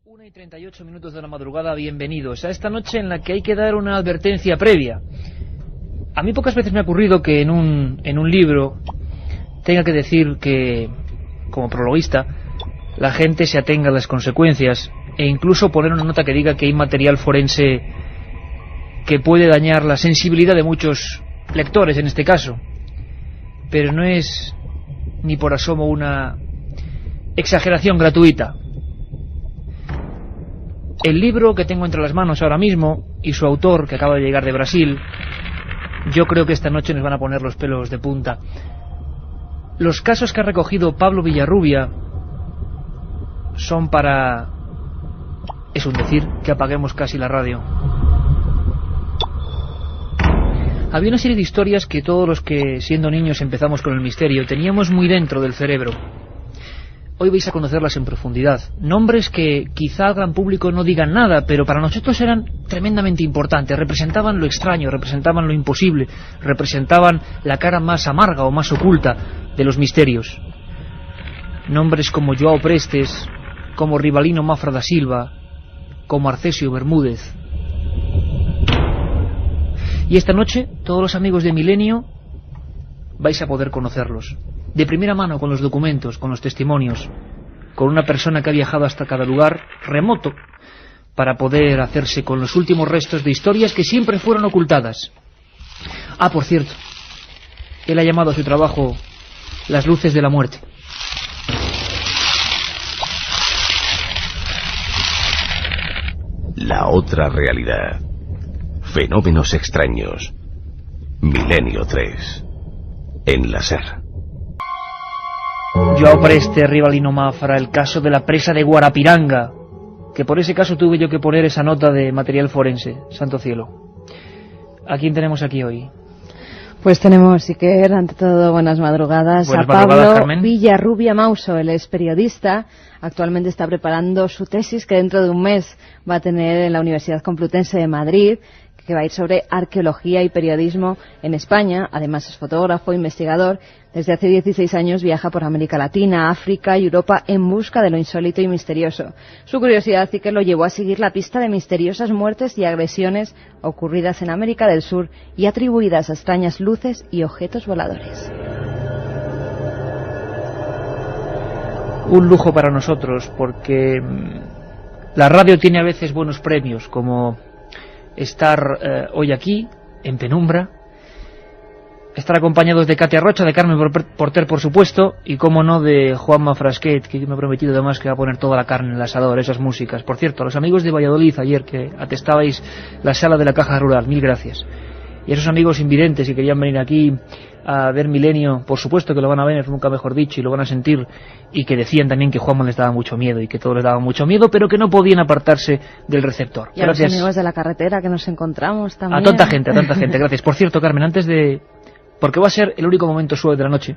1:38 de la madrugada, bienvenidos a esta noche en la que hay que dar una advertencia previa. A mí pocas veces me ha ocurrido que en un libro tenga que decir que, como prologuista, la gente se atenga a las consecuencias e incluso poner una nota que diga que hay material forense que puede dañar la sensibilidad de muchos lectores en este caso. Pero no es ni por asomo una exageración gratuita. El libro que tengo entre las manos ahora mismo y su autor, que acaba de llegar de Brasil, yo creo que esta noche nos van a poner los pelos de punta. Los casos que ha recogido Pablo Villarrubia son para... es un decir, que apaguemos casi la radio. Había una serie de historias que todos los que siendo niños empezamos con el misterio teníamos muy dentro del cerebro. Hoy vais a conocerlas en profundidad. Nombres que quizá al gran público no digan nada, pero para nosotros eran tremendamente importantes. Representaban lo extraño, representaban lo imposible, representaban la cara más amarga o más oculta de los misterios. Nombres como João Prestes, como Rivalino Mafra da Silva, como Arcesio Bermúdez. Y esta noche, todos los amigos de Milenio vais a poder conocerlos. De primera mano, con los documentos, con los testimonios, con una persona que ha viajado hasta cada lugar remoto para poder hacerse con los últimos restos de historias que siempre fueron ocultadas. Ah, por cierto, él ha llamado a su trabajo Las luces de la muerte. La otra realidad. Fenómenos extraños. Milenio 3. En la SER. João Prestes, Rivalino Mafra, el caso de la presa de Guarapiranga, que por ese caso tuve yo que poner esa nota de material forense, santo cielo. ¿A quién tenemos aquí hoy? Pues tenemos, Iker, ante todo, buenas madrugadas, a Pablo Carmen. Villarrubia Mauso. Él es periodista, actualmente está preparando su tesis que dentro de un mes va a tener en la Universidad Complutense de Madrid, que va a ir sobre arqueología y periodismo en España. Además es fotógrafo, investigador. Desde hace 16 años viaja por América Latina, África y Europa en busca de lo insólito y misterioso. Su curiosidad sí que lo llevó a seguir la pista de misteriosas muertes y agresiones ocurridas en América del Sur y atribuidas a extrañas luces y objetos voladores. Un lujo para nosotros, porque la radio tiene a veces buenos premios, como estar hoy aquí, en penumbra, estar acompañados de Katia Rocha, de Carmen Porter, por supuesto, y como no, de Juanma Frasquet, que me ha prometido además que va a poner toda la carne en el asador, esas músicas. Por cierto, a los amigos de Valladolid ayer, que atestabais la sala de la Caja Rural, mil gracias. Y a esos amigos invidentes que querían venir aquí a ver Milenio, por supuesto que lo van a ver, nunca mejor dicho, y lo van a sentir, y que decían también que Juanma les daba mucho miedo, y que todos les daba mucho miedo, pero que no podían apartarse del receptor. Y a los amigos de la carretera que nos encontramos también. A tanta gente, gracias. Por cierto, Carmen, antes de... porque va a ser el único momento suave de la noche,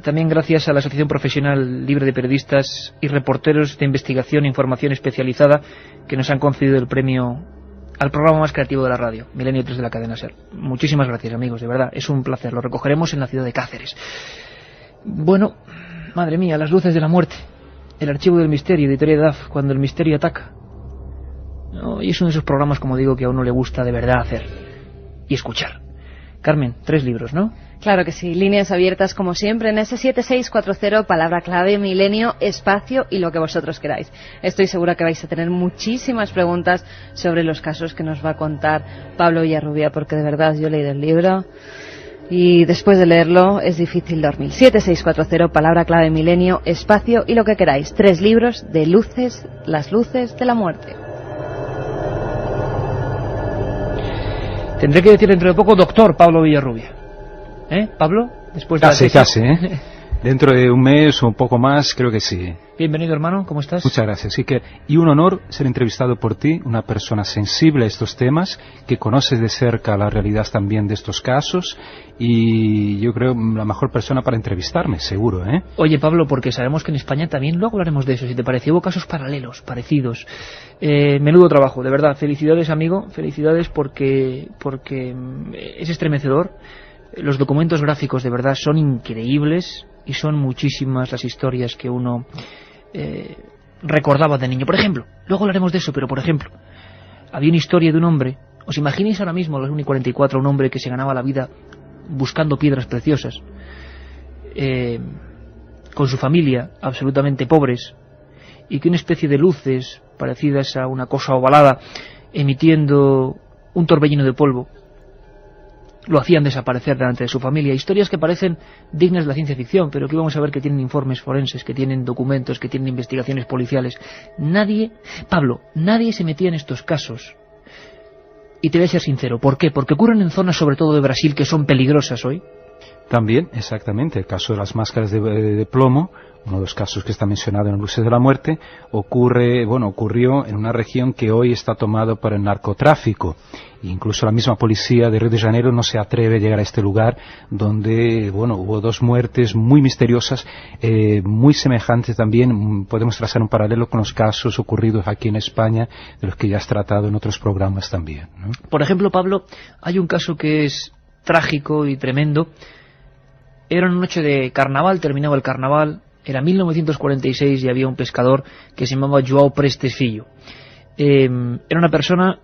también gracias a la Asociación Profesional Libre de Periodistas y Reporteros de Investigación e Información Especializada, que nos han concedido el premio al programa más creativo de la radio, Milenio 3 de la cadena SER. Muchísimas gracias, amigos, de verdad, es un placer. Lo recogeremos en la ciudad de Cáceres. Bueno, madre mía, Las luces de la muerte, el archivo del misterio, editorial DAF, cuando el misterio ataca. No, y es uno de esos programas, como digo, que a uno le gusta de verdad hacer y escuchar. Carmen, 3 libros, ¿no? Claro que sí, líneas abiertas como siempre en ese 7640, palabra clave, milenio, espacio y lo que vosotros queráis. Estoy segura que vais a tener muchísimas preguntas sobre los casos que nos va a contar Pablo Villarrubia, porque de verdad yo he leído el libro y después de leerlo es difícil dormir. 7640, palabra clave, milenio, espacio y lo que queráis. 3 libros de luces, las luces de la muerte. Tendré que decir dentro de poco doctor Pablo Villarrubia. Pablo, después de casi, ¿eh? Dentro de un mes o un poco más, creo que sí. Bienvenido, hermano, ¿cómo estás? Muchas gracias, Iker. Y un honor ser entrevistado por ti, una persona sensible a estos temas, que conoces de cerca la realidad también de estos casos, y yo creo la mejor persona para entrevistarme, seguro, ¿eh? Oye, Pablo, porque sabemos que en España también, luego hablaremos de eso, si te parece, hubo casos paralelos, parecidos. Menudo trabajo, de verdad. Felicidades, amigo, felicidades porque es estremecedor. Los documentos gráficos de verdad son increíbles y son muchísimas las historias que uno recordaba de niño. Por ejemplo, luego hablaremos de eso, pero por ejemplo, había una historia de un hombre. ¿Os imagináis ahora mismo, a los 1:44, un hombre que se ganaba la vida buscando piedras preciosas, con su familia, absolutamente pobres, y que una especie de luces parecidas a una cosa ovalada, emitiendo un torbellino de polvo, lo hacían desaparecer delante de su familia? Historias que parecen dignas de la ciencia ficción, pero que vamos a ver que tienen informes forenses, que tienen documentos, que tienen investigaciones policiales. Nadie se metía en estos casos. Y te voy a ser sincero, ¿por qué? Porque ocurren en zonas sobre todo de Brasil que son peligrosas hoy. También, exactamente, el caso de las máscaras de plomo, uno de los casos que está mencionado en Luces de la Muerte, ocurrió en una región que hoy está tomada por el narcotráfico. Incluso la misma policía de Río de Janeiro no se atreve a llegar a este lugar donde, hubo 2 muertes muy misteriosas, muy semejantes también. Podemos trazar un paralelo con los casos ocurridos aquí en España, de los que ya has tratado en otros programas también, ¿no? Por ejemplo, Pablo, hay un caso que es trágico y tremendo. Era una noche de carnaval, terminaba el carnaval, era 1946 y había un pescador que se llamaba João Prestes Filho. Era una persona,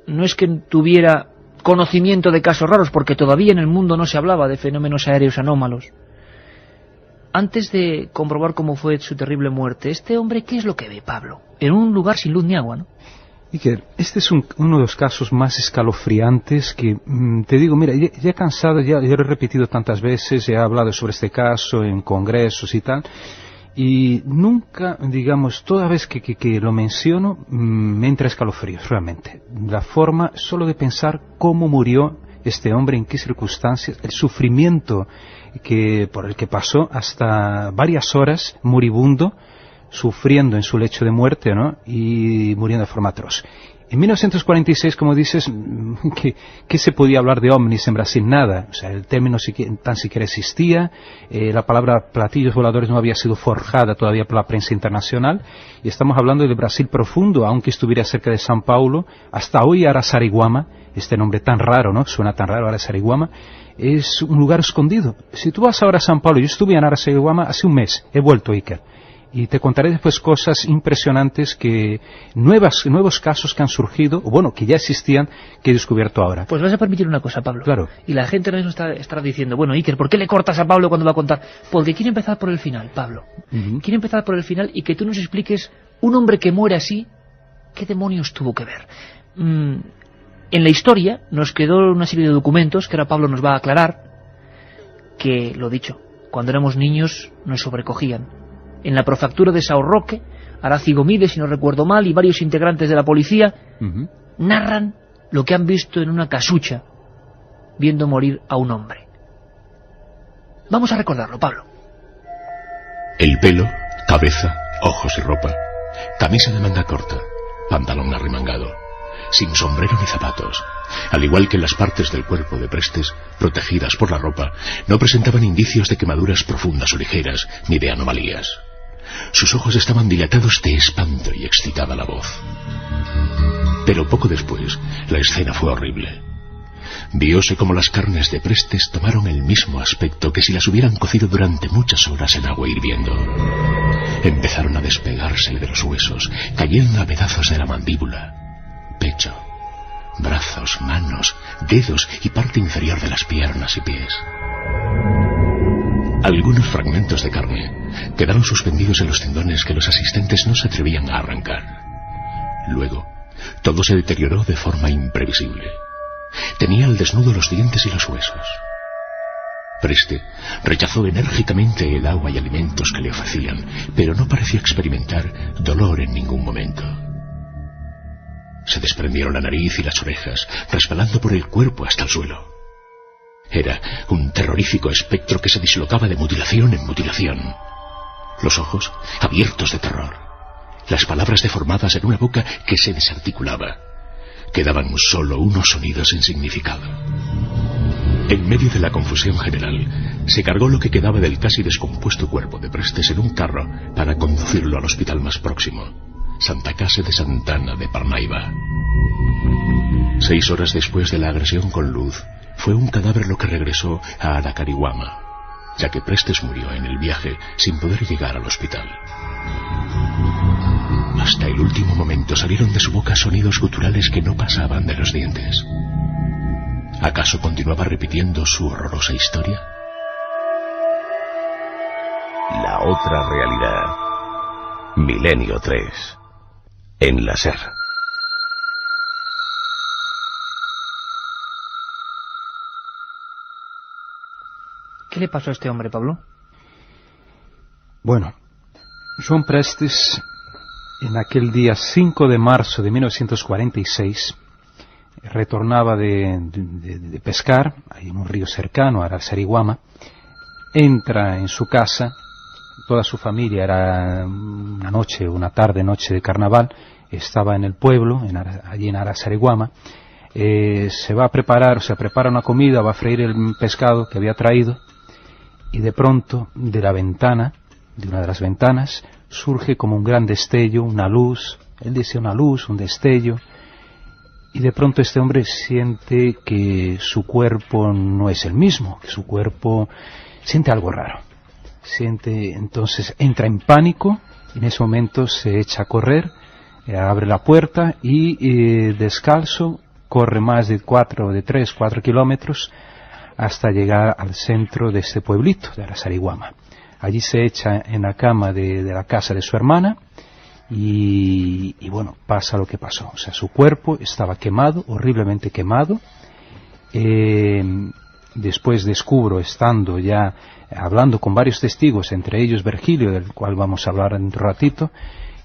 no es que tuviera conocimiento de casos raros, porque todavía en el mundo no se hablaba de fenómenos aéreos anómalos. Antes de comprobar cómo fue su terrible muerte, este hombre, ¿qué es lo que ve, Pablo? En un lugar sin luz ni agua, ¿no? Iker, este es uno de los casos más escalofriantes que, te digo, mira, ya he cansado, ya lo he repetido tantas veces, he hablado sobre este caso en congresos y tal, y nunca, digamos, toda vez que lo menciono, me entra escalofríos, realmente. La forma solo de pensar cómo murió este hombre, en qué circunstancias, el sufrimiento por el que pasó hasta varias horas moribundo, sufriendo en su lecho de muerte, ¿no? Y muriendo de forma atroz. En 1946, como dices, ¿qué se podía hablar de ovnis en Brasil? Nada. O sea, el término tan siquiera existía, la palabra platillos voladores no había sido forjada todavía por la prensa internacional, y estamos hablando de Brasil profundo, aunque estuviera cerca de São Paulo. Hasta hoy Araçariguama, este nombre tan raro, ¿no? Suena tan raro, Araçariguama, es un lugar escondido. Si tú vas ahora a São Paulo, yo estuve en Araçariguama hace un mes, he vuelto, Iker, y te contaré después cosas impresionantes, nuevos casos que han surgido, que ya existían, que he descubierto ahora. Pues vas a permitir una cosa, Pablo. Claro. Y la gente ahora mismo estará diciendo, bueno, Iker, ¿por qué le cortas a Pablo cuando va a contar? Porque quiere empezar por el final, Pablo. Quiere empezar por el final y que tú nos expliques, un hombre que muere así, ¿qué demonios tuvo que ver? En la historia nos quedó una serie de documentos que ahora Pablo nos va a aclarar, que, lo dicho, cuando éramos niños nos sobrecogían. En la prefectura de São Roque, Araci Gomide, si no recuerdo mal, y varios integrantes de la policía narran lo que han visto en una casucha, viendo morir a un hombre. Vamos a recordarlo, Pablo. El pelo, cabeza, ojos y ropa. Camisa de manga corta, pantalón arremangado, sin sombrero ni zapatos. Al igual que las partes del cuerpo de Prestes, protegidas por la ropa, no presentaban indicios de quemaduras profundas o ligeras, ni de anomalías. Sus ojos estaban dilatados de espanto y excitada la voz. Pero poco después, la escena fue horrible. Vióse como las carnes de Prestes tomaron el mismo aspecto que si las hubieran cocido durante muchas horas en agua hirviendo. Empezaron a despegársele de los huesos, cayendo a pedazos de la mandíbula, pecho, brazos, manos, dedos y parte inferior de las piernas y pies. Algunos fragmentos de carne quedaron suspendidos en los tendones que los asistentes no se atrevían a arrancar. Luego, todo se deterioró de forma imprevisible. Tenía al desnudo los dientes y los huesos. Preste rechazó enérgicamente el agua y alimentos que le ofrecían, pero no pareció experimentar dolor en ningún momento. Se desprendieron la nariz y las orejas, resbalando por el cuerpo hasta el suelo. Era un terrorífico espectro que se dislocaba de mutilación en mutilación. Los ojos abiertos de terror, las palabras deformadas en una boca que se desarticulaba. Quedaban solo unos sonidos sin significado. En medio de la confusión general, se cargó lo que quedaba del casi descompuesto cuerpo de Prestes en un carro para conducirlo al hospital más próximo, Santa Casa de Santana de Parnaíba. 6 horas después de la agresión con luz, fue un cadáver lo que regresó a Araçariguama, ya que Prestes murió en el viaje sin poder llegar al hospital. Hasta el último momento salieron de su boca sonidos guturales que no pasaban de los dientes. ¿Acaso continuaba repitiendo su horrorosa historia? La otra realidad. Milenio 3. En la SER. ¿Qué le pasó a este hombre, Pablo? Bueno, Joan Prestes, en aquel día 5 de marzo de 1946, retornaba de pescar, ahí en un río cercano, a Araçariguama, entra en su casa, toda su familia, era una tarde-noche de carnaval, estaba en el pueblo, allí en Araçariguama, se va a preparar, se prepara una comida, va a freír el pescado que había traído, y de pronto, de la ventana, de una de las ventanas, surge como un gran destello, una luz, él dice una luz, un destello, y de pronto este hombre siente que su cuerpo no es el mismo, que su cuerpo siente algo raro. Entonces entra en pánico, en ese momento se echa a correr, abre la puerta y descalzo corre más de 3, 4 kilómetros hasta llegar al centro de este pueblito, de Araçariguama. Allí se echa en la cama de la casa de su hermana y bueno, pasa lo que pasó. O sea, su cuerpo estaba quemado, horriblemente quemado. Después descubro, estando ya hablando con varios testigos, entre ellos Virgilio, del cual vamos a hablar en un ratito,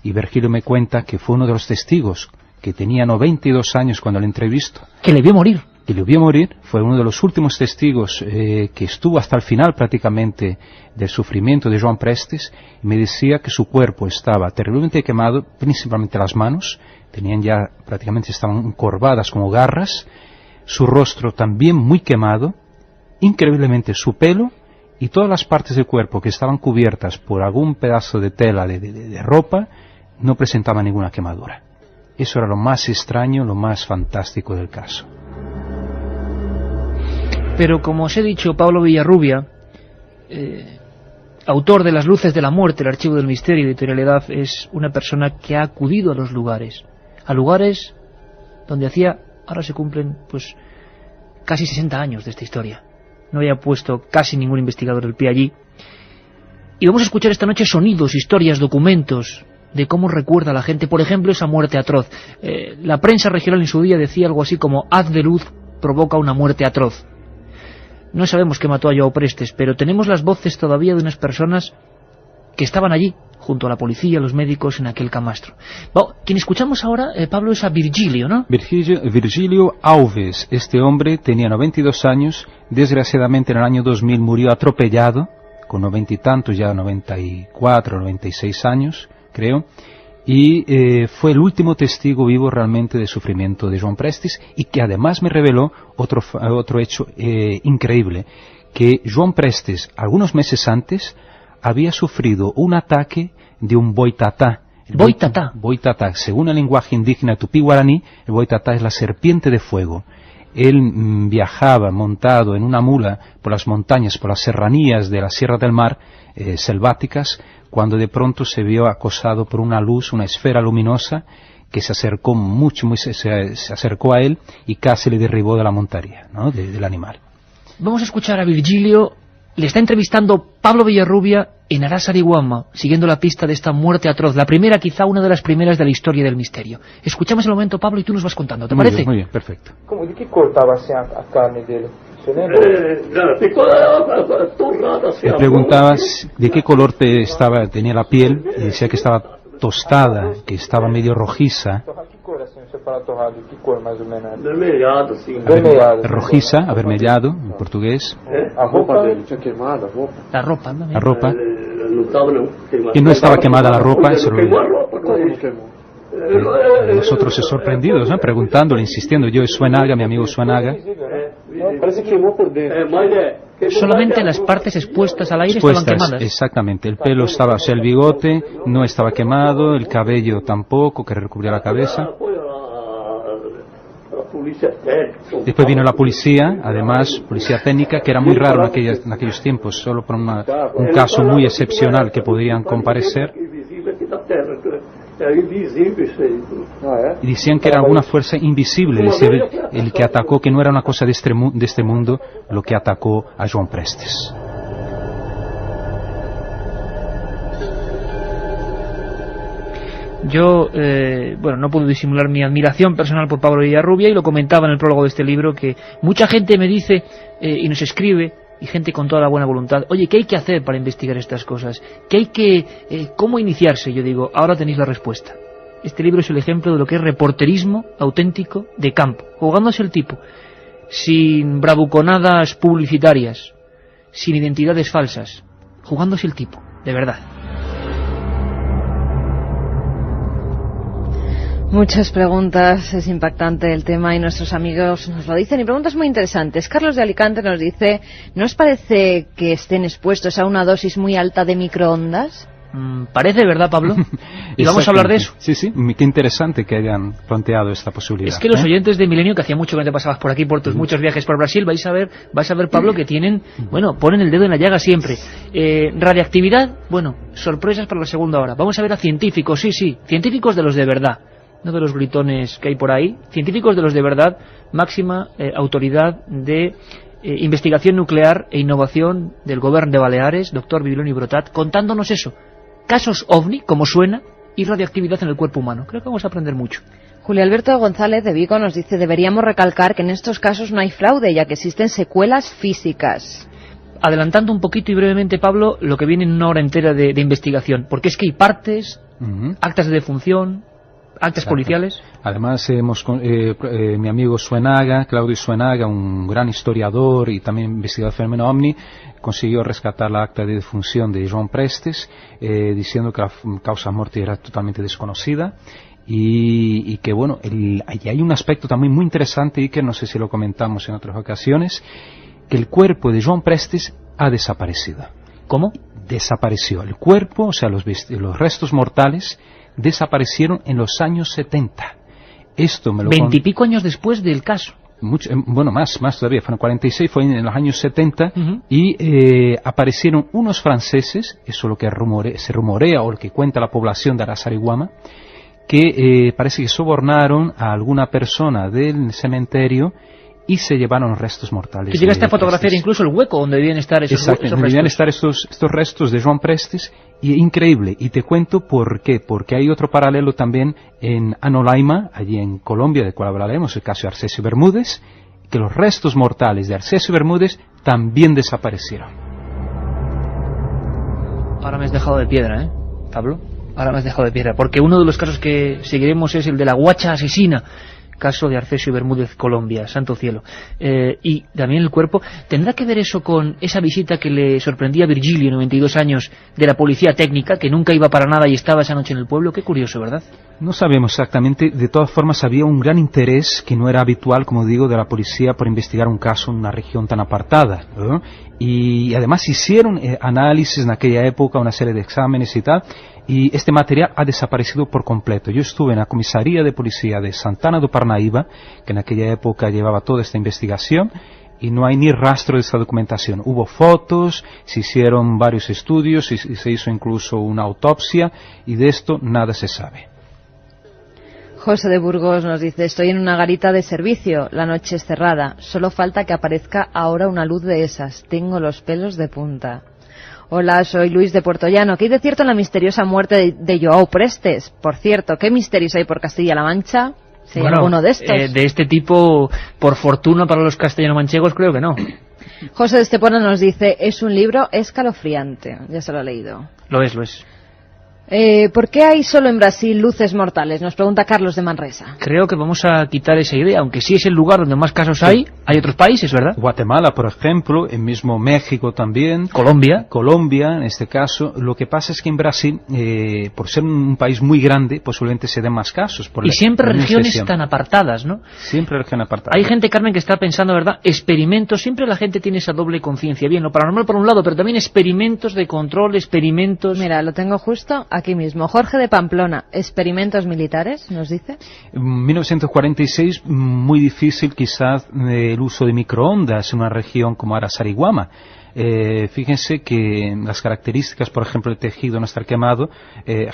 y Virgilio me cuenta que fue uno de los testigos que tenía 92 años cuando le entrevisto. Que le vio morir. Que le vio morir, fue uno de los últimos testigos que estuvo hasta el final prácticamente del sufrimiento de Joan Prestes, y me decía que su cuerpo estaba terriblemente quemado, principalmente las manos, prácticamente estaban encorvadas como garras, su rostro también muy quemado, increíblemente su pelo y todas las partes del cuerpo que estaban cubiertas por algún pedazo de tela de ropa no presentaban ninguna quemadura. Eso era lo más extraño, lo más fantástico del caso. Pero como os he dicho, Pablo Villarrubia, autor de Las luces de la muerte, el archivo del misterio, editorialidad, es una persona que ha acudido a los lugares, donde ahora se cumplen pues casi 60 años de esta historia. No había puesto casi ningún investigador el pie allí. Y vamos a escuchar esta noche sonidos, historias, documentos de cómo recuerda a la gente, por ejemplo, esa muerte atroz. La prensa regional en su día decía algo así como: haz de luz provoca una muerte atroz. No sabemos qué mató a Joan Prestes, pero tenemos las voces todavía de unas personas que estaban allí, junto a la policía, los médicos, en aquel camastro. Bueno, quien escuchamos ahora, Pablo, es a Virgilio, ¿no? Virgilio Alves. Este hombre tenía 92 años, desgraciadamente en el año 2000 murió atropellado, con 90 y tantos, ya 94, 96 años, creo, y fue el último testigo vivo realmente del sufrimiento de Joan Prestes, y que además me reveló otro hecho increíble, que Joan Prestes, algunos meses antes, había sufrido un ataque de un boitatá. Boitatá, según el lenguaje indígena tupí-guaraní, el boitatá es la serpiente de fuego. Él viajaba montado en una mula por las montañas, por las serranías de la Sierra del Mar, selváticas, cuando de pronto se vio acosado por una luz, una esfera luminosa, que se acercó se acercó a él y casi le derribó de la montaña, ¿no? del animal. Vamos a escuchar a Virgilio. Le está entrevistando Pablo Villarrubia en Araçariguama, siguiendo la pista de esta muerte atroz, la primera, quizá una de las primeras de la historia del misterio. Escuchamos el momento, Pablo, y tú nos vas contando, ¿te parece? Muy bien, perfecto. ¿De qué cortaba a carne de él? Le preguntabas de qué color tenía la piel, y decía que estaba tostada, que estaba medio rojiza. Rojiza, avermellado, en portugués. La ropa. La ropa. Que no estaba quemada la ropa, eso nosotros sorprendidos, ¿no? Preguntándole, insistiendo. Yo, Suenaga, mi amigo Suenaga. Solamente las partes expuestas al aire estaban quemadas. Exactamente, el pelo estaba, o sea, el bigote no estaba quemado, el cabello tampoco, que recubría la cabeza. Después vino la policía, además, policía técnica, que era muy raro en aquellos tiempos, solo por un caso muy excepcional que podían comparecer. Y decían que era alguna fuerza invisible, es decir, el que atacó, que no era una cosa de este mundo, lo que atacó a João Prestes. Yo, no puedo disimular mi admiración personal por Pablo Villarrubia, y lo comentaba en el prólogo de este libro, que mucha gente me dice y nos escribe, y gente con toda la buena voluntad, oye, ¿qué hay que hacer para investigar estas cosas? ¿Cómo iniciarse? Yo digo, ahora tenéis la respuesta. Este libro es el ejemplo de lo que es reporterismo auténtico de campo, jugándose el tipo, sin bravuconadas publicitarias, sin identidades falsas, jugándose el tipo, de verdad. Muchas preguntas, es impactante el tema y nuestros amigos nos lo dicen, y preguntas muy interesantes. Carlos de Alicante nos dice, ¿no os parece que estén expuestos a una dosis muy alta de microondas? Parece, ¿verdad, Pablo? Y vamos a hablar de eso. Sí, qué interesante que hayan planteado esta posibilidad. Es que los oyentes de Milenio, que hacía mucho que te pasabas por aquí por tus muchos viajes por Brasil, vas a ver, Pablo, que tienen, ponen el dedo en la llaga siempre. Radiactividad, sorpresas para la segunda hora. Vamos a ver a científicos, sí, científicos de los de verdad, no de los gritones que hay por ahí, científicos de los de verdad, máxima autoridad de investigación nuclear e innovación del Gobierno de Baleares, doctor Bibiloni Brotat, contándonos eso, casos OVNI, como suena, y radioactividad en el cuerpo humano. Creo que vamos a aprender mucho. Julio Alberto González de Vigo nos dice, deberíamos recalcar que en estos casos no hay fraude, ya que existen secuelas físicas. Adelantando un poquito y brevemente, Pablo, lo que viene en una hora entera de investigación, porque es que hay partes, actas de defunción, actas policiales. Además, mi amigo Suenaga, Claudio Suenaga, un gran historiador y también investigador del fenómeno OVNI, consiguió rescatar la acta de defunción de João Prestes, diciendo que la causa de muerte era totalmente desconocida. Y que allí hay un aspecto también muy interesante, y que no sé si lo comentamos en otras ocasiones, que el cuerpo de João Prestes ha desaparecido. ¿Cómo? Desapareció. El cuerpo, o sea, los restos mortales, desaparecieron en los años 70. Esto me lo 20 y pico años después del caso. Más todavía, fueron 46, fue en los años 70, y aparecieron unos franceses, eso es lo que se rumorea, o lo que cuenta la población de Araçariguama, que parece que sobornaron a alguna persona del cementerio y se llevaron los restos mortales. Que llegaste a fotografiar incluso el hueco donde debían estar esos restos. Debían estar estos restos de João Prestes, y increíble. Y te cuento por qué. Porque hay otro paralelo también en Anolaima, allí en Colombia, del cual hablaremos, el caso de Arcesio Bermúdez, que los restos mortales de Arcesio Bermúdez también desaparecieron. Ahora me has dejado de piedra, Pablo. Ahora me has dejado de piedra. Porque uno de los casos que seguiremos es el de la guacha asesina, caso de Arcesio Bermúdez, Colombia, santo cielo. Y también el cuerpo, ¿tendrá que ver eso con esa visita que le sorprendía a Virgilio, 92 años, de la policía técnica, que nunca iba para nada y estaba esa noche en el pueblo? Qué curioso, ¿verdad? No sabemos exactamente. De todas formas, había un gran interés, que no era habitual, como digo, de la policía por investigar un caso en una región tan apartada, ¿no? Y además hicieron análisis en aquella época, una serie de exámenes y tal, y este material ha desaparecido por completo. Yo estuve en la comisaría de policía de Santana do Parnaíba, que en aquella época llevaba toda esta investigación, y no hay ni rastro de esta documentación. Hubo fotos, se hicieron varios estudios, y se hizo incluso una autopsia, y de esto nada se sabe. José de Burgos nos dice, estoy en una garita de servicio, la noche es cerrada, solo falta que aparezca ahora una luz de esas, tengo los pelos de punta. Hola, soy Luis de Puerto Llano. ¿Qué hay de cierto en la misteriosa muerte de João Prestes? Por cierto, ¿qué misterios hay por Castilla-La Mancha? ¿Sí, alguno de estos? De este tipo, por fortuna para los castellano-manchegos, creo que no. José de Estepona nos dice, es un libro escalofriante. Ya se lo ha leído. Lo es. ¿Por qué hay solo en Brasil luces mortales? Nos pregunta Carlos de Manresa. Creo que vamos a quitar esa idea, aunque sí es el lugar donde más casos hay otros países, ¿verdad? Guatemala, por ejemplo, el mismo México también. Colombia, en este caso. Lo que pasa es que en Brasil, por ser un país muy grande, posiblemente se den más casos. Y siempre regiones tan apartadas, ¿no? Siempre regiones apartadas. Hay gente, Carmen, que está pensando, ¿verdad? Experimentos, siempre la gente tiene esa doble conciencia. Bien, lo paranormal por un lado, pero también experimentos de control, experimentos... Mira, lo tengo justo aquí mismo. Jorge de Pamplona, ¿experimentos militares? Nos dice. En 1946, muy difícil quizás el uso de microondas en una región como Araçariguama. Fíjense que las características, por ejemplo, del tejido no estar quemado,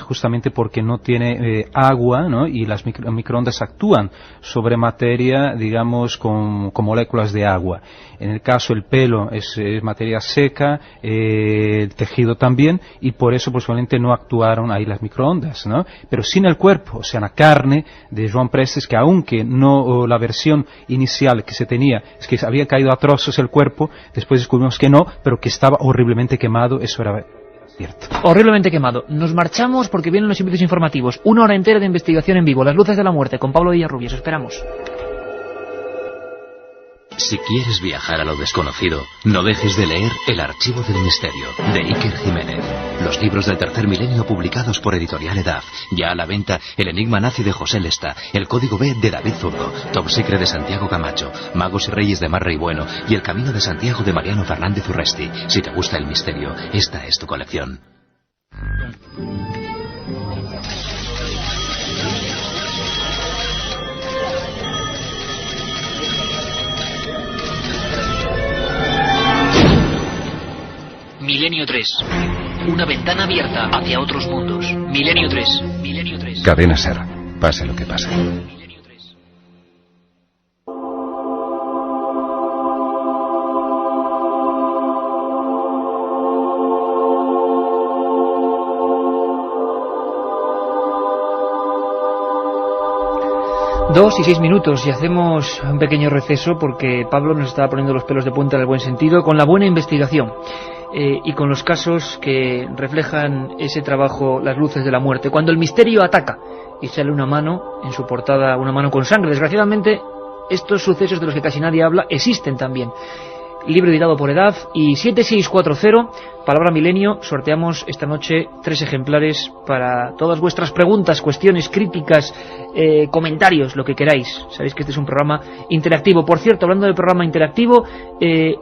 justamente porque no tiene agua, ¿no? Y las microondas actúan sobre materia, digamos, con moléculas de agua. En el caso el pelo es materia seca, el tejido también, y por eso posiblemente no actuaron ahí las microondas, ¿no? Pero sin el cuerpo, o sea, la carne de Joan Prestes, que aunque no la versión inicial que se tenía es que había caído a trozos el cuerpo, después descubrimos que no, pero que estaba horriblemente quemado, eso era cierto. Horriblemente quemado. Nos marchamos porque vienen los servicios informativos. 1 hora entera de investigación en vivo. Las luces de la muerte con Pablo Villarrubias. Esperamos. Si quieres viajar a lo desconocido, no dejes de leer El Archivo del Misterio, de Iker Jiménez. Los libros del tercer milenio publicados por Editorial Edaf. Ya a la venta El Enigma Nazi de José Lesta, El Código B de David Zurdo, Top Secret de Santiago Camacho, Magos y Reyes de Marra y Bueno y El Camino de Santiago de Mariano Fernández Urresti. Si te gusta el misterio, esta es tu colección. Milenio 3. Una ventana abierta hacia otros mundos. Milenio 3. Milenio 3. Cadena SER. Pase lo que pase. Milenio 3. Dos y 6 minutos y hacemos un pequeño receso porque Pablo nos estaba poniendo los pelos de punta en el buen sentido con la buena investigación. Y con los casos que reflejan ese trabajo, las luces de la muerte. Cuando el misterio ataca y sale una mano, en su portada una mano con sangre. Desgraciadamente, estos sucesos de los que casi nadie habla existen también. Libro editado por EDAF y 7640, Palabra Milenio, sorteamos esta noche 3 ejemplares para todas vuestras preguntas, cuestiones, críticas, comentarios, lo que queráis. Sabéis que este es un programa interactivo. Por cierto, hablando del programa interactivo,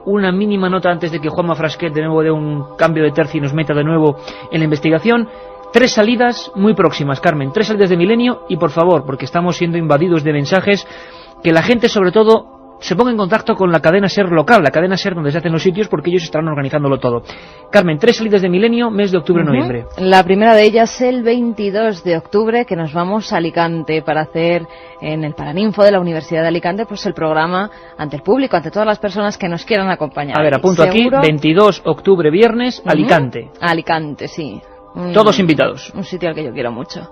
una mínima nota antes de que Juanma Frasquet de nuevo dé un cambio de tercio y nos meta de nuevo en la investigación. 3 salidas muy próximas, Carmen, 3 salidas de Milenio y por favor, porque estamos siendo invadidos de mensajes, que la gente sobre todo se ponga en contacto con la cadena SER local, la cadena SER donde se hacen los sitios, porque ellos estarán organizándolo todo. Carmen, 3 salidas de Milenio, mes de octubre-noviembre. La primera de ellas el 22 de octubre, que nos vamos a Alicante para hacer en el Paraninfo de la Universidad de Alicante pues el programa ante el público, ante todas las personas que nos quieran acompañar. A ver, apunto aquí, 22 octubre, viernes, Alicante. Alicante, sí. Todos invitados. Un sitio al que yo quiero mucho.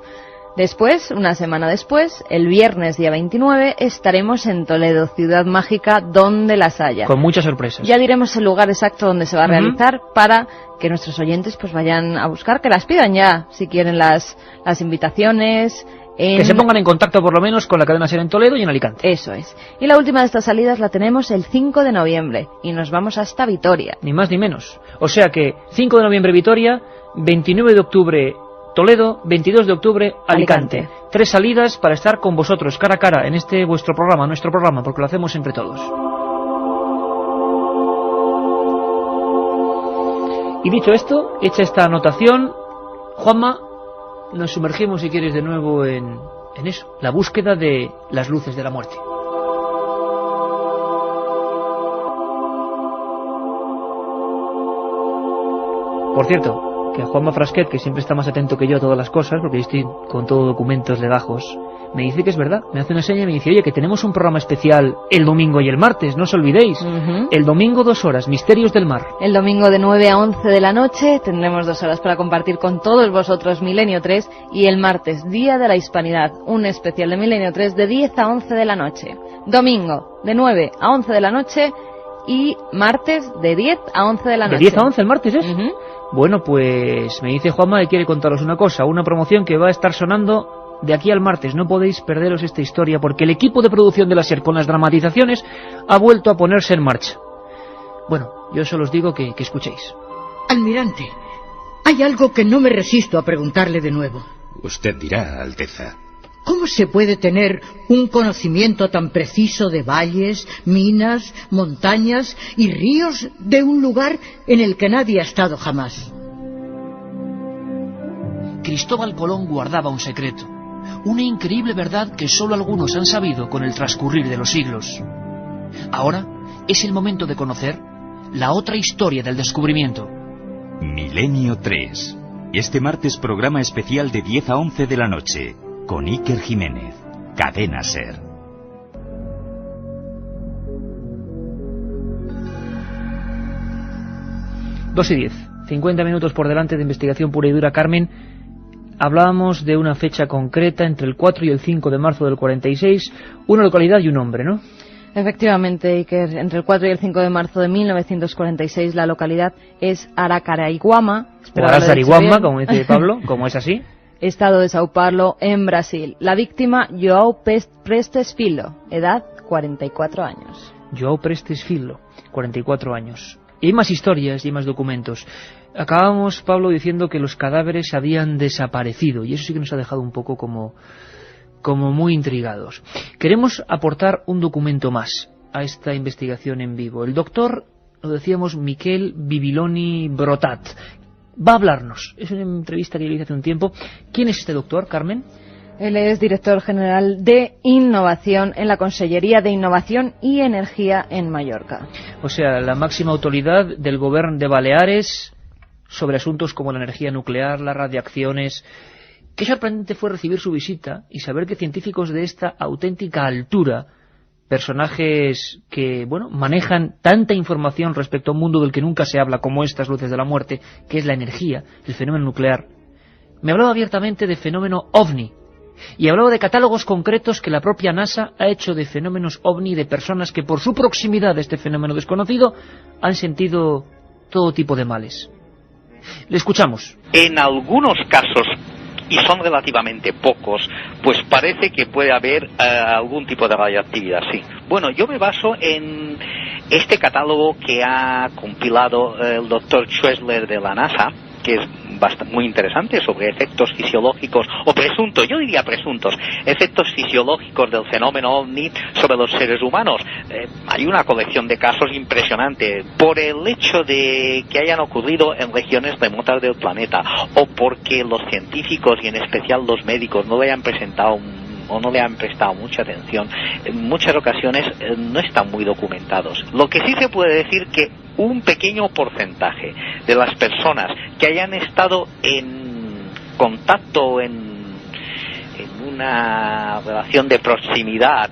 Después, una semana después, el viernes día 29, estaremos en Toledo, ciudad mágica donde las haya. Con muchas sorpresas. Ya diremos el lugar exacto donde se va a realizar para que nuestros oyentes pues vayan a buscar, que las pidan ya, si quieren las invitaciones. Que se pongan en contacto por lo menos con la cadena SER en Toledo y en Alicante. Eso es. Y la última de estas salidas la tenemos el 5 de noviembre y nos vamos hasta Vitoria. Ni más ni menos. O sea que 5 de noviembre Vitoria, 29 de octubre Toledo, 22 de octubre Alicante. 3 salidas para estar con vosotros cara a cara en este vuestro programa, nuestro programa, porque lo hacemos entre todos. Y dicho esto, hecha esta anotación, Juanma, nos sumergimos si quieres de nuevo en eso, la búsqueda de las luces de la muerte. Por cierto, que Juanma Frasquet, que siempre está más atento que yo a todas las cosas, porque yo estoy con todo documentos legajos, me dice que es verdad, me hace una seña y me dice, oye, que tenemos un programa especial el domingo y el martes, no os olvidéis. El domingo 2 horas, Misterios del Mar. El domingo de 9 a 11 de la noche tendremos 2 horas para compartir con todos vosotros Milenio 3 y el martes, Día de la Hispanidad, un especial de Milenio 3 de 10 a 11 de la noche. Domingo de 9 a 11 de la noche y martes de 10 a 11 de la noche. ¿De 10 a 11 el martes es? Bueno, pues me dice Juanma que quiere contaros una cosa, una promoción que va a estar sonando de aquí al martes. No podéis perderos esta historia porque el equipo de producción de la SER con las dramatizaciones ha vuelto a ponerse en marcha. Bueno, yo solo os digo que escuchéis. Almirante, hay algo que no me resisto a preguntarle de nuevo. Usted dirá, Alteza. ¿Cómo se puede tener un conocimiento tan preciso de valles, minas, montañas y ríos de un lugar en el que nadie ha estado jamás? Cristóbal Colón guardaba un secreto, una increíble verdad que solo algunos han sabido con el transcurrir de los siglos. Ahora es el momento de conocer la otra historia del descubrimiento. Milenio 3. Este martes programa especial de 10 a 11 de la noche, con Iker Jiménez, Cadena SER. Dos y 10, 50 minutos por delante de investigación pura y dura. Carmen, hablábamos de una fecha concreta entre el 4 y el 5 de marzo del 46, una localidad y un hombre, ¿no? Efectivamente, Iker, entre el 4 y el 5 de marzo de 1946 la localidad es Aracaraiguama, o Araçariguama, como dice Pablo, como es así. Estado de Sao Paulo, en Brasil. La víctima, João Prestes Filho, edad 44 años. João Prestes Filho, 44 años. Y hay más historias y hay más documentos. Acabamos, Pablo, diciendo que los cadáveres habían desaparecido, y eso sí que nos ha dejado un poco como muy intrigados. Queremos aportar un documento más a esta investigación en vivo. El doctor, lo decíamos, Miquel Bibiloni Brotat, va a hablarnos. Es una entrevista que yo hice hace un tiempo. ¿Quién es este doctor, Carmen? Él es director general de Innovación en la Consellería de Innovación y Energía en Mallorca. O sea, la máxima autoridad del Gobierno de Baleares sobre asuntos como la energía nuclear, las radiaciones. Qué sorprendente fue recibir su visita y saber que científicos de esta auténtica altura, personajes que, bueno, manejan tanta información respecto a un mundo del que nunca se habla como estas luces de la muerte, que es la energía, el fenómeno nuclear. Me hablaba abiertamente de fenómeno OVNI y hablaba de catálogos concretos que la propia NASA ha hecho de fenómenos OVNI, de personas que por su proximidad a este fenómeno desconocido han sentido todo tipo de males. Le escuchamos. En algunos casos, y son relativamente pocos, pues parece que puede haber algún tipo de radioactividad, sí. Bueno, yo me baso en este catálogo que ha compilado el doctor Schwessler de la NASA, que es muy interesante, sobre efectos fisiológicos, o presuntos, yo diría presuntos, efectos fisiológicos del fenómeno OVNI sobre los seres humanos. Hay una colección de casos impresionante, por el hecho de que hayan ocurrido en regiones remotas del planeta, o porque los científicos, y en especial los médicos, no le hayan presentado o no le han prestado mucha atención. En muchas ocasiones no están muy documentados. Lo que sí se puede decir que un pequeño porcentaje de las personas que hayan estado en contacto, en una relación de proximidad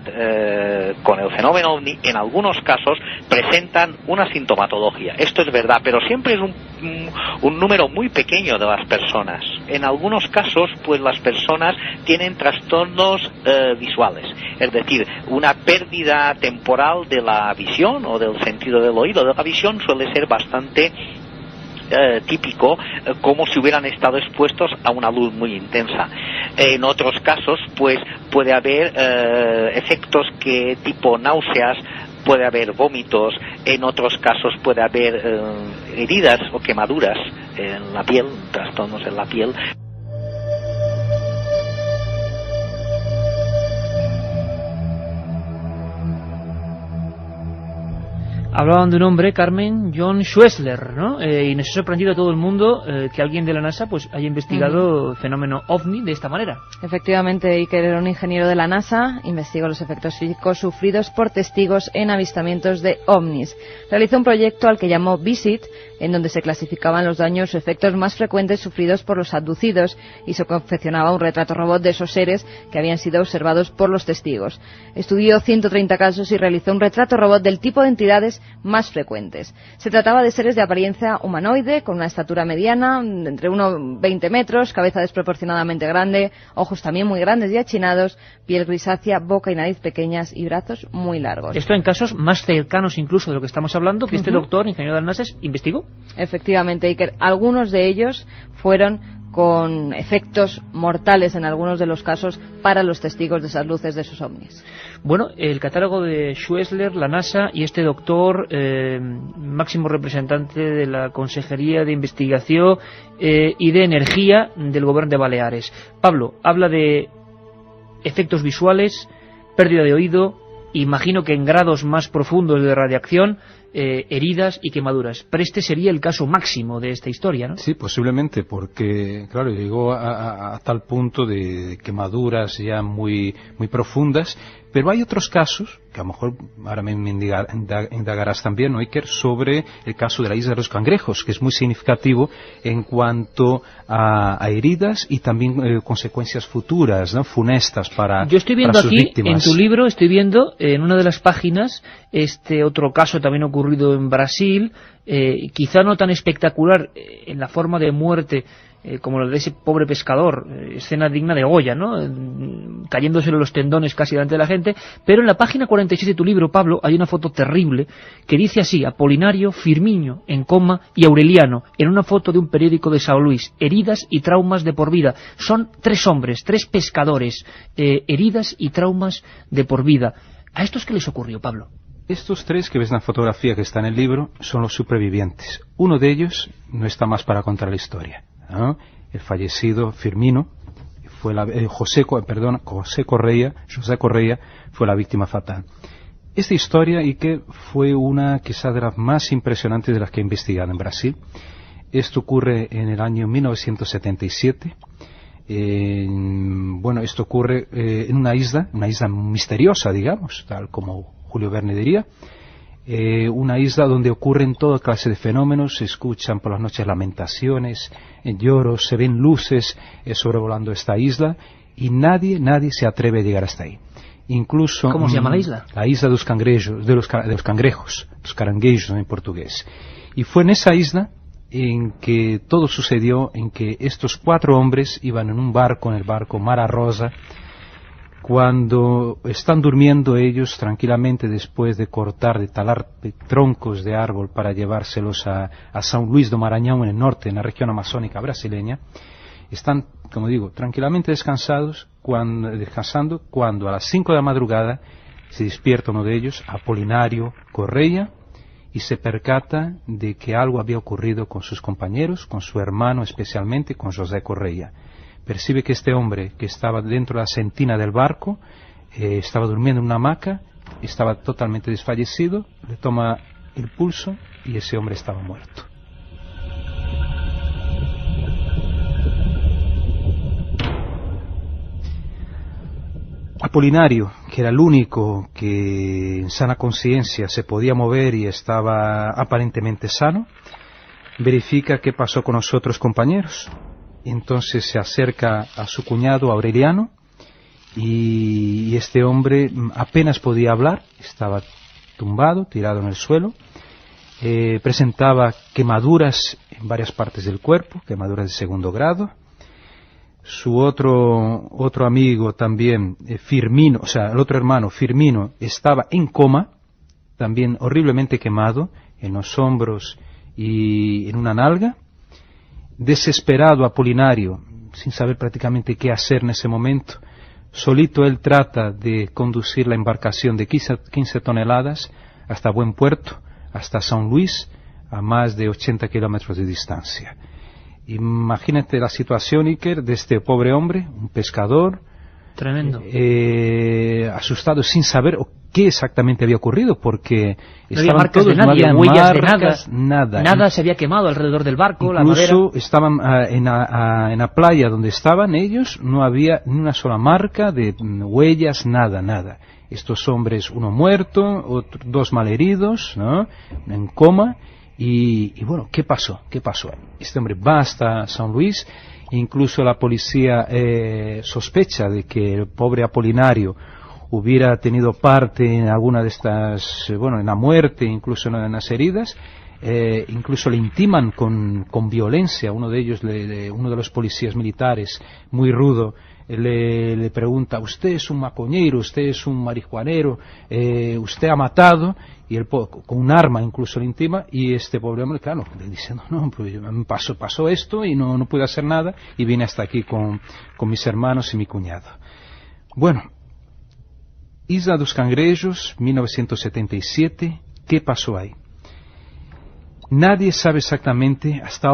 con el fenómeno OVNI, en algunos casos presentan una sintomatología. Esto es verdad, pero siempre es un número muy pequeño de las personas. En algunos casos, pues las personas tienen trastornos visuales, es decir, una pérdida temporal de la visión o del sentido del oído. De la visión suele ser bastante típico, como si hubieran estado expuestos a una luz muy intensa. En otros casos, pues puede haber efectos que tipo náuseas, puede haber vómitos. En otros casos puede haber heridas o quemaduras en la piel, trastornos en la piel. Hablaban de un hombre, Carmen, John Schwessler, ¿no? Y nos ha sorprendido a todo el mundo que alguien de la NASA pues haya investigado el fenómeno OVNI de esta manera. Efectivamente, Iker era un ingeniero de la NASA, investigó los efectos físicos sufridos por testigos en avistamientos de ovnis. Realizó un proyecto al que llamó VISIT, en donde se clasificaban los daños o efectos más frecuentes sufridos por los abducidos y se confeccionaba un retrato robot de esos seres que habían sido observados por los testigos. Estudió 130 casos y realizó un retrato robot del tipo de entidades más frecuentes. Se trataba de seres de apariencia humanoide, con una estatura mediana, entre 1,20 metros, cabeza desproporcionadamente grande, ojos también muy grandes y achinados, piel grisácea, boca y nariz pequeñas y brazos muy largos. Esto en casos más cercanos incluso de lo que estamos hablando, que este doctor, ingeniero de la NASA, investigó. Efectivamente, Iker, algunos de ellos fueron con efectos mortales en algunos de los casos para los testigos de esas luces, de esos ovnis. Bueno, el catálogo de Schwessler, la NASA y este doctor, máximo representante de la Consejería de Investigación y de Energía del Gobierno de Baleares. Pablo, habla de efectos visuales, pérdida de oído, imagino que en grados más profundos de radiación, heridas y quemaduras. Pero este sería el caso máximo de esta historia, ¿no? Sí, posiblemente, porque, claro, llegó a tal punto de quemaduras ya muy profundas. Pero hay otros casos que a lo mejor ahora me indagarás también, ¿no, Iker?, sobre el caso de la isla de los cangrejos, que es muy significativo en cuanto a heridas y también consecuencias futuras, ¿no?, funestas para Yo estoy viendo sus aquí, víctimas. en tu libro, estoy viendo en una de las páginas otro caso también ocurrido en Brasil, quizá no tan espectacular en la forma de muerte como lo de ese pobre pescador, escena digna de Goya, ¿no?, cayéndosele los tendones casi delante de la gente, pero en la página 46 de tu libro, Pablo, hay una foto terrible que dice así: Apolinario, Firmino en coma y Aureliano, en una foto de un periódico de São Luís, heridas y traumas de por vida. Son 3 hombres, 3 pescadores, heridas y traumas de por vida. ¿A estos qué les ocurrió, Pablo? Estos 3 que ves en la fotografía que está en el libro son los supervivientes. Uno de ellos no está más para contar la historia, ¿no? El fallecido Firmino fue José Correia fue la víctima fatal. Esta historia, y que fue una quizá de las más impresionantes de las que he investigado en Brasil. Esto ocurre en el año 1977. Esto ocurre en una isla misteriosa, digamos, tal como Julio Verne diría. Una isla donde ocurren toda clase de fenómenos, se escuchan por las noches lamentaciones, lloros, se ven luces sobrevolando esta isla, y nadie se atreve a llegar hasta ahí. Incluso, ¿cómo se llama la isla? La isla de los cangrejos, los caranguejos en portugués. Y fue en esa isla en que todo sucedió, en que estos 4 hombres iban en un barco, en el barco Mara Rosa, cuando están durmiendo ellos tranquilamente después de talar troncos de árbol para llevárselos a São Luís do Maranhão, en el norte, en la región amazónica brasileña. Están, como digo, tranquilamente descansando, cuando a las 5 de la madrugada se despierta uno de ellos, Apolinario Correia, y se percata de que algo había ocurrido con sus compañeros, con su hermano especialmente, con José Correia. Percibe que este hombre, que estaba dentro de la sentina del barco, estaba durmiendo en una hamaca, estaba totalmente desfallecido, le toma el pulso y ese hombre estaba muerto. Apolinario, que era el único que en sana conciencia se podía mover y estaba aparentemente sano, verifica qué pasó con los otros compañeros. Entonces se acerca a su cuñado Aureliano, y este hombre apenas podía hablar, estaba tumbado, tirado en el suelo, presentaba quemaduras en varias partes del cuerpo, quemaduras de 2º grado. Su otro amigo también, Firmino, o sea, el otro hermano, Firmino, estaba en coma, también horriblemente quemado, en los hombros y en una nalga. Desesperado Apolinario, sin saber prácticamente qué hacer en ese momento, solito él trata de conducir la embarcación de 15 toneladas hasta buen puerto, hasta São Luís, a más de 80 kilómetros de distancia. Imagínate la situación, Iker, de este pobre hombre, un pescador, tremendo, asustado, sin saber qué exactamente había ocurrido, porque no había marcas de nadie, no había huellas marcas, de nada se había quemado alrededor del barco. Incluso la madera. Estaban en la playa donde estaban ellos, no había ni una sola marca de huellas, nada. Estos hombres, uno muerto, 2 malheridos, ¿no?, en coma. Y bueno, ¿qué pasó? Este hombre va hasta São Luís, incluso la policía sospecha de que el pobre Apolinario hubiera tenido parte en alguna de estas, en la muerte, incluso en las heridas. Incluso le intiman con violencia. Uno de ellos, uno de los policías militares, muy rudo, le pregunta: usted es un macoñeiro, usted es un marihuanero, usted ha matado, y él con un arma incluso le intima, y este pobre hombre, claro, le dice: no, pues pasó esto y no pude hacer nada, y vine hasta aquí con mis hermanos y mi cuñado. Bueno, Isla dos Cangrejos, 1977, ¿qué pasó ahí? Nadie sabe exactamente, hasta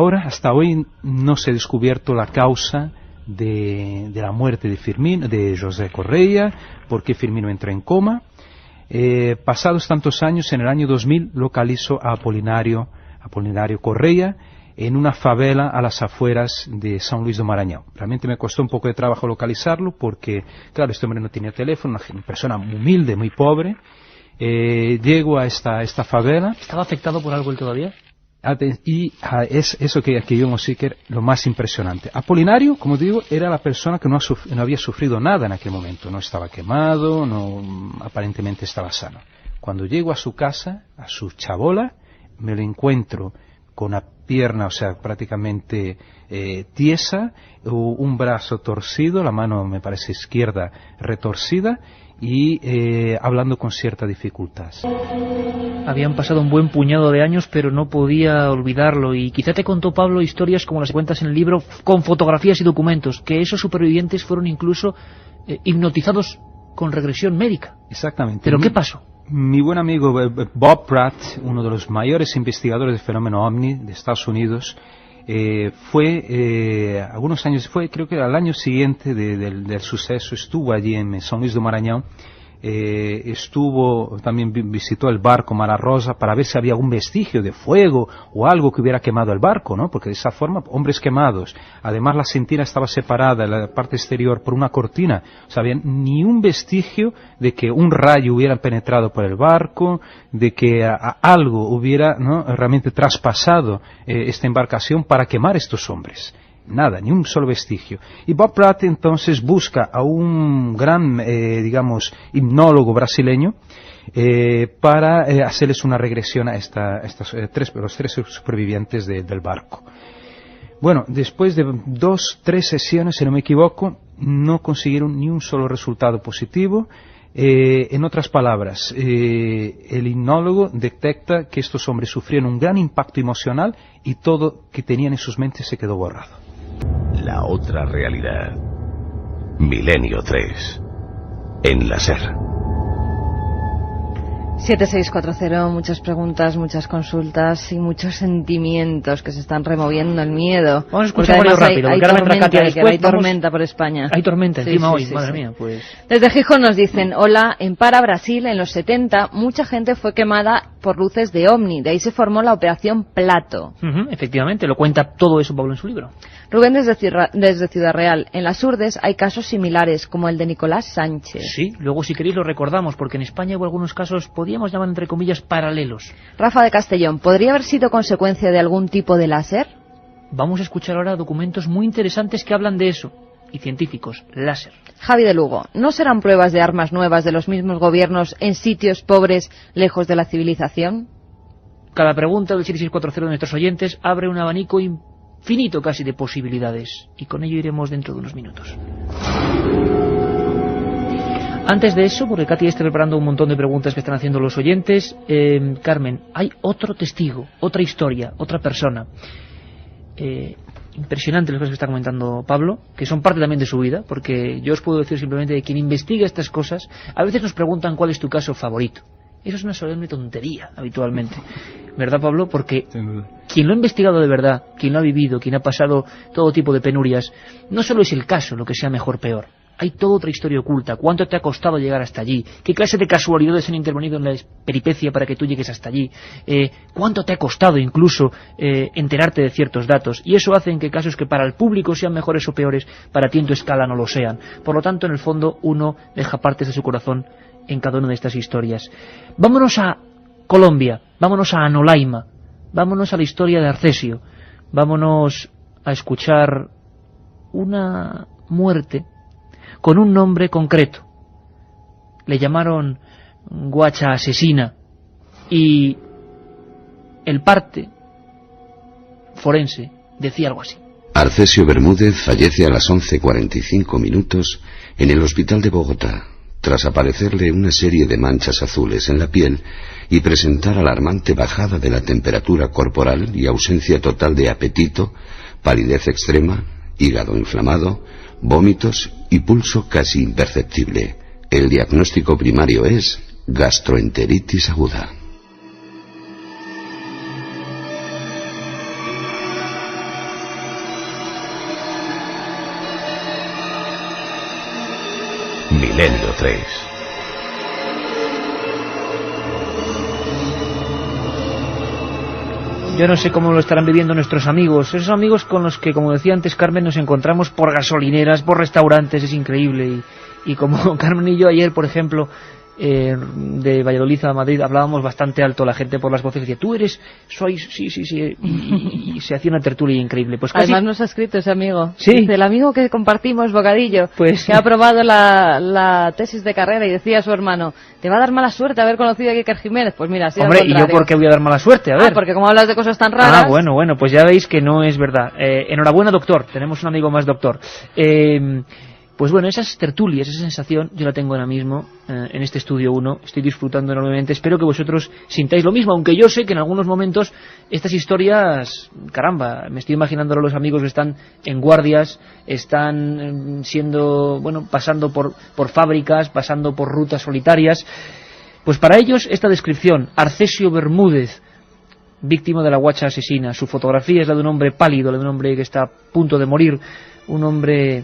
hoy no se ha descubierto la causa de la muerte de José Correia, por qué Firmino entró en coma. Pasados tantos años, en el año 2000, localizó a Apolinario Correia en una favela a las afueras de São Luís do Maranhão. Realmente me costó un poco de trabajo localizarlo porque, claro, este hombre no tenía teléfono, una persona muy humilde, muy pobre. Llego a esta favela. ¿Estaba afectado por algo él todavía? Y es eso que vimos, sí, que era lo más impresionante. Apolinario, como digo, era la persona que no había sufrido nada en aquel momento. No estaba quemado, aparentemente estaba sano. Cuando llego a su casa, a su chabola, me lo encuentro con una pierna, o sea, prácticamente tiesa, un brazo torcido, la mano, me parece, izquierda retorcida, y hablando con cierta dificultad. Habían pasado un buen puñado de años, pero no podía olvidarlo, y quizá te contó, Pablo, historias como las que cuentas en el libro, con fotografías y documentos, que esos supervivientes fueron incluso hipnotizados con regresión médica. Exactamente. ¿Pero qué pasó? Mi buen amigo Bob Pratt, uno de los mayores investigadores del fenómeno OVNI de Estados Unidos, algunos años, creo que al año siguiente del suceso, estuvo allí en São Luís do Maranhão, también visitó el barco Mara Rosa para ver si había algún vestigio de fuego o algo que hubiera quemado el barco, ¿no? Porque de esa forma, hombres quemados. Además, la sentina estaba separada en la parte exterior por una cortina. O sea, había ni un vestigio de que un rayo hubiera penetrado por el barco, de que algo hubiera, ¿no?, realmente traspasado esta embarcación para quemar estos hombres. Nada, ni un solo vestigio. Y Bob Pratt entonces busca a un gran, hipnólogo brasileño para hacerles una regresión a los tres supervivientes del barco. Bueno, después de 2-3 sesiones, si no me equivoco, no consiguieron ni un solo resultado positivo. En otras palabras, el hipnólogo detecta que estos hombres sufrieron un gran impacto emocional y todo que tenían en sus mentes se quedó borrado. La otra realidad. Milenio 3. En la SER. 7640, muchas preguntas, muchas consultas y muchos sentimientos que se están removiendo, el miedo. Vamos a escuchar algo rápido, hay tormenta por España. Hay tormenta encima hoy, madre mía, pues. Desde Gijón nos dicen, hola, en Para, Brasil, en los 70, mucha gente fue quemada por luces de OVNI, de ahí se formó la Operación Plato. Efectivamente, lo cuenta todo eso Pablo en su libro. Rubén desde Ciudad Real, en las Urdes hay casos similares, como el de Nicolás Sánchez. Sí, luego si queréis lo recordamos, porque en España hubo algunos casos, podríamos llamar entre comillas, paralelos. Rafa de Castellón, ¿podría haber sido consecuencia de algún tipo de láser? Vamos a escuchar ahora documentos muy interesantes que hablan de eso, y científicos, láser. Javi de Lugo, ¿no serán pruebas de armas nuevas de los mismos gobiernos en sitios pobres, lejos de la civilización? Cada pregunta del 7640 de nuestros oyentes abre un abanico infinito casi de posibilidades, y con ello iremos dentro de unos minutos. Antes de eso, porque Katy está preparando un montón de preguntas que están haciendo los oyentes, Carmen, hay otro testigo, otra historia, otra persona. Impresionante las cosas que está comentando Pablo, que son parte también de su vida, porque yo os puedo decir simplemente de quien investiga estas cosas, a veces nos preguntan cuál es tu caso favorito. Eso es una solemne tontería, habitualmente. ¿Verdad, Pablo? Porque quien lo ha investigado de verdad, quien lo ha vivido, quien ha pasado todo tipo de penurias, no solo es el caso lo que sea mejor o peor. Hay toda otra historia oculta. ¿Cuánto te ha costado llegar hasta allí? ¿Qué clase de casualidades han intervenido en la peripecia para que tú llegues hasta allí? ¿Cuánto te ha costado incluso enterarte de ciertos datos? Y eso hace en que casos que para el público sean mejores o peores, para ti en tu escala no lo sean. Por lo tanto, en el fondo, uno deja partes de su corazón en cada una de estas historias. Vámonos a Colombia, vámonos a Anolaima, vámonos a la historia de Arcesio, vámonos a escuchar una muerte con un nombre concreto. Le llamaron Guacha Asesina, y el parte forense decía algo así. Arcesio Bermúdez fallece a las 11:45 en el hospital de Bogotá, tras aparecerle una serie de manchas azules en la piel y presentar alarmante bajada de la temperatura corporal y ausencia total de apetito, palidez extrema, hígado inflamado, vómitos y pulso casi imperceptible. El diagnóstico primario es gastroenteritis aguda. Milenio 3. Yo no sé cómo lo estarán viviendo nuestros amigos, esos amigos con los que, como decía antes Carmen, nos encontramos por gasolineras, por restaurantes, es increíble. Y como Carmen y yo ayer, por ejemplo, de Valladolid a Madrid, hablábamos bastante alto, la gente por las voces decía, tú eres, sí, y se hacía una tertulia increíble. Pues casi... Además nos ha escrito ese amigo, ¿sí? Dice, el amigo que compartimos bocadillo, pues, que ha aprobado la tesis de carrera, y decía a su hermano, te va a dar mala suerte haber conocido a Iker Jiménez. Pues mira, sí. Hombre, ¿y yo por qué voy a dar mala suerte? A ver. Porque como hablas de cosas tan raras... Bueno, pues ya veis que no es verdad. Enhorabuena, doctor, tenemos un amigo más doctor. Pues bueno, esas tertulias, esa sensación, yo la tengo ahora mismo en este Estudio 1, estoy disfrutando enormemente, espero que vosotros sintáis lo mismo, aunque yo sé que en algunos momentos estas historias, caramba, me estoy imaginando a los amigos que están en guardias, están pasando por fábricas, pasando por rutas solitarias, pues para ellos esta descripción, Arcesio Bermúdez, víctima de la guacha asesina, su fotografía es la de un hombre pálido, la de un hombre que está a punto de morir, un hombre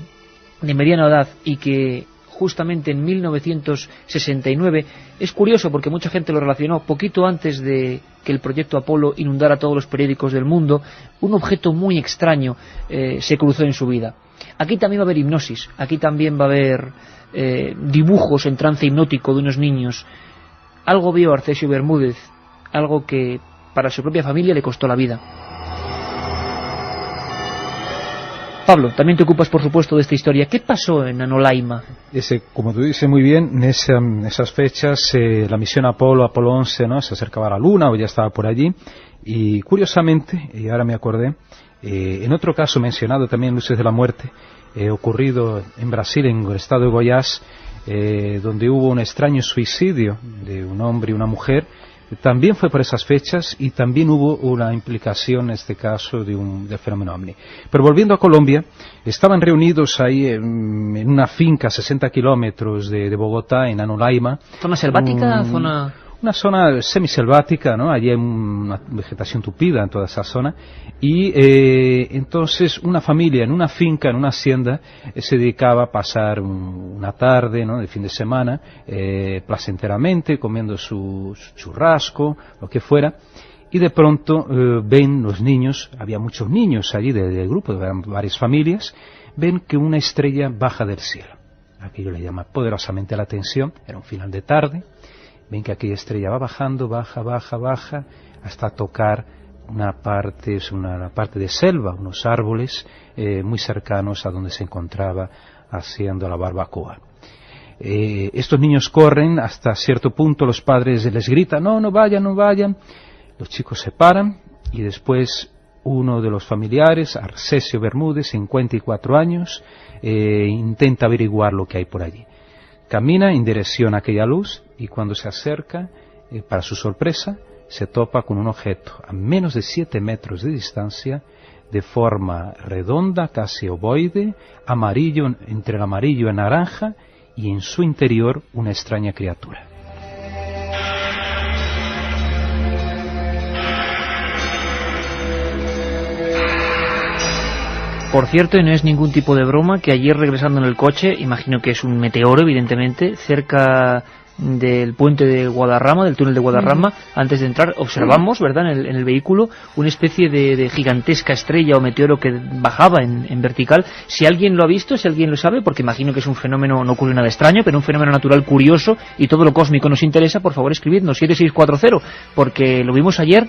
de mediana edad y que justamente en 1969 es curioso porque mucha gente lo relacionó poquito antes de que el proyecto Apolo inundara todos los periódicos del mundo, un objeto muy extraño se cruzó en su vida. Aquí también va a haber hipnosis, aquí también va a haber dibujos en trance hipnótico de unos niños. Algo vio Arcesio Bermúdez, algo que para su propia familia le costó la vida. Pablo, también te ocupas, por supuesto, de esta historia. ¿Qué pasó en Anolaima? Como tú dices muy bien, en esas fechas la misión Apolo 11, ¿no?, se acercaba a la Luna, o ya estaba por allí, y curiosamente, y ahora me acordé, en otro caso mencionado también, Luces de la Muerte, ocurrido en Brasil, en el estado de Goiás, donde hubo un extraño suicidio de un hombre y una mujer. También fue por esas fechas y también hubo una implicación en este caso de fenómeno ovni. Pero volviendo a Colombia, estaban reunidos ahí en una finca a 60 kilómetros de Bogotá, en Anolaima. ¿Zona selvática? Una zona semiselvática, ¿no? Allí hay una vegetación tupida en toda esa zona. Y entonces una familia en una finca, en una hacienda, se dedicaba a pasar una tarde, ¿no?, de fin de semana, placenteramente, comiendo su churrasco, lo que fuera. Y de pronto ven los niños, había muchos niños allí del grupo, eran varias familias, ven que una estrella baja del cielo. Aquello le llama poderosamente la atención, era un final de tarde. Ven que aquella estrella va bajando, baja, hasta tocar una parte de selva, unos árboles muy cercanos a donde se encontraba haciendo la barbacoa. Estos niños corren hasta cierto punto, los padres les gritan, no vayan. Los chicos se paran y después uno de los familiares, Arcesio Bermúdez, 54 años, intenta averiguar lo que hay por allí. Camina en dirección a aquella luz y cuando se acerca, para su sorpresa, se topa con un objeto a menos de 7 metros de distancia, de forma redonda, casi ovoide, amarillo, entre el amarillo y el naranja, y en su interior una extraña criatura. Por cierto, y no es ningún tipo de broma, que ayer regresando en el coche, imagino que es un meteoro evidentemente, cerca del puente de Guadarrama, del túnel de Guadarrama, antes de entrar, observamos, ¿verdad?, en el vehículo, una especie de gigantesca estrella o meteoro que bajaba en vertical. Si alguien lo ha visto, si alguien lo sabe, porque imagino que es un fenómeno, no ocurre nada extraño, pero un fenómeno natural curioso y todo lo cósmico nos interesa, por favor escribidnos 7640, porque lo vimos ayer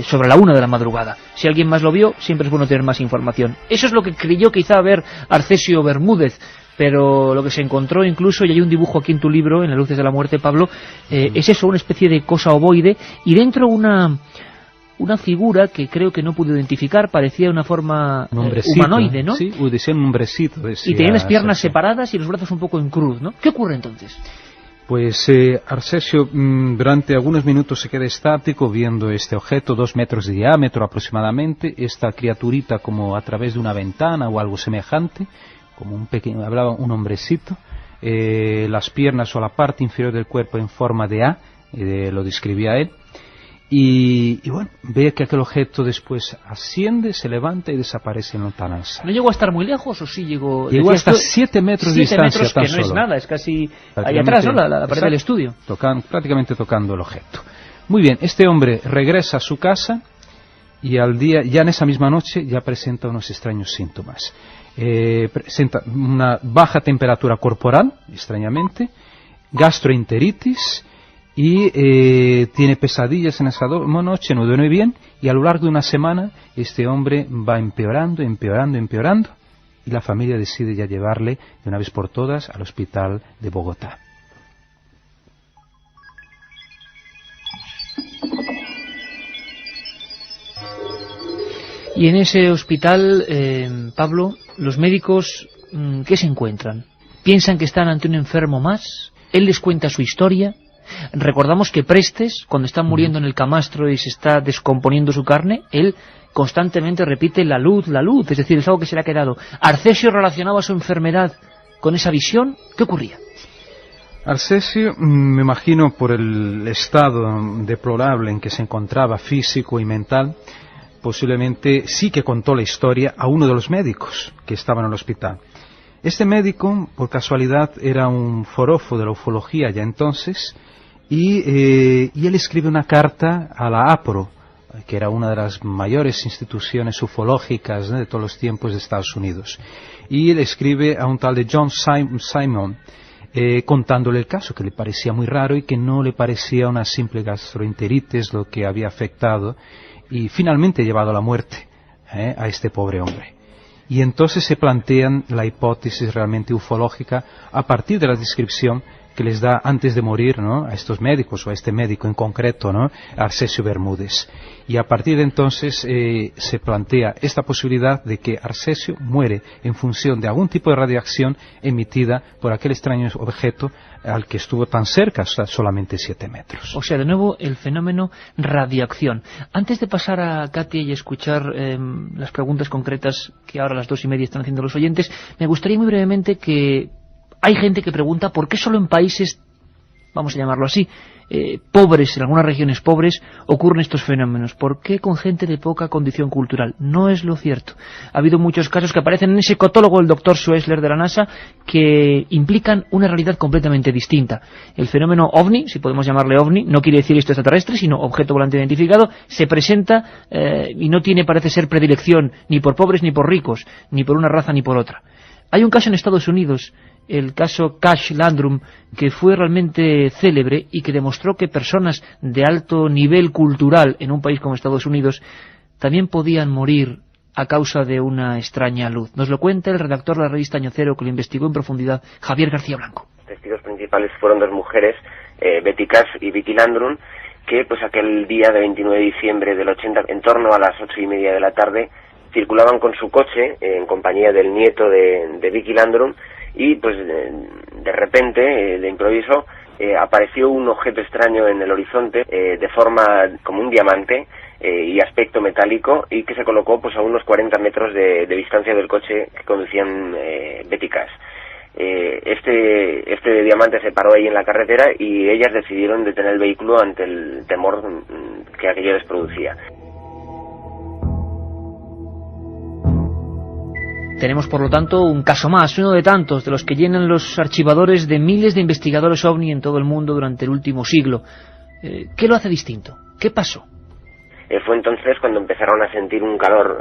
sobre la 1 de la madrugada. Si alguien más lo vio, siempre es bueno tener más información. Eso es lo que creyó quizá ver Arcesio Bermúdez, pero lo que se encontró incluso, y hay un dibujo aquí en tu libro, en las Luces de la Muerte, Pablo, es eso, una especie de cosa ovoide, y dentro una figura que creo que no pude identificar, parecía una forma humanoide, ¿no? Sí, decía un hombrecito. Y tenía las piernas separadas y los brazos un poco en cruz, ¿no? ¿Qué ocurre entonces? Pues Arcesio durante algunos minutos se queda estático viendo este objeto, 2 metros de diámetro aproximadamente, esta criaturita como a través de una ventana o algo semejante, como hablaba un hombrecito, las piernas o la parte inferior del cuerpo en forma de A, lo describía él, y bueno, ve que aquel objeto después asciende, se levanta y desaparece en lontananza. ¿No llegó a estar muy lejos o sí llegó? Llegó hasta 7 metros de distancia, 7 metros, que no es nada, es casi ahí atrás, ¿no?, la pared del estudio. Prácticamente tocando el objeto. Muy bien, este hombre regresa a su casa y al día, ya en esa misma noche, ya presenta unos extraños síntomas. Presenta una baja temperatura corporal, extrañamente, gastroenteritis, y tiene pesadillas en esa noche, no duerme bien, y a lo largo de una semana este hombre va empeorando, y la familia decide ya llevarle de una vez por todas al hospital de Bogotá. Y en ese hospital, Pablo, los médicos, ¿qué se encuentran? ¿Piensan que están ante un enfermo más? Él les cuenta su historia. Recordamos que Prestes, cuando está muriendo en el camastro y se está descomponiendo su carne, él constantemente repite la luz, es decir, es algo que se le ha quedado. ¿Arcesio relacionaba su enfermedad con esa visión? ¿Qué ocurría? Arcesio, me imagino por el estado deplorable en que se encontraba, físico y mental, posiblemente sí que contó la historia a uno de los médicos que estaban en el hospital. Este médico, por casualidad, era un forofo de la ufología ya entonces, y él escribe una carta a la APRO, que era una de las mayores instituciones ufológicas de todos los tiempos de Estados Unidos. Y él escribe a un tal de John Simon, contándole el caso, que le parecía muy raro y que no le parecía una simple gastroenteritis lo que había afectado y finalmente llevado a la muerte a este pobre hombre. Y entonces se plantean la hipótesis realmente ufológica a partir de la descripción que les da antes de morir, ¿no?, a estos médicos, o a este médico en concreto, ¿no?, Arcesio Bermúdez. Y a partir de entonces se plantea esta posibilidad de que Arcesio muere en función de algún tipo de radiación emitida por aquel extraño objeto al que estuvo tan cerca, o sea, solamente 7 metros. O sea, de nuevo, el fenómeno radiación. Antes de pasar a Katia y escuchar las preguntas concretas que ahora a las 2:30 están haciendo los oyentes, me gustaría muy brevemente que... Hay gente que pregunta por qué solo en países, vamos a llamarlo así, pobres, en algunas regiones pobres, ocurren estos fenómenos. ¿Por qué con gente de poca condición cultural? No es lo cierto. Ha habido muchos casos que aparecen en ese cotólogo del doctor Schwessler de la NASA que implican una realidad completamente distinta. El fenómeno OVNI, si podemos llamarle OVNI, no quiere decir esto extraterrestre, sino objeto volante identificado, se presenta y no tiene, parece ser, predilección ni por pobres ni por ricos, ni por una raza ni por otra. Hay un caso en Estados Unidos, el caso Cash Landrum, que fue realmente célebre y que demostró que personas de alto nivel cultural en un país como Estados Unidos también podían morir a causa de una extraña luz. Nos lo cuenta el redactor de la revista Año Cero, que lo investigó en profundidad, Javier García Blanco. Los testigos principales fueron 2 mujeres, Betty Cash y Vicky Landrum, que pues aquel día de 29 de diciembre del 80, en torno a las 8:30 de la tarde, circulaban con su coche en compañía del nieto de Vicky Landrum, y pues de repente, de improviso, apareció un objeto extraño en el horizonte, de forma como un diamante y aspecto metálico, y que se colocó pues a unos 40 metros de distancia del coche que conducían Betty Cash. Este diamante se paró ahí en la carretera y ellas decidieron detener el vehículo ante el temor que aquello les producía. Tenemos, por lo tanto, un caso más, uno de tantos, de los que llenan los archivadores de miles de investigadores OVNI en todo el mundo durante el último siglo. ¿Qué lo hace distinto? ¿Qué pasó? Fue entonces cuando empezaron a sentir un calor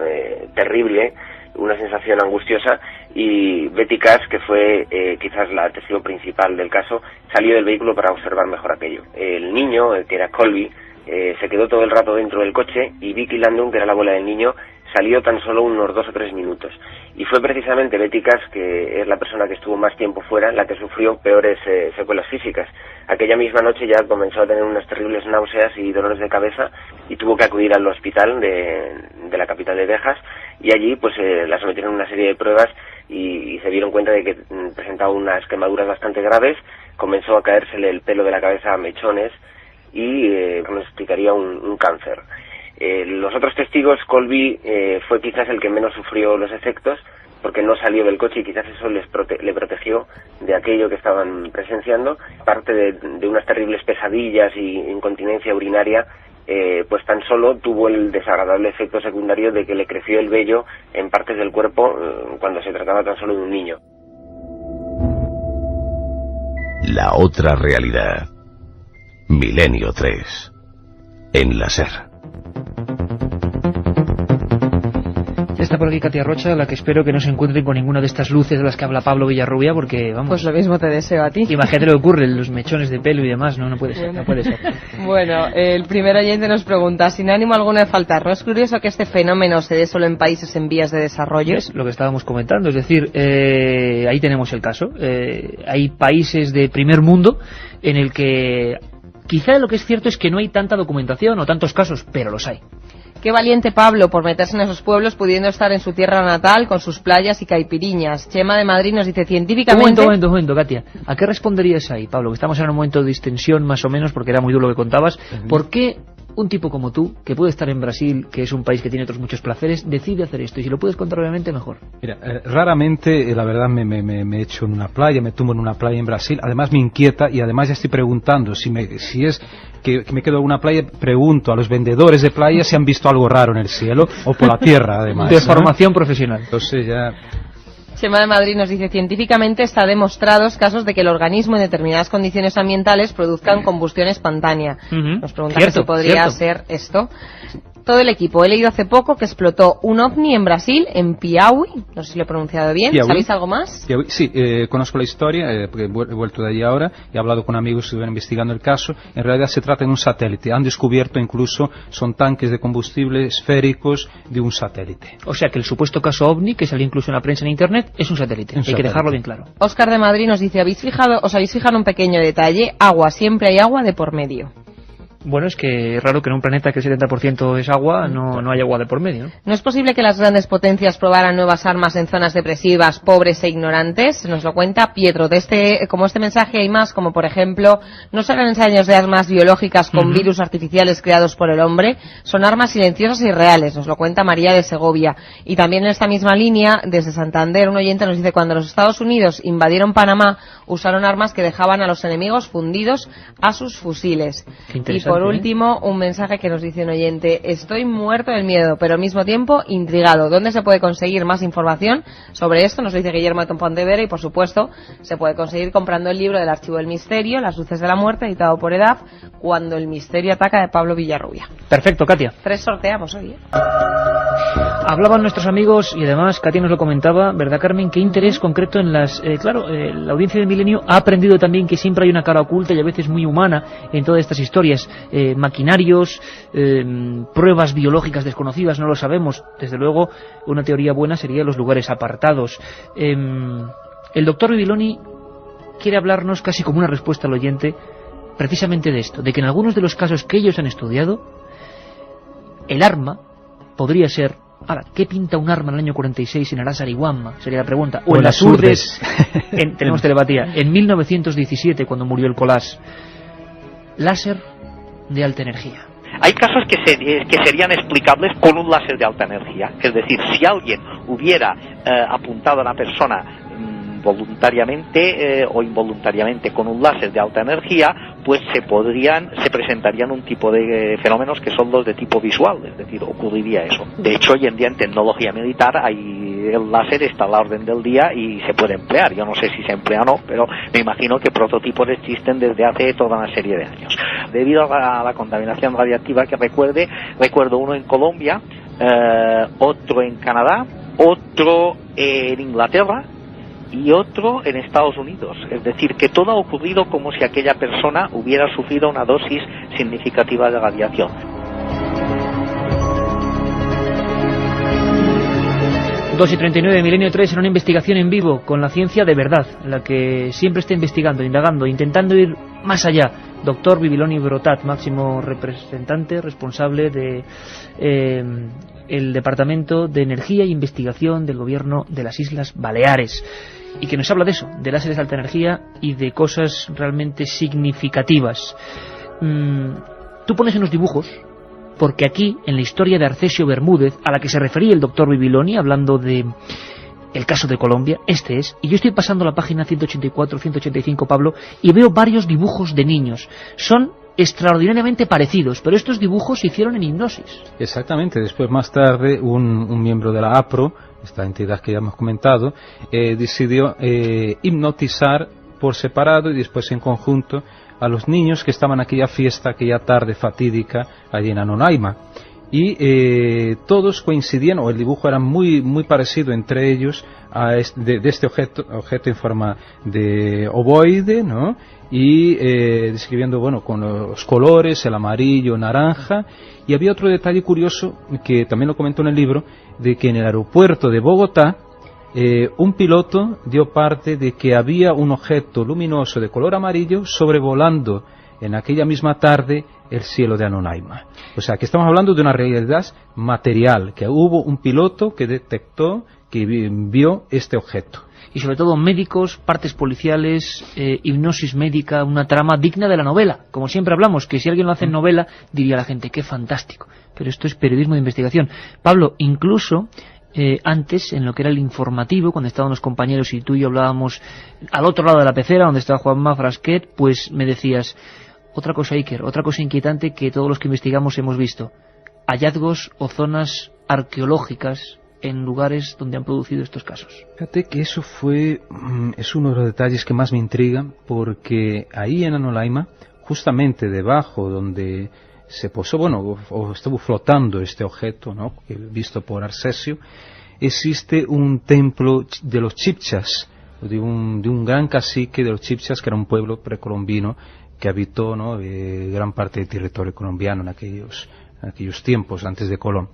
terrible, una sensación angustiosa, y Betty Cash, que fue quizás la testigo principal del caso, salió del vehículo para observar mejor aquello. El niño, que era Colby, se quedó todo el rato dentro del coche, y Vicky Landrum, que era la abuela del niño, salió tan solo unos 2 o 3 minutos. Y fue precisamente Betty Cash, que es la persona que estuvo más tiempo fuera, la que sufrió peores secuelas físicas. Aquella misma noche ya comenzó a tener unas terribles náuseas y dolores de cabeza, y tuvo que acudir al hospital de la capital de Texas, y allí pues la sometieron a una serie de pruebas y se dieron cuenta de que presentaba unas quemaduras bastante graves. Comenzó a caérsele el pelo de la cabeza a mechones y nos explicaría un cáncer. Los otros testigos, Colby fue quizás el que menos sufrió los efectos, porque no salió del coche y quizás eso le protegió de aquello que estaban presenciando. Aparte de unas terribles pesadillas y incontinencia urinaria, pues tan solo tuvo el desagradable efecto secundario de que le creció el vello en partes del cuerpo cuando se trataba tan solo de un niño. La otra realidad. Milenio 3. En la SER. está por aquí Katia Rocha, la que espero que no se encuentren con ninguna de estas luces de las que habla Pablo Villarrubia, porque, vamos... Pues lo mismo te deseo a ti. Imagínate lo que ocurre, los mechones de pelo y demás, no puede ser, no puede ser. Bueno, el primer oyente nos pregunta, sin ánimo alguno de faltar, ¿no es curioso que este fenómeno se dé solo en países en vías de desarrollo? Es lo que estábamos comentando, es decir, ahí tenemos el caso. Hay países de primer mundo en el que quizá lo que es cierto es que no hay tanta documentación o tantos casos, pero los hay. Qué valiente Pablo por meterse en esos pueblos pudiendo estar en su tierra natal con sus playas y caipiriñas. Chema de Madrid nos dice científicamente... Un momento, Katia. ¿A qué responderías ahí, Pablo? Que estamos en un momento de distensión más o menos porque era muy duro lo que contabas. ¿Por qué un tipo como tú, que puede estar en Brasil, que es un país que tiene otros muchos placeres, decide hacer esto? Y si lo puedes contar obviamente, mejor. Mira, raramente, la verdad, me echo en una playa, me tumbo en una playa en Brasil. Además me inquieta y además ya estoy preguntando si es que me quedo en una playa, pregunto a los vendedores de playa si han visto algo raro en el cielo o por la tierra, además. De formación profesional. Entonces ya... Chema de Madrid nos dice, científicamente está demostrados casos de que el organismo en determinadas condiciones ambientales produzcan combustión espontánea. Nos preguntan si podría ser esto. Todo el equipo. He leído hace poco que explotó un ovni en Brasil, en Piauí. No sé si lo he pronunciado bien. Piauí. ¿Sabéis algo más? Piauí. Sí, conozco la historia, porque he vuelto de allí ahora. He hablado con amigos que estuvieron investigando el caso. En realidad se trata de un satélite. Han descubierto incluso, son tanques de combustible esféricos de un satélite. O sea que el supuesto caso ovni, que salió incluso en la prensa en internet, es un satélite. Hay que dejarlo bien claro. Óscar de Madrid nos dice, ¿os habéis fijado un pequeño detalle? Agua, siempre hay agua de por medio. Bueno, es que es raro que en un planeta que el 70% es agua, no haya agua de por medio, ¿no? ¿No es posible que las grandes potencias probaran nuevas armas en zonas depresivas, pobres e ignorantes? Nos lo cuenta Pietro. Como este mensaje hay más, como por ejemplo, no serán ensayos de armas biológicas con virus artificiales creados por el hombre, son armas silenciosas y reales, nos lo cuenta María de Segovia. Y también en esta misma línea, desde Santander, un oyente nos dice, cuando los Estados Unidos invadieron Panamá, usaron armas que dejaban a los enemigos fundidos a sus fusiles. Y por último, un mensaje que nos dice un oyente, estoy muerto del miedo, pero al mismo tiempo intrigado. ¿Dónde se puede conseguir más información sobre esto? Nos lo dice Guillermo de Pontevedra y, por supuesto, se puede conseguir comprando el libro del Archivo del Misterio, Las luces de la muerte, editado por EDAF, Cuando el misterio ataca, de Pablo Villarrubia. Perfecto, Katia. 3 sorteamos hoy, ¿eh? Hablaban nuestros amigos y además Katia nos lo comentaba, ¿verdad, Carmen? Qué interés concreto en las... la audiencia del Milenio ha aprendido también que siempre hay una cara oculta y a veces muy humana en todas estas historias. Maquinarios, pruebas biológicas desconocidas, no lo sabemos. Desde luego, una teoría buena sería los lugares apartados. El doctor Bibiloni quiere hablarnos casi como una respuesta al oyente precisamente de esto, de que en algunos de los casos que ellos han estudiado, el arma podría ser... Ahora, ¿qué pinta un arma en el año 46 en Arasarihuama? Sería la pregunta. O en las Urdes. Tenemos telepatía. En 1917, cuando murió el Colás. Láser de alta energía. Hay casos que serían explicables con un láser de alta energía. Es decir, si alguien hubiera apuntado a la persona voluntariamente o involuntariamente con un láser de alta energía, pues se presentarían un tipo de fenómenos que son los de tipo visual, es decir, ocurriría eso. De hecho, hoy en día en tecnología militar el láser está a la orden del día y se puede emplear. Yo no sé si se emplea o no, pero me imagino que prototipos existen desde hace toda una serie de años. Debido a la contaminación radiactiva que recuerdo uno en Colombia, otro en Canadá, otro en Inglaterra y otro en Estados Unidos. Es decir, que todo ha ocurrido como si aquella persona hubiera sufrido una dosis significativa de radiación. Dos y 39, Milenio 3, en una investigación en vivo con la ciencia de verdad, en la que siempre está investigando, indagando, intentando ir más allá. Doctor Bibiloni Brotat, máximo representante, responsable de el Departamento de Energía e Investigación del Gobierno de las Islas Baleares, y que nos habla de eso, de láseres de alta energía y de cosas realmente significativas. Tú pones en los dibujos, porque aquí, en la historia de Arcesio Bermúdez, a la que se refería el doctor Bibiloni, hablando de el caso de Colombia, este es, y yo estoy pasando la página 184, 185, Pablo, y veo varios dibujos de niños. Son extraordinariamente parecidos, pero estos dibujos se hicieron en hipnosis. Exactamente. Después, más tarde, un miembro de la APRO, esta entidad que ya hemos comentado, decidió hipnotizar por separado y después en conjunto a los niños que estaban en aquella fiesta, aquella tarde fatídica allí en Anonaima. y todos coincidían, o el dibujo era muy parecido entre ellos de este objeto en forma de ovoide, ¿no? Y describiendo, bueno, con los colores, el amarillo, naranja. Y había otro detalle curioso que también lo comento en el libro, de que en el aeropuerto de Bogotá un piloto dio parte de que había un objeto luminoso de color amarillo sobrevolando en aquella misma tarde el cielo de Anonaima. O sea, que estamos hablando de una realidad material, que hubo un piloto que detectó, que vio este objeto. Y sobre todo médicos, partes policiales, hipnosis médica, una trama digna de la novela. Como siempre hablamos, que si alguien lo hace en novela, diría la gente, qué fantástico. Pero esto es periodismo de investigación. Pablo, incluso antes, en lo que era el informativo, cuando estaban los compañeros y tú y yo hablábamos al otro lado de la pecera, donde estaba Juanma Frasquet, pues me decías, otra cosa, Iker, otra cosa inquietante que todos los que investigamos hemos visto. Hallazgos o zonas arqueológicas en lugares donde han producido estos casos. Fíjate que eso es uno de los detalles que más me intrigan, porque ahí en Anonaima, justamente debajo donde se posó, bueno, o estuvo flotando este objeto, ¿no?, visto por Arcesio, existe un templo de los Chibchas, de un gran cacique de los Chibchas, que era un pueblo precolombino que habitó, ¿no?, gran parte del territorio colombiano en aquellos tiempos antes de Colón.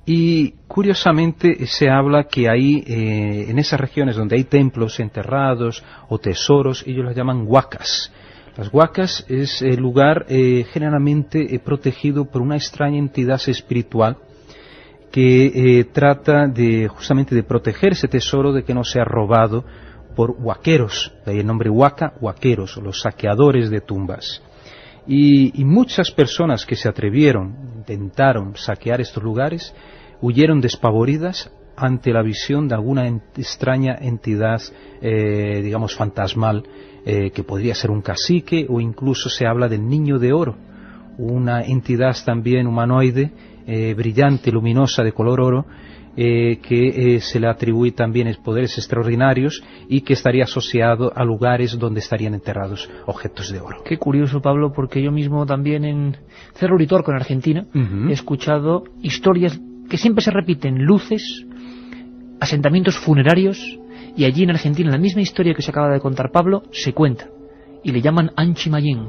Y curiosamente se habla que ahí, en esas regiones donde hay templos enterrados o tesoros, ellos las llaman huacas. Las huacas es el lugar generalmente protegido por una extraña entidad espiritual que trata justamente de proteger ese tesoro de que no sea robado por huaqueros, de ahí el nombre huaca, huaqueros, o los saqueadores de tumbas. Y muchas personas que se atrevieron, intentaron saquear estos lugares, huyeron despavoridas ante la visión de alguna extraña entidad, digamos, fantasmal, que podría ser un cacique, o incluso se habla del Niño de Oro, una entidad también humanoide, brillante, luminosa, de color oro, que se le atribuye también poderes extraordinarios y que estaría asociado a lugares donde estarían enterrados objetos de oro. Qué curioso, Pablo, porque yo mismo también en Cerro Uritorco, en Argentina, he escuchado historias que siempre se repiten, luces, asentamientos funerarios, y allí en Argentina la misma historia que se acaba de contar Pablo se cuenta, y le llaman Anchimayén.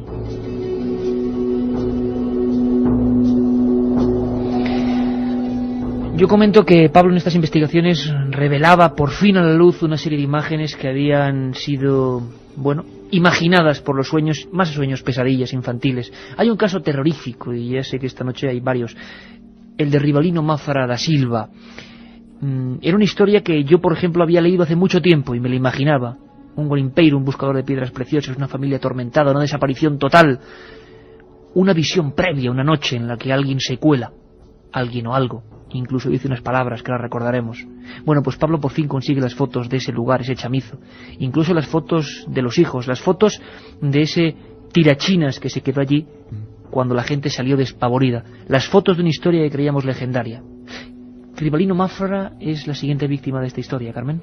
Yo comento que Pablo en estas investigaciones revelaba por fin a la luz una serie de imágenes que habían sido, bueno, imaginadas por los sueños, más sueños, pesadillas infantiles. Hay un caso terrorífico, y ya sé que esta noche hay varios, el de Rivalino Mafra da Silva. Era una historia que yo, por ejemplo, había leído hace mucho tiempo y me la imaginaba. Un golimpeiro, un buscador de piedras preciosas, una familia atormentada, una desaparición total, una visión previa, una noche en la que alguien se cuela, alguien o algo. Incluso dice unas palabras que las recordaremos. Bueno, pues Pablo por fin consigue las fotos de ese lugar, ese chamizo. Incluso las fotos de los hijos, las fotos de ese tirachinas que se quedó allí cuando la gente salió despavorida. Las fotos de una historia que creíamos legendaria. Rivalino Mafra es la siguiente víctima de esta historia, Carmen.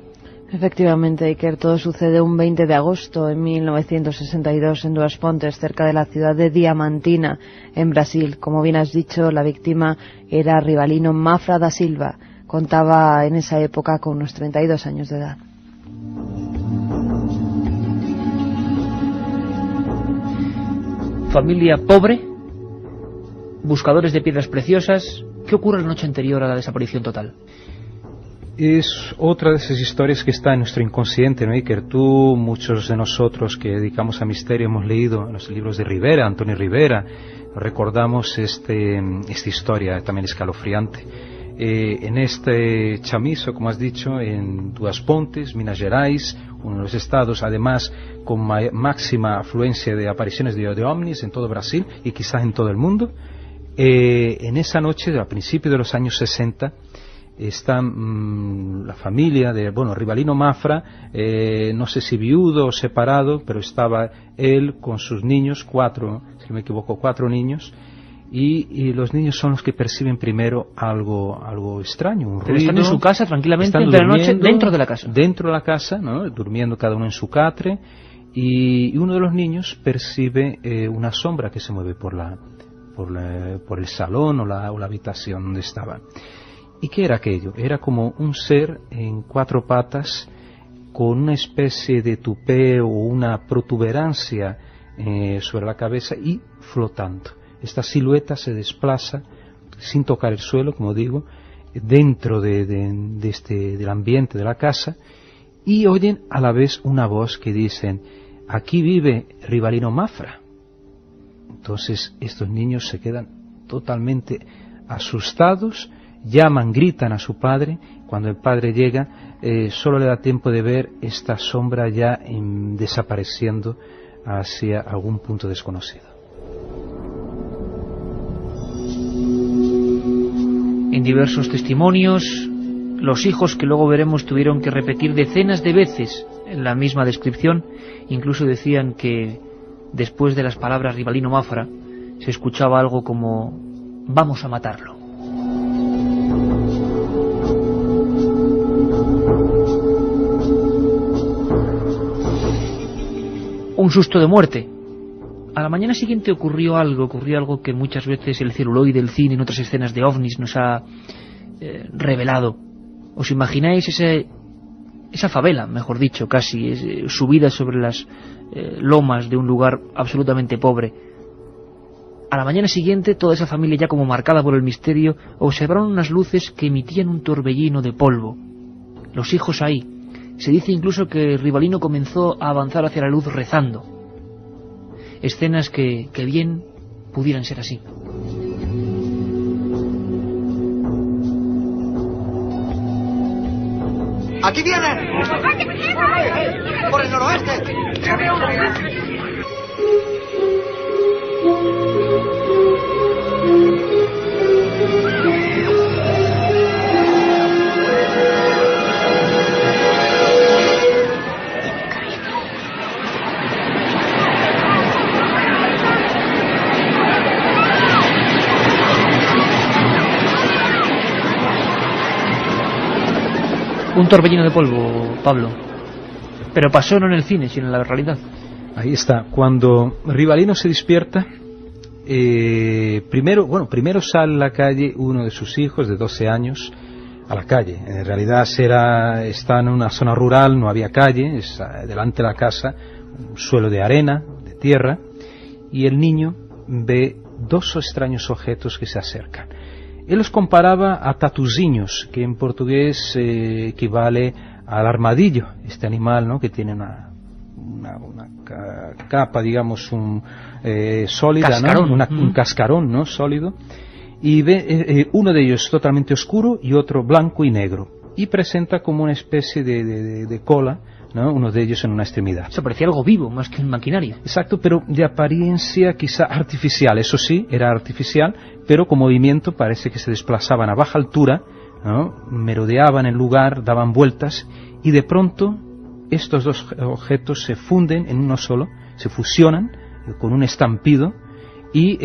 Efectivamente, Iker, todo sucede un 20 de agosto de 1962 en Duas Pontes, cerca de la ciudad de Diamantina, en Brasil. Como bien has dicho, la víctima era Rivalino Mafra da Silva. Contaba en esa época con unos 32 años de edad. Familia pobre, buscadores de piedras preciosas. ¿Qué ocurre la noche anterior a la desaparición total? Es otra de esas historias que está en nuestro inconsciente, ¿no, Iker? Tú, muchos de nosotros que dedicamos a misterio, hemos leído los libros de Rivera, Antonio Rivera, recordamos esta historia también escalofriante. En este chamizo, como has dicho, en Duas Pontes, Minas Gerais, uno de los estados, además, con máxima afluencia de apariciones de ovnis en todo Brasil y quizás en todo el mundo, en esa noche, a principios de los años 60, está la familia de, Rivalino Mafra, no sé si viudo o separado, pero estaba él con sus niños, 4, si no me equivoco, 4 niños, y los niños son los que perciben primero algo extraño, un ruido. Están en su casa tranquilamente de la noche, dentro de la casa. Dentro de la casa, ¿no?, durmiendo cada uno en su catre, y uno de los niños percibe una sombra que se mueve por por el salón o la habitación donde estaban. ¿Y qué era aquello? Era como un ser en 4 patas con una especie de tupé o una protuberancia sobre la cabeza y flotando. Esta silueta se desplaza sin tocar el suelo, como digo, dentro del ambiente de la casa, y oyen a la vez una voz que dicen: aquí vive Rivalino Mafra. Entonces estos niños se quedan totalmente asustados, llaman, gritan a su padre. Cuando el padre llega, solo le da tiempo de ver esta sombra ya desapareciendo hacia algún punto desconocido. En diversos testimonios, los hijos, que luego veremos, tuvieron que repetir decenas de veces la misma descripción. Incluso decían que después de las palabras Rivalino Mafra se escuchaba algo como: vamos a matarlo. Un susto de muerte. A la mañana siguiente ocurrió algo que muchas veces el celuloide del cine en otras escenas de ovnis nos ha revelado. ¿Os imagináis esa favela, mejor dicho, casi, subida sobre las lomas de un lugar absolutamente pobre? A la mañana siguiente, toda esa familia, ya como marcada por el misterio, observaron unas luces que emitían un torbellino de polvo. Los hijos ahí. Se dice incluso que Rivalino comenzó a avanzar hacia la luz rezando. Escenas que bien pudieran ser así. ¡Aquí vienen! ¡Por el noroeste! Un torbellino de polvo, Pablo. Pero pasó no en el cine, sino en la realidad. Ahí está. Cuando Rivalino se despierta, primero sale a la calle uno de sus hijos de 12 años a la calle. En realidad está en una zona rural, no había calle, es delante de la casa, un suelo de arena, de tierra, y el niño ve 2 extraños objetos que se acercan. Él los comparaba a tatuziños, que en portugués equivale al armadillo, este animal, ¿no?, que tiene una capa, digamos, sólida, cascarón, ¿no? Un cascarón, ¿no?, sólido, y ve uno de ellos totalmente oscuro y otro blanco y negro, y presenta como una especie de cola, ¿no?, uno de ellos en una extremidad. Eso parecía algo vivo, más que un maquinaria. Exacto, pero de apariencia quizá artificial. Eso sí, era artificial, pero con movimiento parece que se desplazaban a baja altura, ¿no?, merodeaban el lugar, daban vueltas, y de pronto estos 2 objetos se funden en uno solo, se fusionan con un estampido y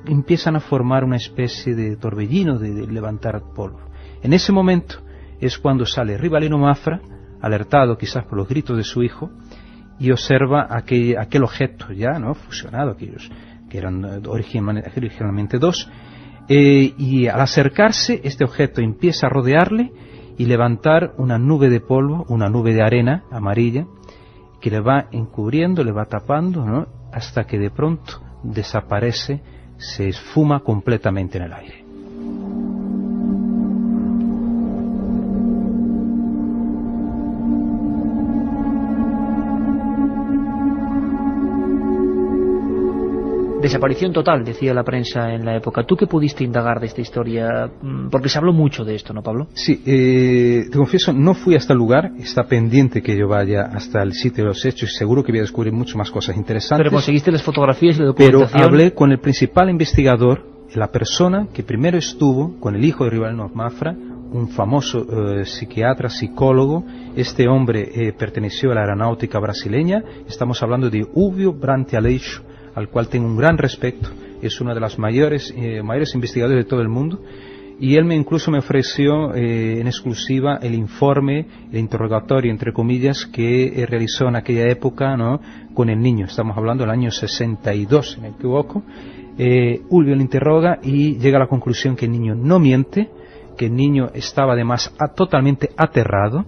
empiezan a formar una especie de torbellino de levantar polvo. En ese momento es cuando sale Rivalino Mafra, alertado quizás por los gritos de su hijo, y observa aquel objeto ya, ¿no?, fusionado, aquellos que eran originalmente 2, y al acercarse este objeto empieza a rodearle y levantar una nube de polvo, una nube de arena amarilla, que le va encubriendo, le va tapando, ¿no?, hasta que de pronto desaparece, se esfuma completamente en el aire. Desaparición total, decía la prensa en la época. ¿Tú qué pudiste indagar de esta historia? Porque se habló mucho de esto, ¿no, Pablo? Sí, te confieso, no fui hasta el lugar, está pendiente que yo vaya hasta el sitio de los hechos y seguro que voy a descubrir mucho más cosas interesantes. Pero conseguiste las fotografías y la documentación. Pero hablé con el principal investigador, la persona que primero estuvo con el hijo de Rivalino Mafra, un famoso psiquiatra, psicólogo. Este hombre perteneció a la aeronáutica brasileña. Estamos hablando de Uvio Brantialeixo, al cual tengo un gran respeto. Es uno de los mayores investigadores de todo el mundo, y él incluso me ofreció en exclusiva el informe, el interrogatorio, entre comillas, que realizó en aquella época, ¿no?, con el niño. Estamos hablando del año 62, si me equivoco, Ulvio le interroga y llega a la conclusión que el niño no miente, que el niño estaba además totalmente aterrado.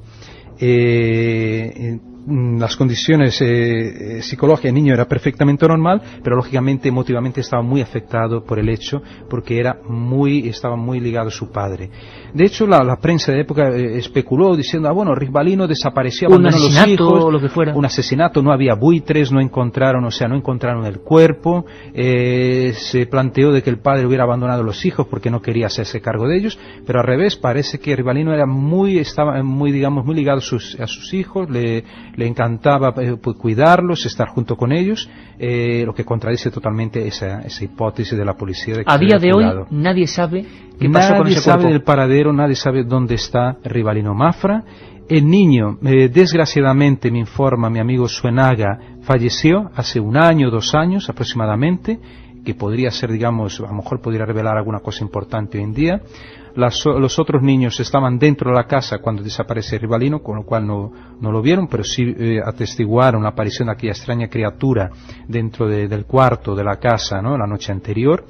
Las condiciones psicológicas del niño era perfectamente normal, pero lógicamente emotivamente estaba muy afectado por el hecho, porque estaba muy ligado a su padre. De hecho, la prensa de época especuló diciendo, Rivalino desapareció, abandonó a los hijos, o lo que fuera. Un asesinato, no había buitres, no encontraron el cuerpo, se planteó de que el padre hubiera abandonado a los hijos porque no quería hacerse cargo de ellos, pero al revés, parece que Rivalino estaba muy ligado a sus hijos, le encantaba cuidarlos, estar junto con ellos, lo que contradice totalmente esa hipótesis de la policía. De que a día de hoy nadie sabe qué pasó con ese cuerpo. Nadie sabe del paradero, nadie sabe dónde está Rivalino Mafra. El niño, desgraciadamente, me informa mi amigo Suenaga, falleció hace 1 año, 2 años aproximadamente, que podría ser, digamos, a lo mejor podría revelar alguna cosa importante hoy en día. Los otros niños estaban dentro de la casa cuando desaparece Rivalino, con lo cual no lo vieron, pero sí atestiguaron la aparición de aquella extraña criatura dentro del cuarto de la casa, ¿no?, la noche anterior.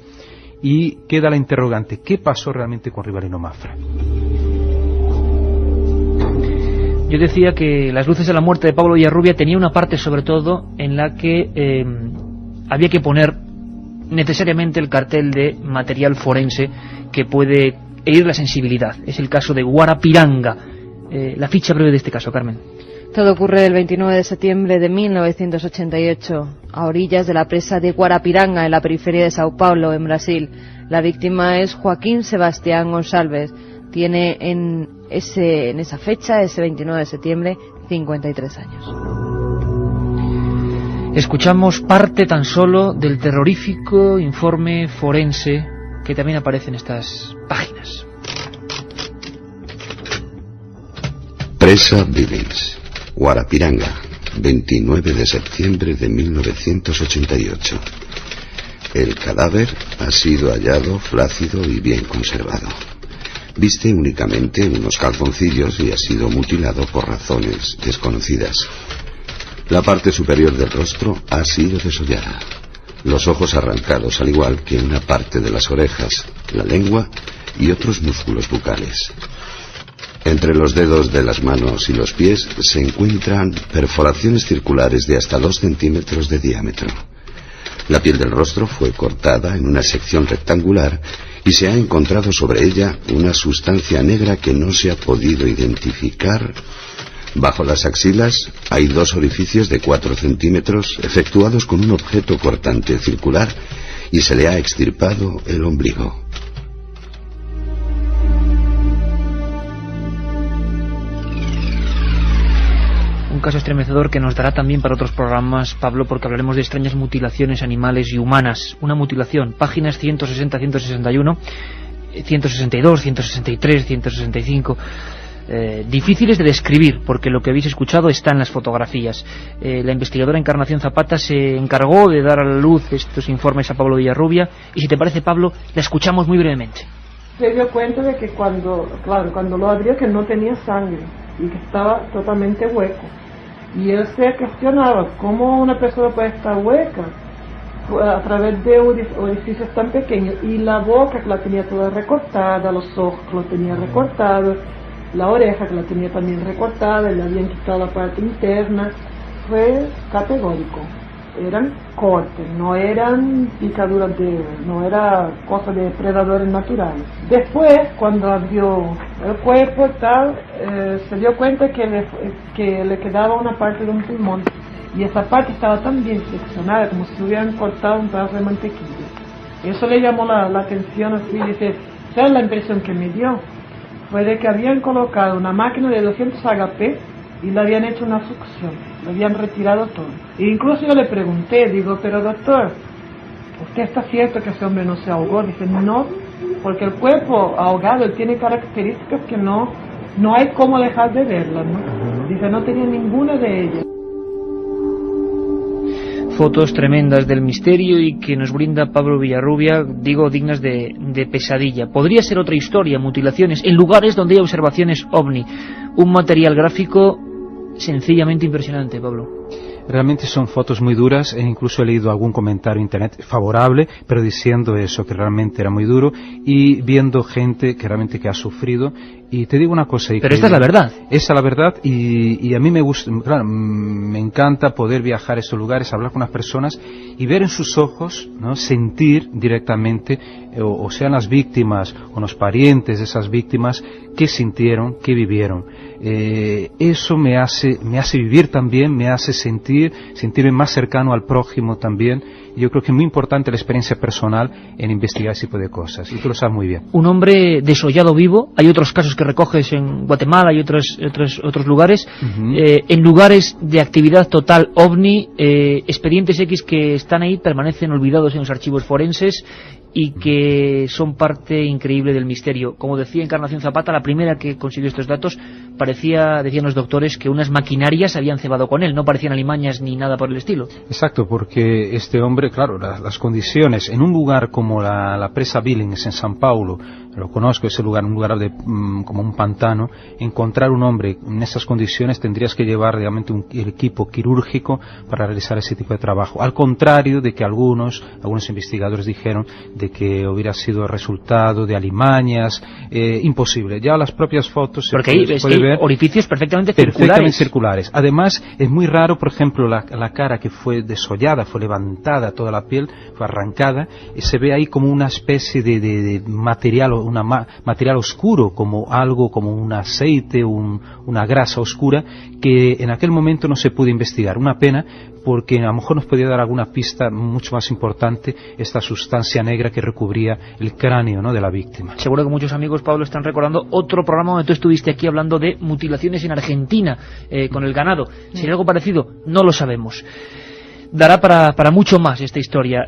Y queda la interrogante, ¿qué pasó realmente con Rivalino Mafra? Yo decía que Las luces de la muerte de Pablo Villarrubia tenía una parte sobre todo en la que había que poner necesariamente el cartel de material forense que puede herir la sensibilidad. Es el caso de Guarapiranga. La ficha breve de este caso, Carmen. Todo ocurre el 29 de septiembre de 1988, a orillas de la presa de Guarapiranga, en la periferia de Sao Paulo, en Brasil. La víctima es Joaquín Sebastián Gonçalves. Tiene en esa fecha, ese 29 de septiembre, 53 años. Escuchamos parte tan solo del terrorífico informe forense que también aparece en estas páginas. Presa Billings, Guarapiranga, 29 de septiembre de 1988. El cadáver ha sido hallado flácido y bien conservado. Viste únicamente unos calzoncillos y ha sido mutilado por razones desconocidas. La parte superior del rostro ha sido desollada. Los ojos arrancados, al igual que una parte de las orejas, la lengua y otros músculos bucales. Entre los dedos de las manos y los pies se encuentran perforaciones circulares de hasta 2 centímetros de diámetro. La piel del rostro fue cortada en una sección rectangular y se ha encontrado sobre ella una sustancia negra que no se ha podido identificar. Bajo las axilas hay 2 orificios de 4 centímetros efectuados con un objeto cortante circular y se le ha extirpado el ombligo. Un caso estremecedor que nos dará también para otros programas, Pablo, porque hablaremos de extrañas mutilaciones animales y humanas. Una mutilación, páginas 160, 161, 162, 163, 165... difíciles de describir, porque lo que habéis escuchado está en las fotografías. La investigadora Encarnación Zapata se encargó de dar a la luz estos informes a Pablo Villarrubia, y si te parece, Pablo, la escuchamos muy brevemente. Se dio cuenta de que cuando lo abrió, que no tenía sangre y que estaba totalmente hueco, y él se cuestionaba cómo una persona puede estar hueca a través de orificios tan pequeños, y la boca, que la tenía toda recortada, los ojos que lo tenía recortados, la oreja, que la tenía también recortada, le habían quitado la parte interna. Fue categórico. Eran cortes, no eran picaduras no era cosa de predadores naturales. Después, cuando abrió el cuerpo y tal, se dio cuenta que le quedaba una parte de un pulmón, y esa parte estaba tan bien seccionada como si hubieran cortado un pedazo de mantequilla. Eso le llamó la atención, así, dice, ¿sabes la impresión que me dio? Fue de que habían colocado una máquina de 200 HP y le habían hecho una succión, le habían retirado todo. E incluso yo le pregunté, digo, pero doctor, ¿usted está cierto que ese hombre no se ahogó? Dice, no, porque el cuerpo ahogado tiene características que no hay cómo dejar de verlas, ¿no? Dice, no tenía ninguna de ellas. Fotos tremendas del misterio y que nos brinda Pablo Villarrubia, digo, dignas de pesadilla. Podría ser otra historia, mutilaciones en lugares donde hay observaciones OVNI. Un material gráfico sencillamente impresionante, Pablo. Realmente son fotos muy duras, e incluso he leído algún comentario en internet favorable, pero diciendo eso, que realmente era muy duro, y viendo gente que realmente que ha sufrido. Y te digo una cosa... Pero esta es la verdad. Esa es la verdad, y a mí me gusta, claro, me encanta poder viajar a estos lugares, hablar con las personas y ver en sus ojos, ¿no? Sentir directamente, o sean las víctimas o los parientes de esas víctimas, qué sintieron, qué vivieron. Eso me hace vivir también, me hace sentirme más cercano al prójimo también. Yo creo que es muy importante la experiencia personal en investigar ese tipo de cosas, y tú lo sabes muy bien. Un hombre desollado vivo, hay otros casos que recoges en Guatemala y otros lugares, en lugares de actividad total ovni, expedientes X que están ahí, permanecen olvidados en los archivos forenses y que son parte increíble del misterio. Como decía Encarnación Zapata, la primera que consiguió estos datos, decían los doctores, que unas maquinarias habían cebado con él, no parecían alimañas ni nada por el estilo. Exacto, porque este hombre, claro, las condiciones, en un lugar como la presa Billings en San Paulo, lo conozco, ese lugar, un lugar como un pantano, encontrar un hombre en esas condiciones tendrías que llevar realmente el equipo quirúrgico para realizar ese tipo de trabajo. Al contrario de que algunos investigadores dijeron de que hubiera sido resultado de alimañas, imposible. Ya las propias fotos porque ahí puede ver orificios perfectamente circulares. Además, es muy raro, por ejemplo, la cara que fue desollada, fue levantada, toda la piel fue arrancada, y se ve ahí como una especie de material, material oscuro, como un aceite, una grasa oscura, que en aquel momento no se pudo investigar. Una pena, porque a lo mejor nos podía dar alguna pista mucho más importante, esta sustancia negra que recubría el cráneo, ¿no?, de la víctima. Seguro que muchos amigos, Pablo, están recordando otro programa donde tú estuviste aquí hablando de mutilaciones en Argentina con el ganado. Si hay algo parecido, no lo sabemos. Dará para mucho más esta historia.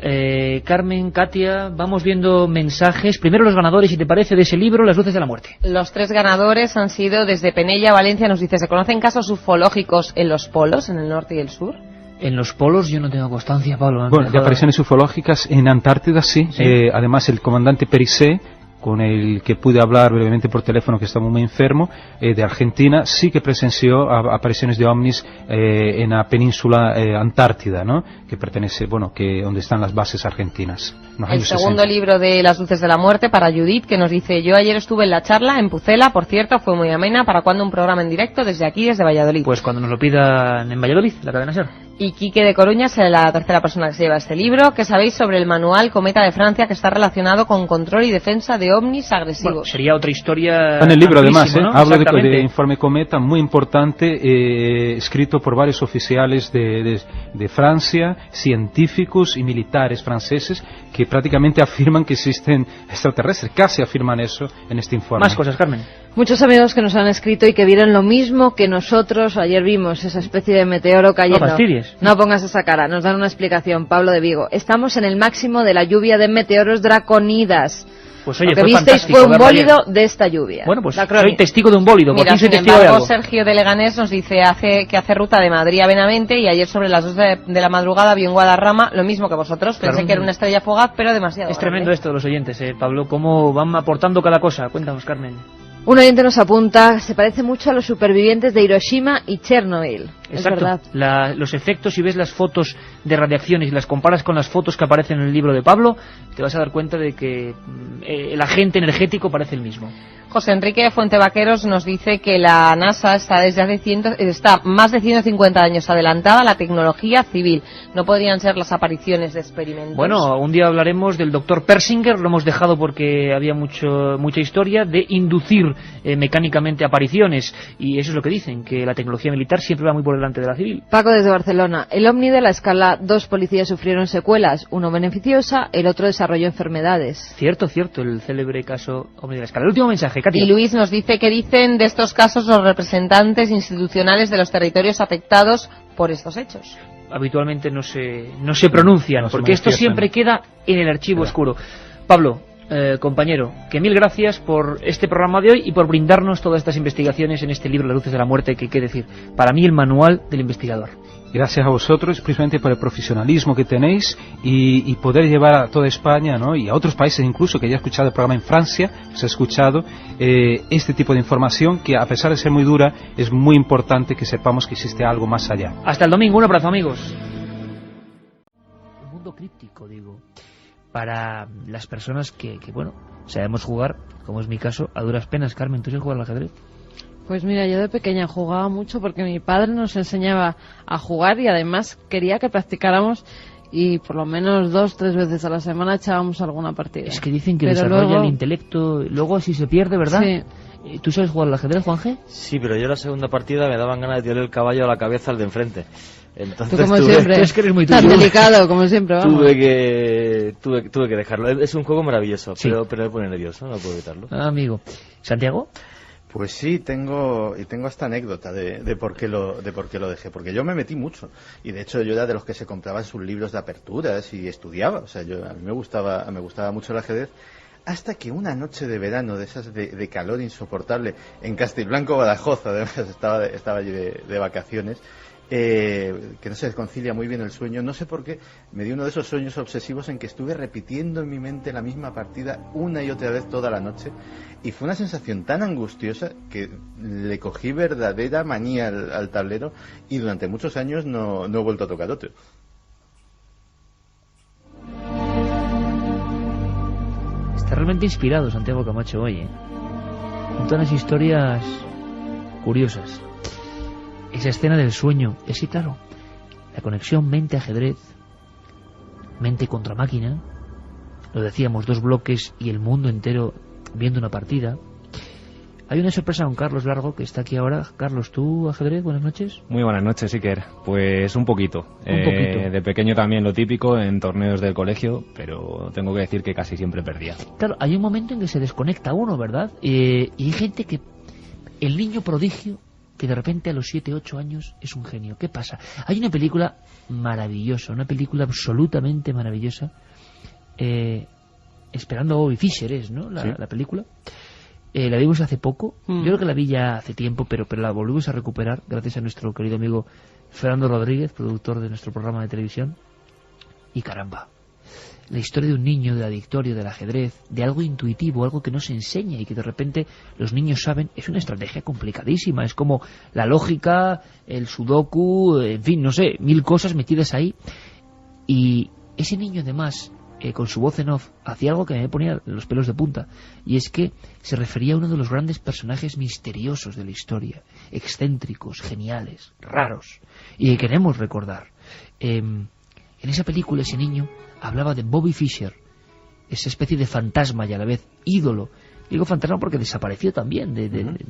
Carmen, Katia, vamos viendo mensajes. Primero los ganadores, si te parece, de ese libro, Las luces de la muerte. Los 3 ganadores han sido desde Penella, Valencia. Nos dice, ¿se conocen casos ufológicos en los polos, en el norte y el sur? En los polos yo no tengo constancia, Pablo. Bueno, de apariciones ufológicas en Antártida sí. Además el comandante Pericé, con el que pude hablar brevemente por teléfono, que estaba muy enfermo, de Argentina, sí que presenció apariciones de ovnis en la península Antártida, ¿no?, que pertenece, donde están las bases argentinas. El segundo libro de Las luces de la muerte, para Judith, que nos dice, yo ayer estuve en la charla en Pucela, por cierto, fue muy amena. ¿Para cuándo un programa en directo desde aquí, desde Valladolid? Pues cuando nos lo pidan en Valladolid, la cadena SER. Y Quique de Coruña es la tercera persona que se lleva este libro. ¿Qué sabéis sobre el manual Cometa de Francia, que está relacionado con control y defensa de ovnis agresivos? Bueno, sería otra historia. En el libro, además, ¿no? Hablo de informe Cometa, muy importante, escrito por varios oficiales de Francia, científicos y militares franceses, que prácticamente afirman que existen extraterrestres, casi afirman eso en este informe. Más cosas, Carmen. Muchos amigos que nos han escrito y que vieron lo mismo que nosotros ayer vimos, esa especie de meteoro cayendo. No fastidies. No pongas esa cara, nos dan una explicación. Pablo de Vigo, estamos en el máximo de la lluvia de meteoros draconidas. Pues oye, lo que visteis fue un bólido de esta lluvia. Bueno, pues soy testigo de un bólido. Mira, por fin soy sin testigo de algo. Sergio de Leganés nos dice que hace ruta de Madrid a Benavente, y ayer sobre las 2 de la madrugada vio en Guadarrama lo mismo que vosotros. Pensé que era una estrella fugaz, pero demasiado Es tremendo esto de los oyentes, Pablo, cómo van aportando cada cosa. Cuéntanos, Carmen. Un oyente nos apunta, se parece mucho a los supervivientes de Hiroshima y Chernobyl. Exacto. Es verdad. Los efectos, si ves las fotos de radiación y las comparas con las fotos que aparecen en el libro de Pablo, te vas a dar cuenta de que el agente energético parece el mismo. José Enrique Fuentevaqueros nos dice que la NASA está más de 150 años adelantada a la tecnología civil. No podrían ser las apariciones de experimentos. Bueno, un día hablaremos del doctor Persinger, lo hemos dejado porque había mucha historia de inducir mecánicamente apariciones, y eso es lo que dicen, que la tecnología militar siempre va muy por delante de la civil. Paco desde Barcelona, el ovni de la escala, 2 policías sufrieron secuelas, uno beneficiosa, el otro desarrolló enfermedades. Cierto, el célebre caso ovni de la escala. El último mensaje, Katia. Y Luis nos dice que dicen de estos casos los representantes institucionales de los territorios afectados por estos hechos. Habitualmente no se pronuncian, porque esto siempre queda en el archivo oscuro. Pablo, compañero, que mil gracias por este programa de hoy y por brindarnos todas estas investigaciones en este libro, Las luces de la muerte, que hay que decir, para mí el manual del investigador. Gracias a vosotros, precisamente por el profesionalismo que tenéis y poder llevar a toda España, ¿no? Y a otros países incluso, que ya he escuchado el programa en Francia, se ha escuchado este tipo de información que, a pesar de ser muy dura, es muy importante que sepamos que existe algo más allá. Hasta el domingo, un abrazo, amigos. Un mundo críptico, digo, para las personas que bueno, sabemos jugar, como es mi caso, a duras penas. Carmen, ¿tú sabes jugar al ajedrez? Pues mira, yo de pequeña jugaba mucho porque mi padre nos enseñaba a jugar y además quería que practicáramos y por lo menos 2-3 veces a la semana echábamos alguna partida. Es que dicen que pero desarrolla luego... el intelecto, luego si se pierde, ¿verdad? Sí. ¿Tú sabes jugar al ajedrez, Juanje? Sí, pero yo la segunda partida me daban ganas de tirarle el caballo a la cabeza al de enfrente. Entonces tú como siempre, es que eres muy tan delicado como siempre, vamos. Tuve que dejarlo. Es un juego maravilloso, sí. pero me pone nervioso, no puedo evitarlo. Amigo. ¿Santiago? Pues sí, tengo esta anécdota de por qué lo dejé, porque yo me metí mucho y de hecho yo era de los que se compraban sus libros de aperturas y estudiaba, o sea, a mí me gustaba mucho el ajedrez, hasta que una noche de verano de esas de calor insoportable en Castilblanco, Badajoz, además estaba allí de vacaciones, que no se concilia muy bien el sueño, no sé por qué, me dio uno de esos sueños obsesivos en que estuve repitiendo en mi mente la misma partida una y otra vez toda la noche, y fue una sensación tan angustiosa que le cogí verdadera manía al tablero y durante muchos años no he vuelto a tocar otro. Está realmente inspirado Santiago Camacho hoy, ¿eh? Con unas historias curiosas. Esa escena del sueño, es que claro, la conexión mente-ajedrez, mente contra máquina, lo decíamos, 2 bloques y el mundo entero viendo una partida. Hay una sorpresa con Carlos Largo, que está aquí ahora. Carlos, ¿tú ajedrez? Buenas noches. Muy buenas noches, Iker. Pues un poquito. De pequeño también lo típico, en torneos del colegio, pero tengo que decir que casi siempre perdía. Claro, hay un momento en que se desconecta uno, ¿verdad? Y hay gente que... El niño prodigio, que de repente a los 7-8 años es un genio. ¿Qué pasa? Hay una película maravillosa, una película absolutamente maravillosa. Esperando a Bobby Fischer es, ¿no? La película. La vimos hace poco. Yo creo que la vi ya hace tiempo, pero la volvimos a recuperar gracias a nuestro querido amigo Fernando Rodríguez, productor de nuestro programa de televisión. Y caramba, la historia de un niño, del adictorio, del ajedrez, de algo intuitivo, algo que no se enseña y que de repente los niños saben, es una estrategia complicadísima. Es como la lógica, el sudoku, en fin, no sé, 1000 cosas metidas ahí. Y ese niño además, con su voz en off, hacía algo que me ponía los pelos de punta, y es que se refería a uno de los grandes personajes misteriosos de la historia, excéntricos, geniales, raros, y que queremos recordar. En esa película ese niño hablaba de Bobby Fischer, esa especie de fantasma y a la vez ídolo. Digo fantasma porque desapareció también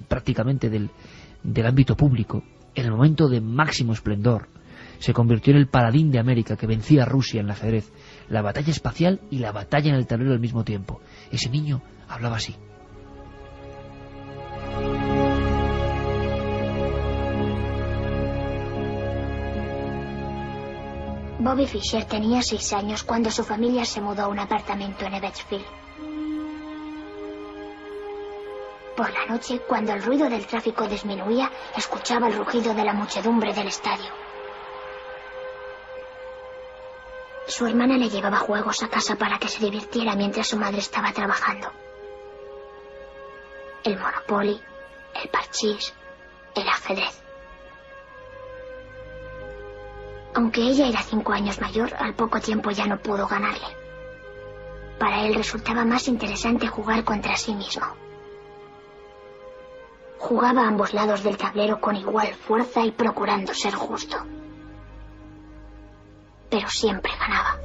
prácticamente del ámbito público en el momento de máximo esplendor. Se convirtió en el paladín de América que vencía a Rusia en el ajedrez, la batalla espacial y la batalla en el tablero al mismo tiempo. Ese niño hablaba así. Bobby Fischer tenía 6 años cuando su familia se mudó a un apartamento en Ebbsfield. Por la noche, cuando el ruido del tráfico disminuía, escuchaba el rugido de la muchedumbre del estadio. Su hermana le llevaba juegos a casa para que se divirtiera mientras su madre estaba trabajando. El Monopoly, el parchís, el ajedrez. Aunque ella era 5 años mayor, al poco tiempo ya no pudo ganarle. Para él resultaba más interesante jugar contra sí mismo. Jugaba a ambos lados del tablero con igual fuerza y procurando ser justo. Pero siempre ganaba.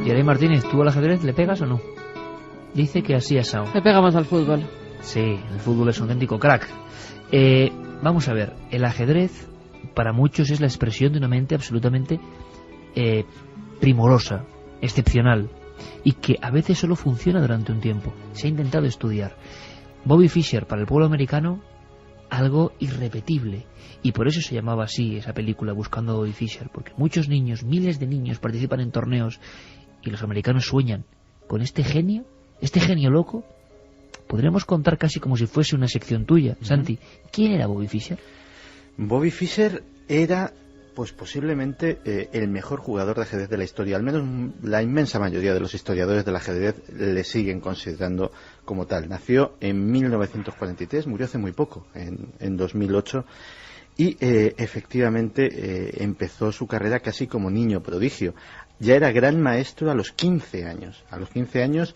Yeray Martínez, ¿tú al ajedrez le pegas o no? Dice que así asado. Le pegamos al fútbol. Sí, el fútbol es un auténtico crack. Vamos a ver, el ajedrez para muchos es la expresión de una mente absolutamente primorosa, excepcional, y que a veces solo funciona durante un tiempo. Se ha intentado estudiar. Bobby Fischer, para el pueblo americano, algo irrepetible, y por eso se llamaba así esa película, Buscando a Bobby Fischer, porque muchos niños, miles de niños participan en torneos y los americanos sueñan con este genio loco podríamos contar casi como si fuese una sección tuya. Santi, ¿quién era Bobby Fischer? Bobby Fischer era, pues posiblemente, el mejor jugador de ajedrez de la historia. Al menos la inmensa mayoría de los historiadores del ajedrez le siguen considerando como tal. Nació en 1943, murió hace muy poco, en 2008. Y efectivamente empezó su carrera casi como niño prodigio. Ya era gran maestro a los 15 años. A los 15 años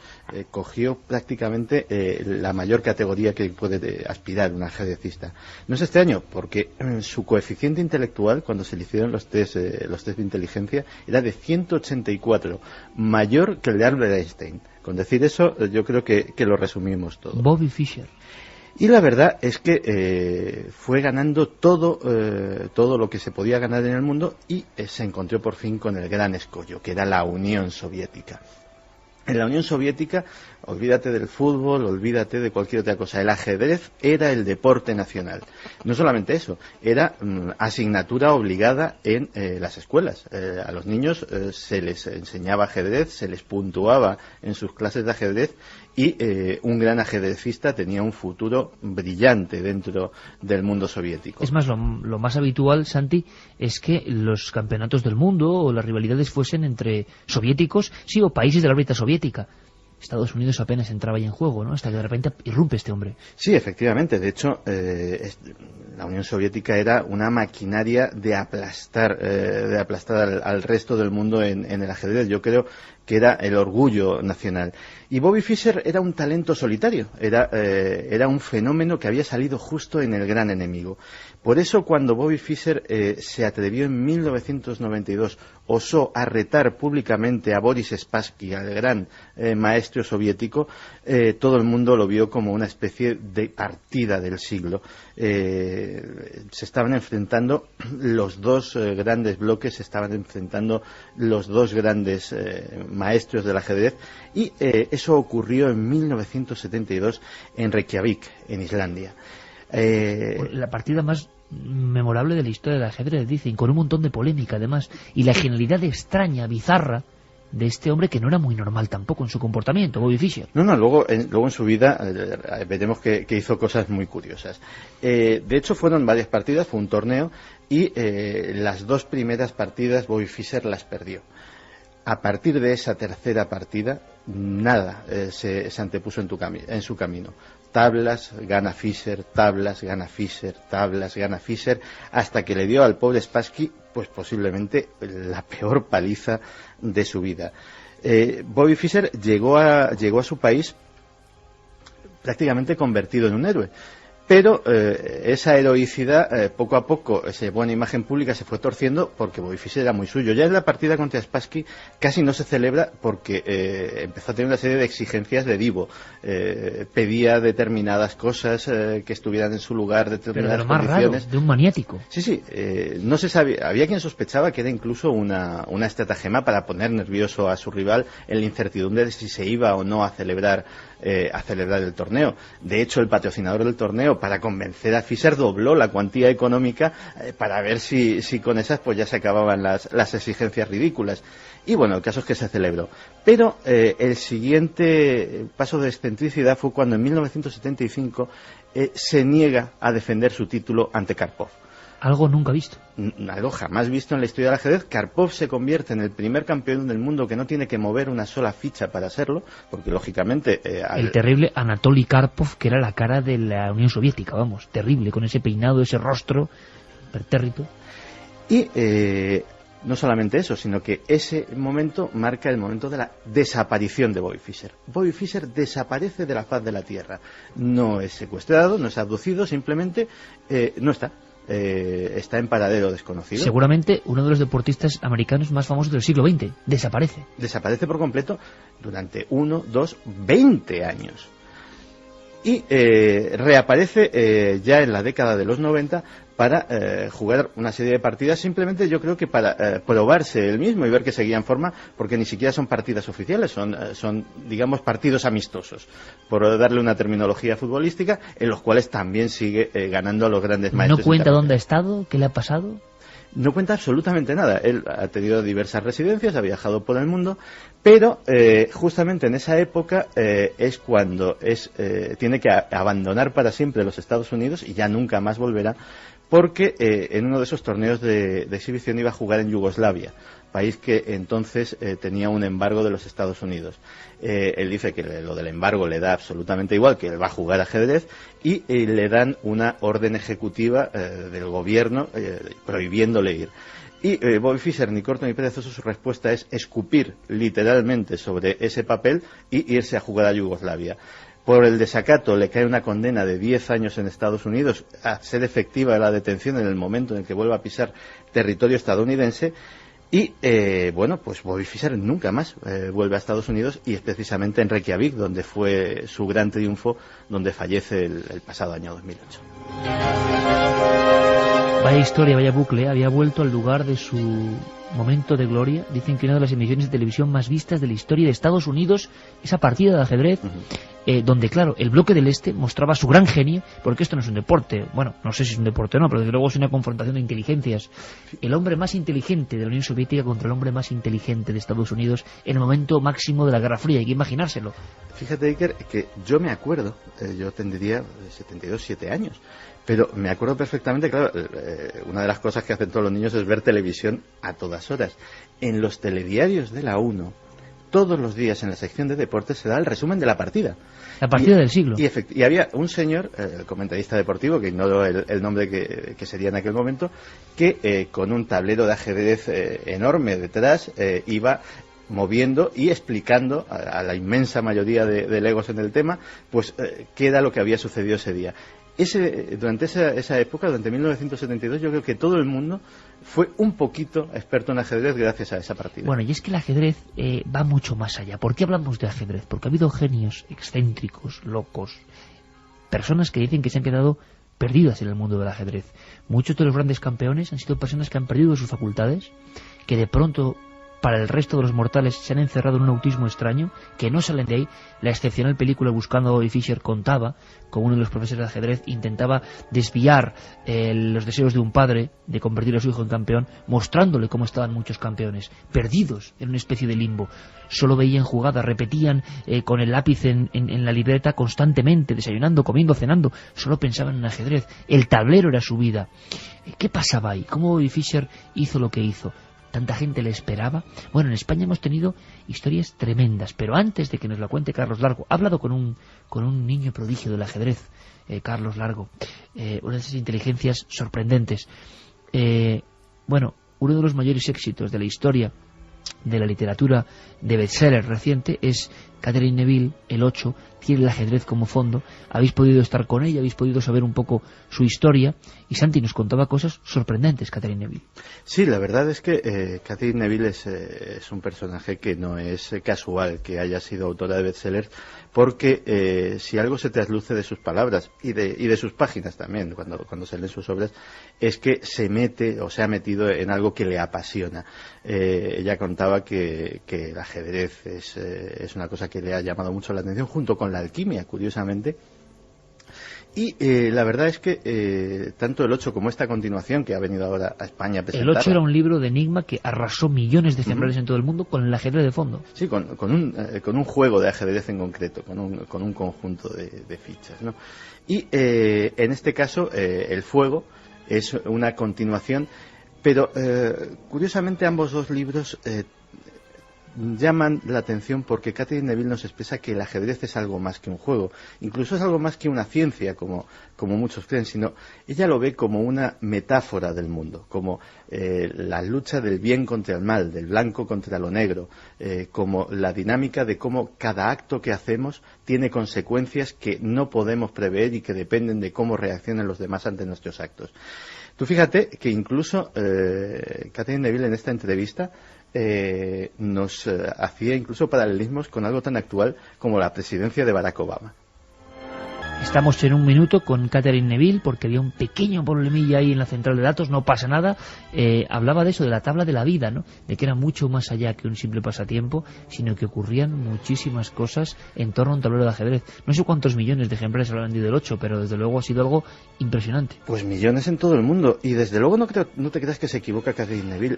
cogió prácticamente la mayor categoría que puede aspirar un ajedrecista. No es extraño, porque su coeficiente intelectual, cuando se le hicieron los test de inteligencia, era de 184, mayor que el de Albert Einstein. Con decir eso, yo creo que lo resumimos todo. Bobby Fischer. Y la verdad es que fue ganando todo lo que se podía ganar en el mundo y se encontró por fin con el gran escollo, que era la Unión Soviética. En la Unión Soviética, olvídate del fútbol, olvídate de cualquier otra cosa. El ajedrez era el deporte nacional. No solamente eso, era asignatura obligada en las escuelas. A los niños se les enseñaba ajedrez, se les puntuaba en sus clases de ajedrez y un gran ajedrecista tenía un futuro brillante dentro del mundo soviético. Es más, lo más habitual, Santi, es que los campeonatos del mundo o las rivalidades fuesen entre soviéticos, sí, o países de la órbita soviética. Estados Unidos apenas entraba ahí en juego, ¿no? Hasta que de repente irrumpe este hombre. Sí, efectivamente. De hecho, la Unión Soviética era una maquinaria de aplastar al resto del mundo en el ajedrez. Yo creo que era el orgullo nacional. Y Bobby Fischer era un talento solitario, era un fenómeno que había salido justo en el gran enemigo. Por eso, cuando Bobby Fischer se atrevió en 1992, osó a retar públicamente a Boris Spassky, al gran maestro soviético, todo el mundo lo vio como una especie de partida del siglo. Se estaban enfrentando los dos grandes bloques, se estaban enfrentando los dos grandes maestros del ajedrez, y eso ocurrió en 1972 en Reykjavik, en Islandia. La partida más memorable de la historia del ajedrez, dicen, con un montón de polémica además, y la genialidad extraña, bizarra, de este hombre, que no era muy normal tampoco en su comportamiento, Bobby Fischer. No, luego en su vida veremos que hizo cosas muy curiosas. De hecho, fueron varias partidas, fue un torneo, y las dos primeras partidas Bobby Fischer las perdió. A partir de esa tercera partida, nada se antepuso en su camino. Tablas, gana Fischer, tablas, gana Fischer, tablas, gana Fischer, hasta que le dio al pobre Spassky, pues posiblemente la peor paliza de su vida. Bobby Fischer llegó a su país prácticamente convertido en un héroe. Pero esa heroicidad poco a poco se llevó a una imagen pública, se fue torciendo porque Bobby Fischer era muy suyo. Ya en la partida contra Spassky casi no se celebra porque empezó a tener una serie de exigencias de divo. Pedía determinadas cosas que estuvieran en su lugar, determinadas condiciones. Pero lo más raro, de un maniático. Sí, no se sabía. Había quien sospechaba que era incluso una estratagema para poner nervioso a su rival en la incertidumbre de si se iba o no a celebrar el torneo. De hecho, el patrocinador del torneo, para convencer a Fischer, dobló la cuantía económica para ver si con esas pues ya se acababan las exigencias ridículas. Y bueno, el caso es que se celebró. Pero el siguiente paso de excentricidad fue cuando en 1975 se niega a defender su título ante Karpov. Algo nunca visto. Algo jamás visto en la historia del ajedrez. Karpov se convierte en el primer campeón del mundo que no tiene que mover una sola ficha para serlo, porque lógicamente... El terrible Anatoly Karpov, que era la cara de la Unión Soviética, vamos, terrible, con ese peinado, ese rostro pertérrito. Y no solamente eso, sino que ese momento marca el momento de la desaparición de Bobby Fischer. Bobby Fischer desaparece de la faz de la Tierra. No es secuestrado, no es abducido, simplemente no está. Está en paradero desconocido. Seguramente uno de los deportistas americanos más famosos del siglo XX. Desaparece por completo durante 20 años. Y reaparece ya en la década de los 90 para jugar una serie de partidas, simplemente yo creo que para probarse él mismo y ver que seguía en forma, porque ni siquiera son partidas oficiales, son digamos partidos amistosos, por darle una terminología futbolística, en los cuales también sigue ganando a los grandes maestros. ¿No cuenta dónde ha estado? ¿Qué le ha pasado? no cuenta absolutamente nada. Él ha tenido diversas residencias, ha viajado por el mundo, pero justamente en esa época es cuando tiene que abandonar para siempre los Estados Unidos y ya nunca más volverá, porque en uno de esos torneos de exhibición iba a jugar en Yugoslavia, país que entonces tenía un embargo de los Estados Unidos. Él dice que lo del embargo le da absolutamente igual, que él va a jugar ajedrez, y le dan una orden ejecutiva del gobierno prohibiéndole ir. Y Bobby Fischer, ni corto ni perezoso, su respuesta es escupir literalmente sobre ese papel y irse a jugar a Yugoslavia. Por el desacato le cae una condena de 10 años en Estados Unidos, a ser efectiva la detención en el momento en el que vuelva a pisar territorio estadounidense. Y, pues Bobby Fischer nunca más vuelve a Estados Unidos, y es precisamente en Reykjavik donde fue su gran triunfo, donde fallece el pasado año 2008. Vaya historia, vaya bucle, había vuelto al lugar de su momento de gloria. Dicen que una de las emisiones de televisión más vistas de la historia de Estados Unidos, esa partida de ajedrez, donde, claro, el bloque del Este mostraba su gran genio, porque esto no es un deporte, bueno, no sé si es un deporte o no, pero desde luego es una confrontación de inteligencias. El hombre más inteligente de la Unión Soviética contra el hombre más inteligente de Estados Unidos en el momento máximo de la Guerra Fría, hay que imaginárselo. Fíjate, Iker, que yo me acuerdo, yo tendría 7 años, pero me acuerdo perfectamente, claro, una de las cosas que hacen todos los niños es ver televisión a todas horas. En los telediarios de la 1, todos los días en la sección de deportes se da el resumen de la partida. La partida del siglo. Y había un señor, el comentarista deportivo, que ignoro el nombre que sería en aquel momento, que con un tablero de ajedrez enorme detrás iba moviendo y explicando a la inmensa mayoría de legos en el tema, pues qué era lo que había sucedido ese día. Durante esa época, durante 1972, yo creo que todo el mundo fue un poquito experto en ajedrez gracias a esa partida. Bueno, y es que el ajedrez va mucho más allá. ¿Por qué hablamos de ajedrez? Porque ha habido genios excéntricos, locos, personas que dicen que se han quedado perdidas en el mundo del ajedrez. Muchos de los grandes campeones han sido personas que han perdido sus facultades, que de pronto, para el resto de los mortales, se han encerrado en un autismo extraño, que no salen de ahí. La excepcional película Buscando a Bobby Fischer contaba como uno de los profesores de ajedrez intentaba desviar los deseos de un padre de convertir a su hijo en campeón, mostrándole cómo estaban muchos campeones, perdidos en una especie de limbo. Solo veían jugadas, repetían con el lápiz en la libreta constantemente, desayunando, comiendo, cenando, solo pensaban en ajedrez. El tablero era su vida. ¿Qué pasaba ahí? ¿Cómo Bobby Fischer hizo lo que hizo? ¿Tanta gente le esperaba? Bueno, en España hemos tenido historias tremendas, pero antes de que nos la cuente Carlos Largo, ha hablado con un niño prodigio del ajedrez, Carlos Largo, una de esas inteligencias sorprendentes. Uno de los mayores éxitos de la historia de la literatura de bestseller reciente es Catherine Neville, el 8, tiene el ajedrez como fondo. Habéis podido estar con ella, habéis podido saber un poco su historia, y Santi nos contaba cosas sorprendentes, Catherine Neville. Sí, la verdad es que Catherine Neville es un personaje que no es casual que haya sido autora de bestsellers, porque si algo se trasluce de sus palabras y de sus páginas también, cuando se leen sus obras, es que se mete o se ha metido en algo que le apasiona. Ella contaba que el ajedrez es una cosa que le ha llamado mucho la atención, junto con la alquimia, curiosamente. Y la verdad es que tanto el 8 como esta continuación que ha venido ahora a España a presentar. El 8 era un libro de enigma que arrasó millones de ejemplares en todo el mundo con el ajedrez de fondo. Sí, con un juego de ajedrez en concreto, con un conjunto de fichas, ¿no? Y en este caso el fuego es una continuación, pero curiosamente ambos dos libros llaman la atención porque Catherine Neville nos expresa que el ajedrez es algo más que un juego, incluso es algo más que una ciencia, como muchos creen, sino ella lo ve como una metáfora del mundo, como la lucha del bien contra el mal, del blanco contra lo negro, como la dinámica de cómo cada acto que hacemos tiene consecuencias que no podemos prever y que dependen de cómo reaccionan los demás ante nuestros actos. Tú fíjate que incluso Catherine Neville en esta entrevista nos hacía incluso paralelismos con algo tan actual como la presidencia de Barack Obama. Estamos en un minuto con Catherine Neville porque había un pequeño problemilla ahí en la central de datos, no pasa nada. Hablaba de eso, de la tabla de la vida, ¿no? De que era mucho más allá que un simple pasatiempo, sino que ocurrían muchísimas cosas en torno a un tablero de ajedrez. No sé cuántos millones de ejemplares habrán vendido el 8, pero desde luego ha sido algo impresionante. Pues millones en todo el mundo, y desde luego no te creas que se equivoca Catherine Neville.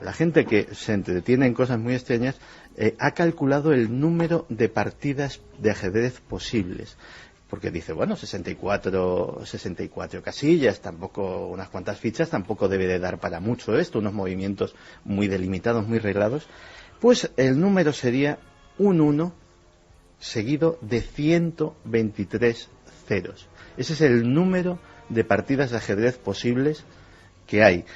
La gente que se entretiene en cosas muy extrañas ha calculado el número de partidas de ajedrez posibles. Porque dice, bueno, 64 casillas, tampoco unas cuantas fichas, tampoco debe de dar para mucho esto, unos movimientos muy delimitados, muy reglados. Pues el número sería un 1 seguido de 123 ceros. Ese es el número de partidas de ajedrez posibles que hay.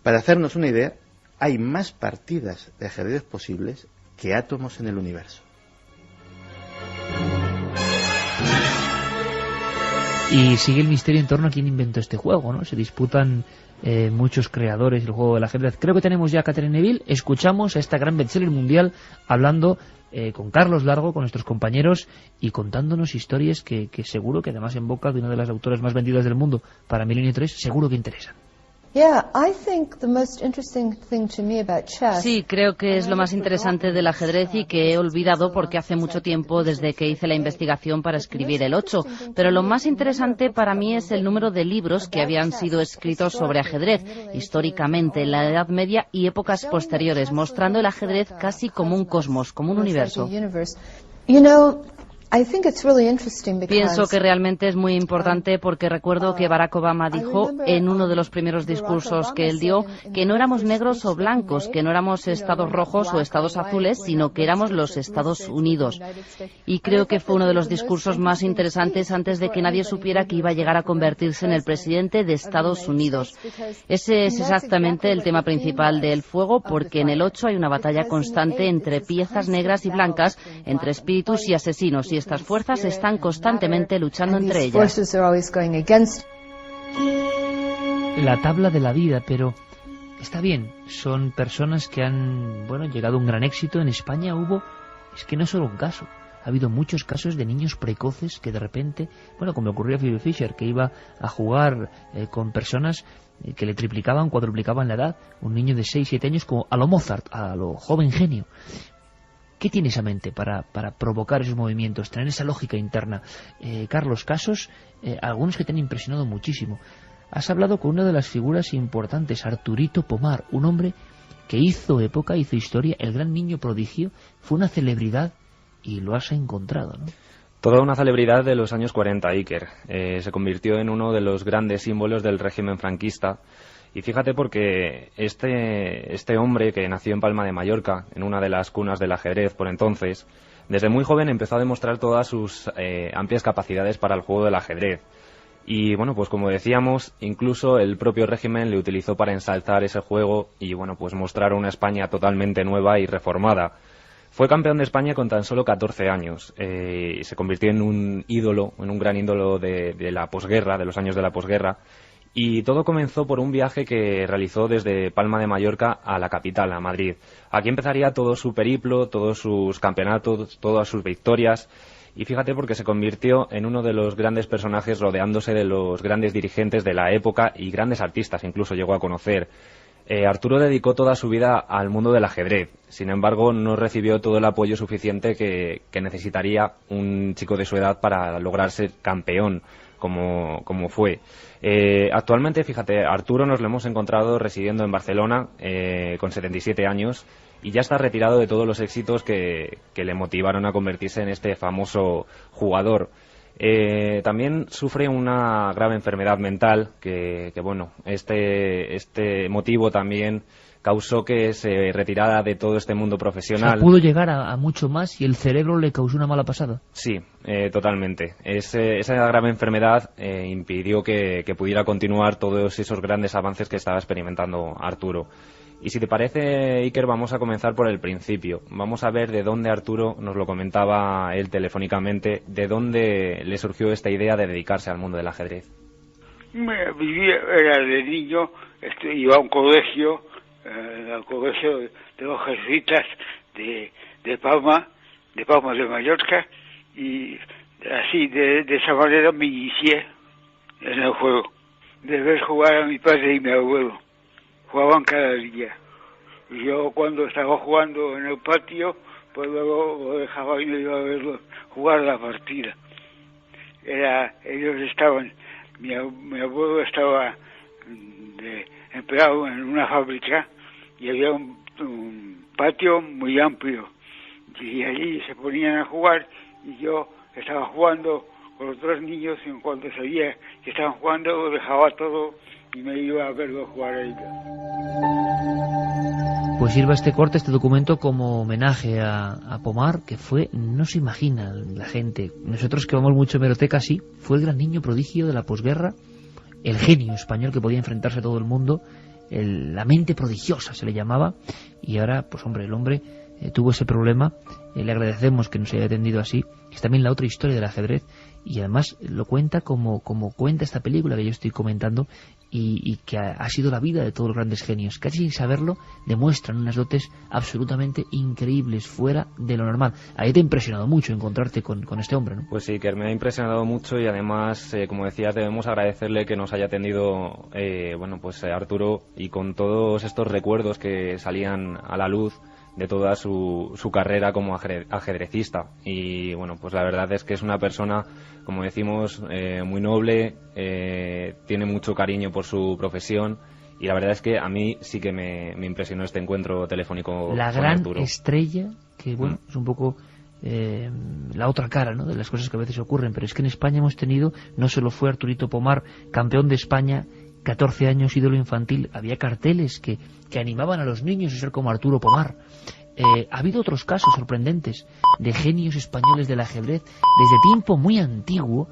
Para hacernos una idea, hay más partidas de ajedrez posibles que átomos en el universo. Y sigue el misterio en torno a quién inventó este juego, ¿no? Se disputan muchos creadores del juego del ajedrez. Creo que tenemos ya a Catherine Neville. Escuchamos a esta gran bestseller mundial hablando con Carlos Largo, con nuestros compañeros, y contándonos historias que seguro que además en boca de una de las autoras más vendidas del mundo para Milenio 3 seguro que interesan. Sí, creo que es lo más interesante del ajedrez y que he olvidado porque hace mucho tiempo desde que hice la investigación para escribir el 8. Pero lo más interesante para mí es el número de libros que habían sido escritos sobre ajedrez, históricamente, en la Edad Media y épocas posteriores, mostrando el ajedrez casi como un cosmos, como un universo. Pienso que realmente es muy importante porque recuerdo que Barack Obama dijo en uno de los primeros discursos que él dio que no éramos negros o blancos, que no éramos estados rojos o estados azules, sino que éramos los Estados Unidos. Y creo que fue uno de los discursos más interesantes antes de que nadie supiera que iba a llegar a convertirse en el presidente de Estados Unidos. Ese es exactamente el tema principal del fuego, porque en el 8 hay una batalla constante entre piezas negras y blancas, entre espíritus y asesinos, y estas fuerzas están constantemente luchando entre ellas. La tabla de la vida, pero está bien, son personas que han, llegado a un gran éxito. En España es que no es solo un caso, ha habido muchos casos de niños precoces que de repente, como le ocurrió a Phoebe Fisher, que iba a jugar con personas que le triplicaban, cuadruplicaban la edad, un niño de 6-7 años como a lo Mozart, a lo joven genio. ¿Qué tiene esa mente para provocar esos movimientos, tener esa lógica interna? Carlos, casos, algunos que te han impresionado muchísimo. Has hablado con una de las figuras importantes, Arturito Pomar, un hombre que hizo época, hizo historia, el gran niño prodigio, fue una celebridad y lo has encontrado, ¿no? Toda una celebridad de los años 40, Iker. Se convirtió en uno de los grandes símbolos del régimen franquista. Y fíjate porque este hombre que nació en Palma de Mallorca, en una de las cunas del ajedrez por entonces, desde muy joven empezó a demostrar todas sus amplias capacidades para el juego del ajedrez. Y pues como decíamos, incluso el propio régimen le utilizó para ensalzar ese juego y mostrar una España totalmente nueva y reformada. Fue campeón de España con tan solo 14 años y se convirtió en un ídolo, en un gran ídolo de la posguerra, de los años de la posguerra. Y todo comenzó por un viaje que realizó desde Palma de Mallorca a la capital, a Madrid. Aquí empezaría todo su periplo, todos sus campeonatos, todas sus victorias. Y fíjate porque se convirtió en uno de los grandes personajes rodeándose de los grandes dirigentes de la época y grandes artistas, incluso llegó a conocer. Arturo dedicó toda su vida al mundo del ajedrez. Sin embargo, no recibió todo el apoyo suficiente que necesitaría un chico de su edad para lograr ser campeón, como fue. Actualmente, fíjate, Arturo nos lo hemos encontrado residiendo en Barcelona con 77 años y ya está retirado de todos los éxitos que le motivaron a convertirse en este famoso jugador. También sufre una grave enfermedad mental que este motivo también causó que se retirara de todo este mundo profesional. O sea, pudo llegar a mucho más y el cerebro le causó una mala pasada. Sí, totalmente. Esa grave enfermedad impidió que pudiera continuar todos esos grandes avances que estaba experimentando Arturo. Y si te parece, Iker, vamos a comenzar por el principio. Vamos a ver de dónde Arturo, nos lo comentaba él telefónicamente, de dónde le surgió esta idea de dedicarse al mundo del ajedrez. Era de niño, iba a un colegio, al colegio de los jesuitas de Palma de Mallorca, y así, de esa manera me inicié en el juego. De ver jugar a mi padre y mi abuelo. Jugaban cada día. Y yo cuando estaba jugando en el patio, pues luego lo dejaba y me iba a verlo jugar la partida. Ellos estaban, mi abuelo estaba empleado en una fábrica y había un patio muy amplio. Y allí se ponían a jugar y yo estaba jugando con los otros niños y en cuanto sabía que estaban jugando lo dejaba todo y me iba a verlo jugar a ellos. Pues sirva este corte, este documento, como homenaje a Pomar, que fue, no se imagina la gente, nosotros que vamos mucho a hemeroteca, sí, fue el gran niño prodigio de la posguerra, el genio español que podía enfrentarse a todo el mundo, la mente prodigiosa se le llamaba, y ahora, pues hombre, el hombre tuvo ese problema, le agradecemos que nos haya atendido así. Es también la otra historia del ajedrez, y además lo cuenta como cuenta esta película que yo estoy comentando, y que ha sido la vida de todos los grandes genios. Casi sin saberlo demuestran unas dotes absolutamente increíbles, fuera de lo normal. Ahí te ha impresionado mucho encontrarte con este hombre, ¿no? Pues sí, que me ha impresionado mucho, y además, como decías, debemos agradecerle que nos haya atendido Arturo, y con todos estos recuerdos que salían a la luz de toda su carrera como ajedrecista. Y bueno, pues la verdad es que es una persona, como decimos, muy noble, tiene mucho cariño por su profesión, y la verdad es que a mí sí que me impresionó este encuentro telefónico la con gran Arturo. Estrella, que bueno, es un poco la otra cara, ¿no?, de las cosas que a veces ocurren, pero es que en España hemos tenido, no solo fue Arturito Pomar, campeón de España, 14 años, ídolo infantil, había carteles que animaban a los niños a ser como Arturo Pomar. Ha habido otros casos sorprendentes de genios españoles del ajedrez desde tiempo muy antiguo,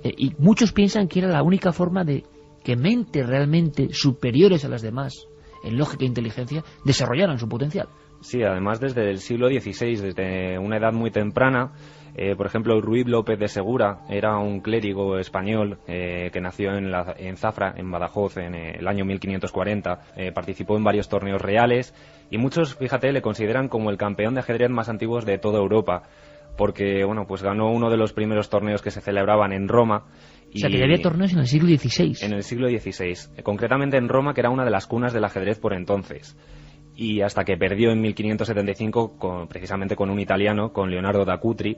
y muchos piensan que era la única forma de que mentes realmente superiores a las demás en lógica e inteligencia desarrollaran su potencial. Sí, además desde el siglo XVI, desde una edad muy temprana. Por ejemplo, Ruiz López de Segura era un clérigo español que nació en Zafra, en Badajoz, en el año 1540. Participó en varios torneos reales, y muchos, fíjate, le consideran como el campeón de ajedrez más antiguo de toda Europa, porque bueno, pues ganó uno de los primeros torneos que se celebraban en Roma. O sea, que ya había torneos en el siglo XVI. En el siglo XVI, concretamente en Roma, que era una de las cunas del ajedrez por entonces. Y hasta que perdió en 1575 precisamente con un italiano, con Leonardo da Cutri,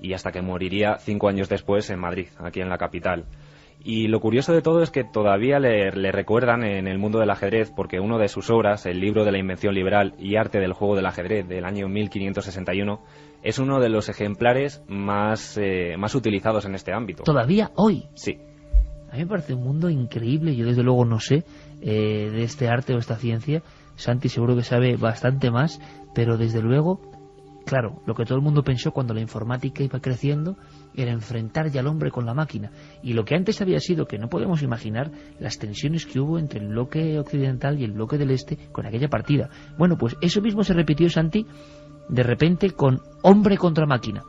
y hasta que moriría 5 años después en Madrid, aquí en la capital. Y lo curioso de todo es que todavía le recuerdan en el mundo del ajedrez, porque uno de sus obras, el libro de la invención liberal y arte del juego del ajedrez del año 1561, es uno de los ejemplares más utilizados en este ámbito. ¿Todavía hoy? Sí. A mí me parece un mundo increíble. Yo desde luego no sé de este arte o esta ciencia. Santi seguro que sabe bastante más, pero desde luego, claro, lo que todo el mundo pensó cuando la informática iba creciendo era enfrentar ya al hombre con la máquina. Y lo que antes había sido, que no podemos imaginar, las tensiones que hubo entre el bloque occidental y el bloque del este con aquella partida. Bueno, pues eso mismo se repitió, Santi, de repente con hombre contra máquina.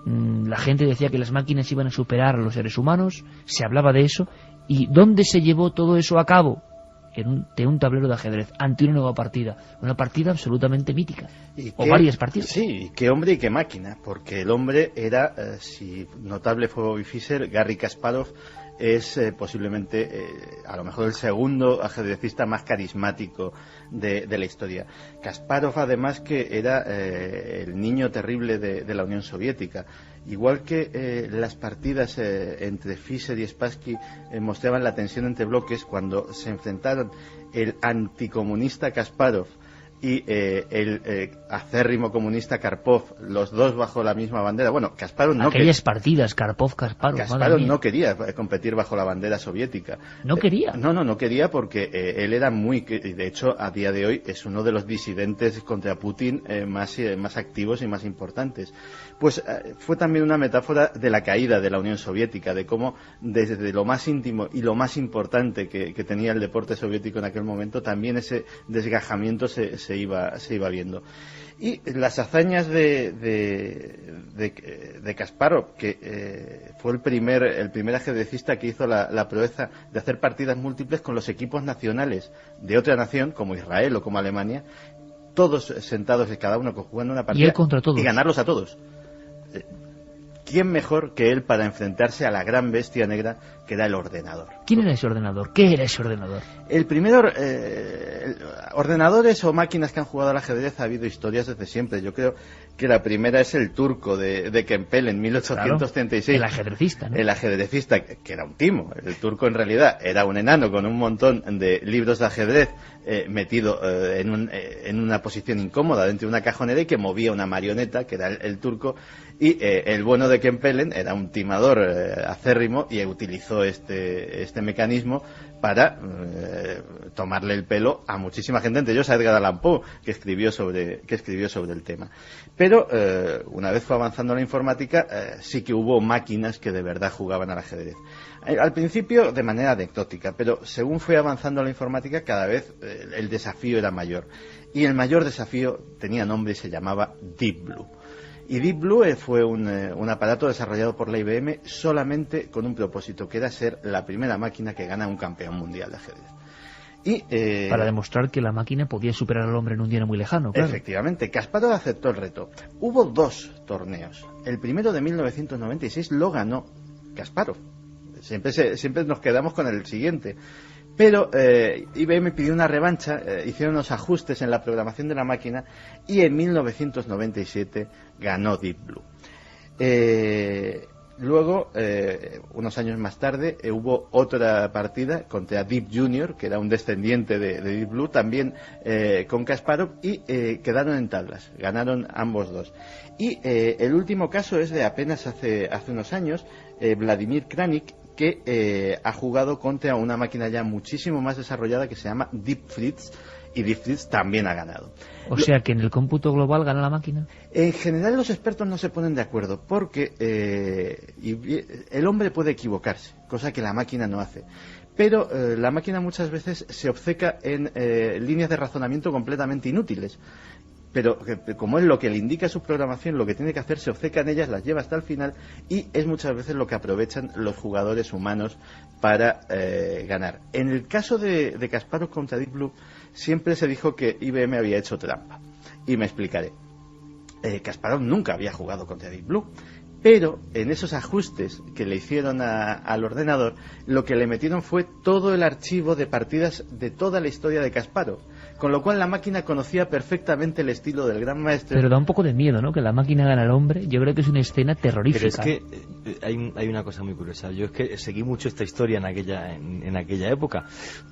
La gente decía que las máquinas iban a superar a los seres humanos, se hablaba de eso. ¿Y dónde se llevó todo eso a cabo? De un tablero de ajedrez, ante una nueva partida, una partida absolutamente mítica, o varias partidas. Sí, qué hombre y qué máquina, porque el hombre era, si notable fue Bobby Fischer, Garry Kasparov es posiblemente a lo mejor el segundo ajedrecista más carismático de la historia. Kasparov, además, que era el niño terrible de la Unión Soviética. Igual que las partidas entre Fischer y Spassky mostraban la tensión entre bloques, cuando se enfrentaron el anticomunista Kasparov y el acérrimo comunista Karpov, los dos bajo la misma bandera. Bueno, Kasparov no aquellas partidas, Karpov-Kasparov. Kasparov no quería competir bajo la bandera soviética. ¿No quería? No quería, porque él era de hecho, a día de hoy es uno de los disidentes contra Putin más activos y más importantes. Pues fue también una metáfora de la caída de la Unión Soviética, de cómo desde lo más íntimo y lo más importante que tenía el deporte soviético en aquel momento, también ese desgajamiento se iba viendo. Y las hazañas de Kasparov, que fue el primer ajedrecista que hizo la proeza de hacer partidas múltiples con los equipos nacionales de otra nación, como Israel o como Alemania, todos sentados, cada uno jugando una partida, y él contra todos, y ganarlos a todos. ¿quién mejor que él para enfrentarse a la gran bestia negra que era el ordenador? ¿Quién era ese ordenador? ¿Qué era ese ordenador? El primero, ordenadores o máquinas que han jugado al ajedrez, ha habido historias desde siempre. Yo creo que la primera es el turco de Kempel en 1836. Claro, el ajedrecista, ¿no? El ajedrecista, que era un timo. El turco en realidad era un enano con un montón de libros de ajedrez metido en una posición incómoda dentro de una cajonera y que movía una marioneta, que era el turco. Y el bueno de Kempelen era un timador acérrimo y utilizó este mecanismo para tomarle el pelo a muchísima gente, entre ellos a Edgar Allan Poe, que escribió sobre el tema. Pero una vez fue avanzando la informática, sí que hubo máquinas que de verdad jugaban al ajedrez. Al principio de manera anecdótica, pero según fue avanzando la informática, cada vez el desafío era mayor. Y el mayor desafío tenía nombre y se llamaba Deep Blue. Y Deep Blue fue un aparato desarrollado por la IBM solamente con un propósito, que era ser la primera máquina que gana un campeón mundial de ajedrez. Y, para demostrar que la máquina podía superar al hombre en un día no muy lejano, claro. Efectivamente, Kasparov aceptó el reto. Hubo 2 torneos. El primero de 1996 lo ganó Kasparov. Siempre nos quedamos con el siguiente. Pero IBM pidió una revancha, hicieron unos ajustes en la programación de la máquina y en 1997 ganó Deep Blue. Luego, unos años más tarde, hubo otra partida contra Deep Junior, que era un descendiente de Deep Blue, también con Kasparov, y quedaron en tablas, ganaron ambos dos. Y el último caso es de apenas hace unos años, Vladimir Kranich, que ha jugado contra una máquina ya muchísimo más desarrollada que se llama Deep Fritz, y Deep Fritz también ha ganado. O sea que en el cómputo global gana la máquina. En general los expertos no se ponen de acuerdo porque el hombre puede equivocarse, cosa que la máquina no hace. Pero la máquina muchas veces se obceca en líneas de razonamiento completamente inútiles. Pero como es lo que le indica su programación, lo que tiene que hacer, se obceca en ellas, las lleva hasta el final y es muchas veces lo que aprovechan los jugadores humanos para ganar. En el caso de Kasparov contra Deep Blue, siempre se dijo que IBM había hecho trampa. Y me explicaré. Kasparov nunca había jugado contra Deep Blue, pero en esos ajustes que le hicieron al ordenador, lo que le metieron fue todo el archivo de partidas de toda la historia de Kasparov. Con lo cual la máquina conocía perfectamente el estilo del gran maestro. Pero da un poco de miedo, ¿no? Que la máquina gane al hombre. Yo creo que es una escena terrorífica. Pero es que hay una cosa muy curiosa. Yo es que seguí mucho esta historia en aquella época,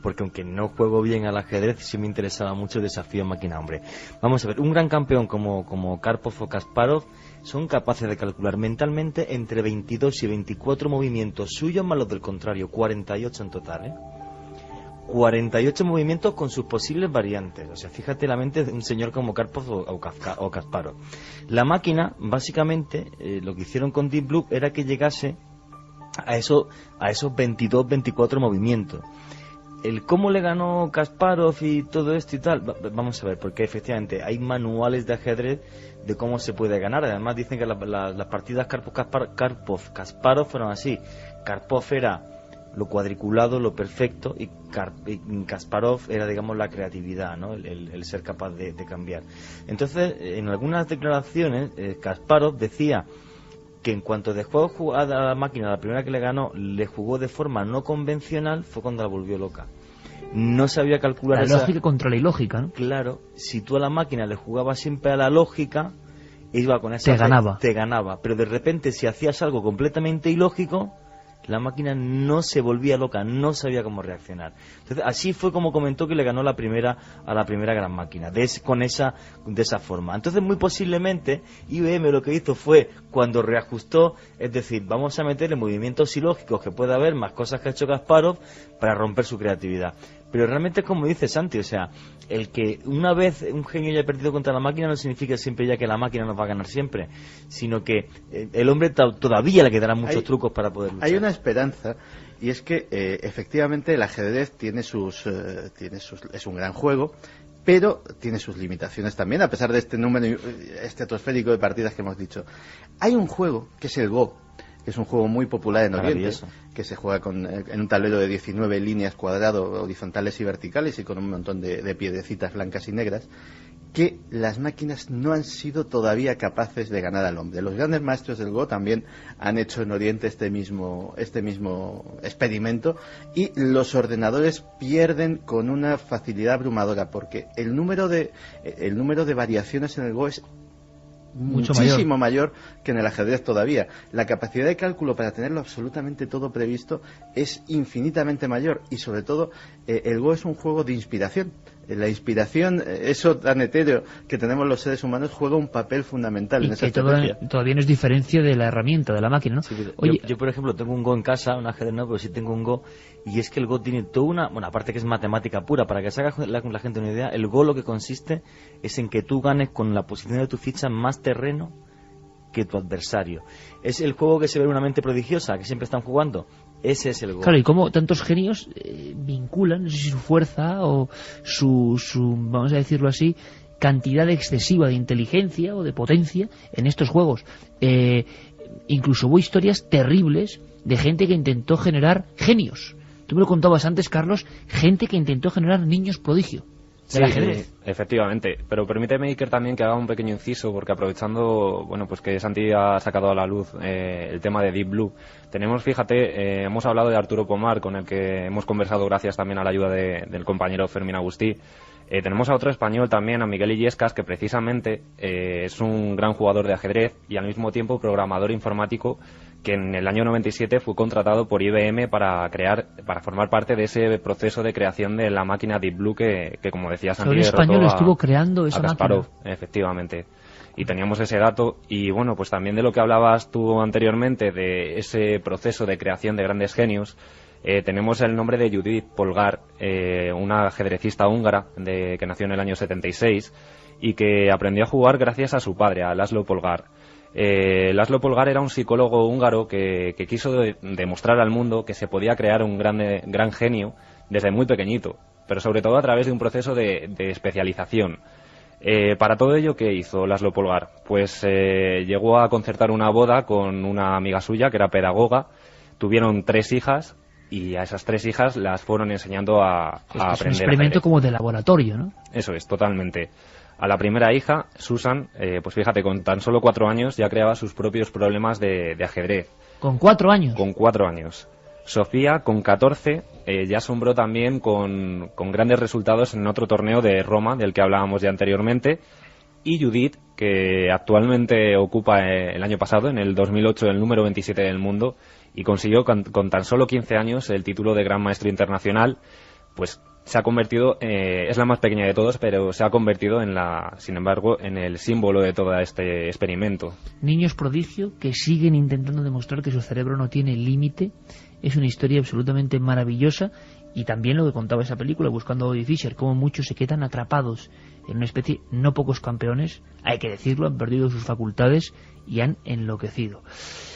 porque aunque no juego bien al ajedrez, sí me interesaba mucho el desafío máquina-hombre. Vamos a ver, un gran campeón como Karpov o Kasparov son capaces de calcular mentalmente entre 22 y 24 movimientos suyos más los del contrario, 48 en total, ¿eh? 48 movimientos con sus posibles variantes. O sea, fíjate la mente de un señor como Karpov o Kasparov. La máquina, básicamente, lo que hicieron con Deep Blue era que llegase a esos 22, 24 movimientos. El cómo le ganó Kasparov y todo esto y tal, vamos a ver, porque efectivamente hay manuales de ajedrez de cómo se puede ganar. Además dicen que las partidas Karpov-Kasparov fueron así. Karpov era lo cuadriculado, lo perfecto, y Kasparov era, digamos, la creatividad, ¿no? El ser capaz de cambiar. Entonces, en algunas declaraciones, Kasparov decía que en cuanto dejó a la máquina, la primera que le ganó, le jugó de forma no convencional, fue cuando la volvió loca. No sabía calcular la lógica contra la ilógica, ¿no? Claro, si tú a la máquina le jugabas siempre a la lógica, iba con esa te ganaba. Pero de repente, si hacías algo completamente ilógico, la máquina no se volvía loca, no sabía cómo reaccionar. Entonces, así fue como comentó que le ganó a la primera gran máquina, de esa forma. Entonces, muy posiblemente, IBM lo que hizo fue, cuando reajustó, es decir, vamos a meterle movimientos ilógicos que pueda haber, más cosas que ha hecho Kasparov, para romper su creatividad. Pero realmente es como dice Santi, o sea, el que una vez un genio haya perdido contra la máquina no significa siempre ya que la máquina nos va a ganar siempre, sino que el hombre todavía le quedarán muchos trucos para poder luchar. Hay una esperanza, y es que efectivamente el ajedrez es un gran juego, pero tiene sus limitaciones también, a pesar de este número estratosférico de partidas que hemos dicho. Hay un juego que es el Go, que es un juego muy popular en Oriente, que se juega en un tablero de 19 líneas cuadrado, horizontales y verticales, y con un montón de piedrecitas blancas y negras, que las máquinas no han sido todavía capaces de ganar al hombre. Los grandes maestros del Go también han hecho en Oriente este mismo experimento, y los ordenadores pierden con una facilidad abrumadora, porque el número de variaciones en el Go es muchísimo mayor que en el ajedrez todavía. La capacidad de cálculo para tenerlo absolutamente todo previsto es infinitamente mayor, y sobre todo el Go es un juego de inspiración. La inspiración, eso tan etéreo que tenemos los seres humanos, juega un papel fundamental en esa estrategia. Todavía no es diferencia de la herramienta, de la máquina, ¿no? Sí, oye, yo, por ejemplo, tengo un Go en casa, un ajedrez no, pero sí tengo un Go, y es que el Go tiene toda una... Bueno, aparte que es matemática pura, para que se haga la gente una idea, el Go lo que consiste es en que tú ganes con la posición de tu ficha más terreno que tu adversario. Es el juego que se ve en una mente prodigiosa, que siempre están jugando. Ese es el Go. Claro, y cómo tantos genios vinculan, no sé si su fuerza o su, vamos a decirlo así, cantidad excesiva de inteligencia o de potencia en estos juegos. Incluso hubo historias terribles de gente que intentó generar genios. Tú me lo contabas antes, Carlos, gente que intentó generar niños prodigio. Sí, efectivamente, pero permíteme, Iker, también que haga un pequeño inciso, porque aprovechando, bueno, pues que Santi ha sacado a la luz el tema de Deep Blue, tenemos, fíjate, hemos hablado de Arturo Pomar, con el que hemos conversado gracias también a la ayuda del compañero Fermín Agustí. Tenemos a otro español también, a Miguel Illescas, que precisamente es un gran jugador de ajedrez y al mismo tiempo programador informático, que en el año 97 fue contratado por IBM para formar parte de ese proceso de creación de la máquina Deep Blue que como decía Santi, un español estuvo creando esa Kasparov, máquina. Efectivamente. Y teníamos ese dato, y bueno, pues también de lo que hablabas tú anteriormente, de ese proceso de creación de grandes genios, tenemos el nombre de Judith Polgar, una ajedrecista húngara que nació en el año 76 y que aprendió a jugar gracias a su padre, a Laszlo Polgar. Laszlo Polgar era un psicólogo húngaro que quiso demostrar al mundo que se podía crear un gran genio desde muy pequeñito, pero sobre todo a través de un proceso de especialización. Para todo ello, ¿qué hizo Laszlo Polgar? Pues llegó a concertar una boda con una amiga suya que era pedagoga, tuvieron 3 hijas, y a esas 3 hijas las fueron enseñando a aprender. Es un experimento como de laboratorio, ¿no? Eso es, totalmente. A la primera hija, Susan, pues fíjate, con tan solo 4 años ya creaba sus propios problemas de ajedrez. ¿Con 4 años? Con 4 años. Sofía, con 14, ya asombró también con grandes resultados en otro torneo de Roma, del que hablábamos ya anteriormente. Y Judith, que actualmente ocupa el año pasado, en el 2008, el número 27 del mundo, y consiguió con tan solo 15 años el título de Gran Maestro Internacional, pues se ha convertido, es la más pequeña de todos, pero se ha convertido sin embargo, en el símbolo de todo este experimento. Niños prodigio que siguen intentando demostrar que su cerebro no tiene límite. Es una historia absolutamente maravillosa, y también lo que contaba esa película, Buscando a Bobby Fischer, cómo muchos se quedan atrapados en una especie, no pocos campeones, hay que decirlo, han perdido sus facultades y han enloquecido.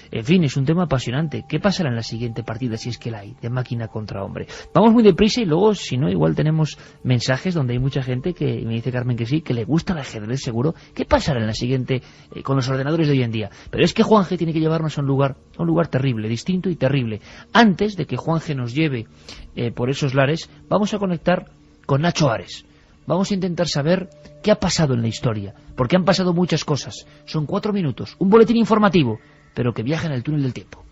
En fin, es un tema apasionante. ¿Qué pasará en la siguiente partida, si es que la hay, de máquina contra hombre? Vamos muy deprisa y luego, si no, igual tenemos mensajes donde hay mucha gente que me dice Carmen que sí, que le gusta el ajedrez seguro. ¿Qué pasará en la siguiente con los ordenadores de hoy en día? Pero es que Juanje tiene que llevarnos a un lugar terrible, distinto y terrible. Antes de que Juanje nos lleve por esos lares, vamos a conectar con Nacho Ares. Vamos a intentar saber qué ha pasado en la historia, porque han pasado muchas cosas. Son 4 minutos, un boletín informativo, pero que viaja en el túnel del tiempo.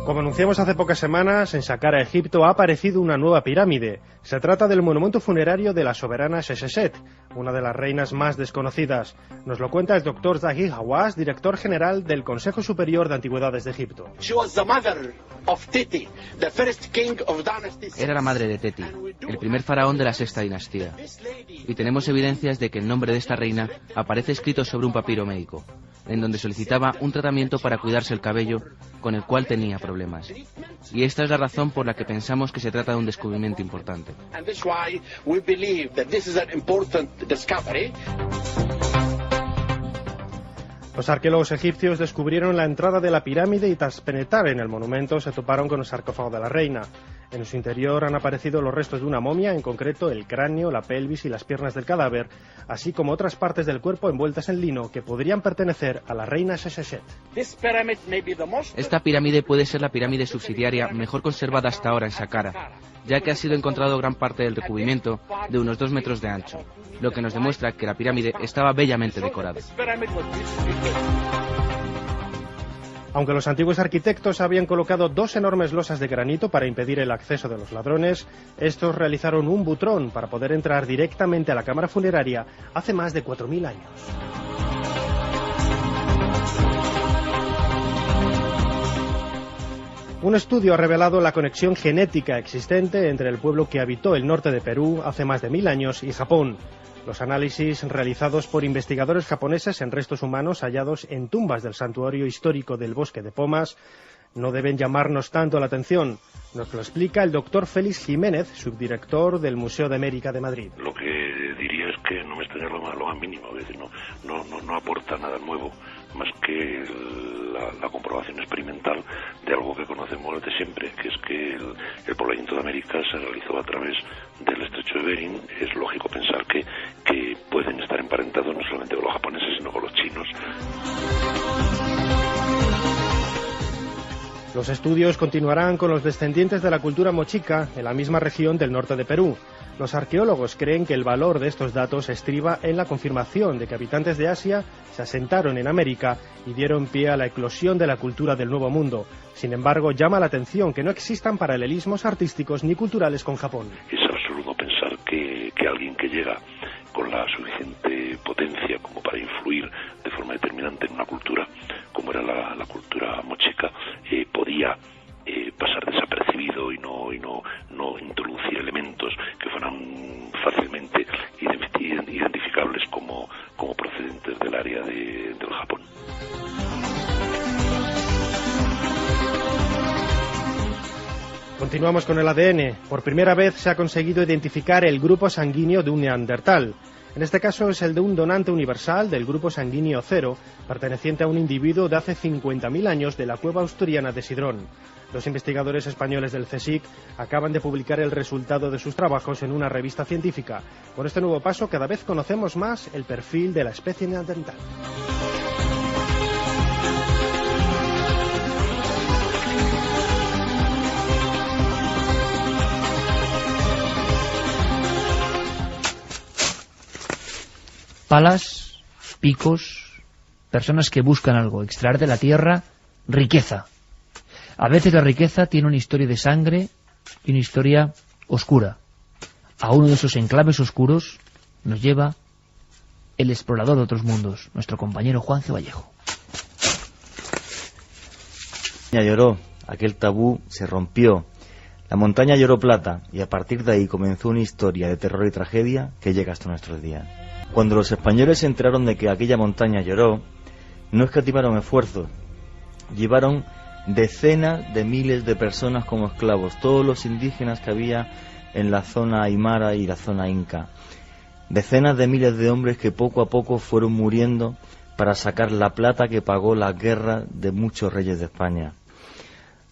Como anunciamos hace pocas semanas, en Saqqara, Egipto, ha aparecido una nueva pirámide. Se trata del monumento funerario de la soberana Seseshet, una de las reinas más desconocidas. Nos lo cuenta el doctor Zahid Hawass, director general del Consejo Superior de Antigüedades de Egipto. Era la madre de Teti, el primer faraón de la sexta dinastía. Y tenemos evidencias de que el nombre de esta reina aparece escrito sobre un papiro médico, en donde solicitaba un tratamiento para cuidarse el cabello, con el cual tenía problemas. Y esta es la razón por la que pensamos que se trata de un descubrimiento importante. Los arqueólogos egipcios descubrieron la entrada de la pirámide y tras penetrar en el monumento se toparon con el sarcófago de la reina. En su interior han aparecido los restos de una momia, en concreto el cráneo, la pelvis y las piernas del cadáver, así como otras partes del cuerpo envueltas en lino que podrían pertenecer a la reina Sheshet. Esta pirámide puede ser la pirámide subsidiaria mejor conservada hasta ahora en Saqqara, ya que ha sido encontrado gran parte del recubrimiento de unos 2 metros de ancho, lo que nos demuestra que la pirámide estaba bellamente decorada. Aunque los antiguos arquitectos habían colocado 2 enormes losas de granito para impedir el acceso de los ladrones, estos realizaron un butrón para poder entrar directamente a la cámara funeraria hace más de 4.000 años. Un estudio ha revelado la conexión genética existente entre el pueblo que habitó el norte de Perú hace más de 1000 años y Japón. Los análisis realizados por investigadores japoneses en restos humanos hallados en tumbas del santuario histórico del Bosque de Pomas no deben llamarnos tanto la atención. Nos lo explica el doctor Félix Jiménez, subdirector del Museo de América de Madrid. Lo que diría es que no me extraña lo más mínimo, es decir, no aporta nada nuevo, más que la comprobación experimental de algo que conocemos de siempre, que es que el poblamiento de América se realizó a través del estrecho de Bering. Es lógico pensar que pueden estar emparentados no solamente con los japoneses, sino con los chinos. Los estudios continuarán con los descendientes de la cultura mochica en la misma región del norte de Perú. Los arqueólogos creen que el valor de estos datos estriba en la confirmación de que habitantes de Asia se asentaron en América y dieron pie a la eclosión de la cultura del Nuevo Mundo. Sin embargo, llama la atención que no existan paralelismos artísticos ni culturales con Japón. Es absurdo pensar que alguien que llega con la suficiente potencia como para influir de forma determinante en una cultura, como era la cultura mochica, podía pasar desapercibido y no introducir elementos que fueran fácilmente identificables como procedentes del área del Japón. Continuamos con el ADN. Por primera vez se ha conseguido identificar el grupo sanguíneo de un neandertal. En este caso es el de un donante universal del grupo sanguíneo 0, perteneciente a un individuo de hace 50.000 años de la cueva asturiana de Sidrón. Los investigadores españoles del CSIC acaban de publicar el resultado de sus trabajos en una revista científica. Con este nuevo paso cada vez conocemos más el perfil de la especie neandertal. Palas, picos, personas que buscan algo, extraer de la tierra riqueza. A veces la riqueza tiene una historia de sangre y una historia oscura. A uno de esos enclaves oscuros nos lleva el explorador de otros mundos, nuestro compañero Juancio Vallejo. La montaña lloró, aquel tabú se rompió. La montaña lloró plata y a partir de ahí comenzó una historia de terror y tragedia que llega hasta nuestros días. Cuando los españoles se enteraron de que aquella montaña lloró, no escatimaron esfuerzos. Llevaron decenas de miles de personas como esclavos, todos los indígenas que había en la zona aymara y la zona inca. Decenas de miles de hombres que poco a poco fueron muriendo para sacar la plata que pagó la guerra de muchos reyes de España.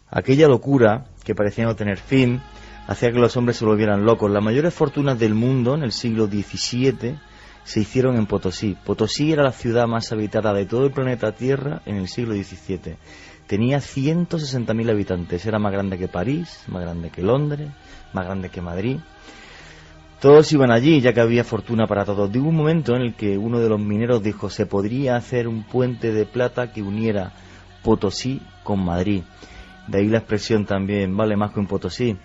Aquella locura, que parecía no tener fin, hacía que los hombres se volvieran locos. Las mayores fortunas del mundo en el siglo XVII se hicieron en Potosí. Potosí era la ciudad más habitada de todo el planeta Tierra en el siglo XVII. Tenía 160.000 habitantes. Era más grande que París, más grande que Londres, más grande que Madrid. Todos iban allí, ya que había fortuna para todos. Hubo un momento en el que uno de los mineros dijo: se podría hacer un puente de plata que uniera Potosí con Madrid. De ahí la expresión también, vale más que un Potosí.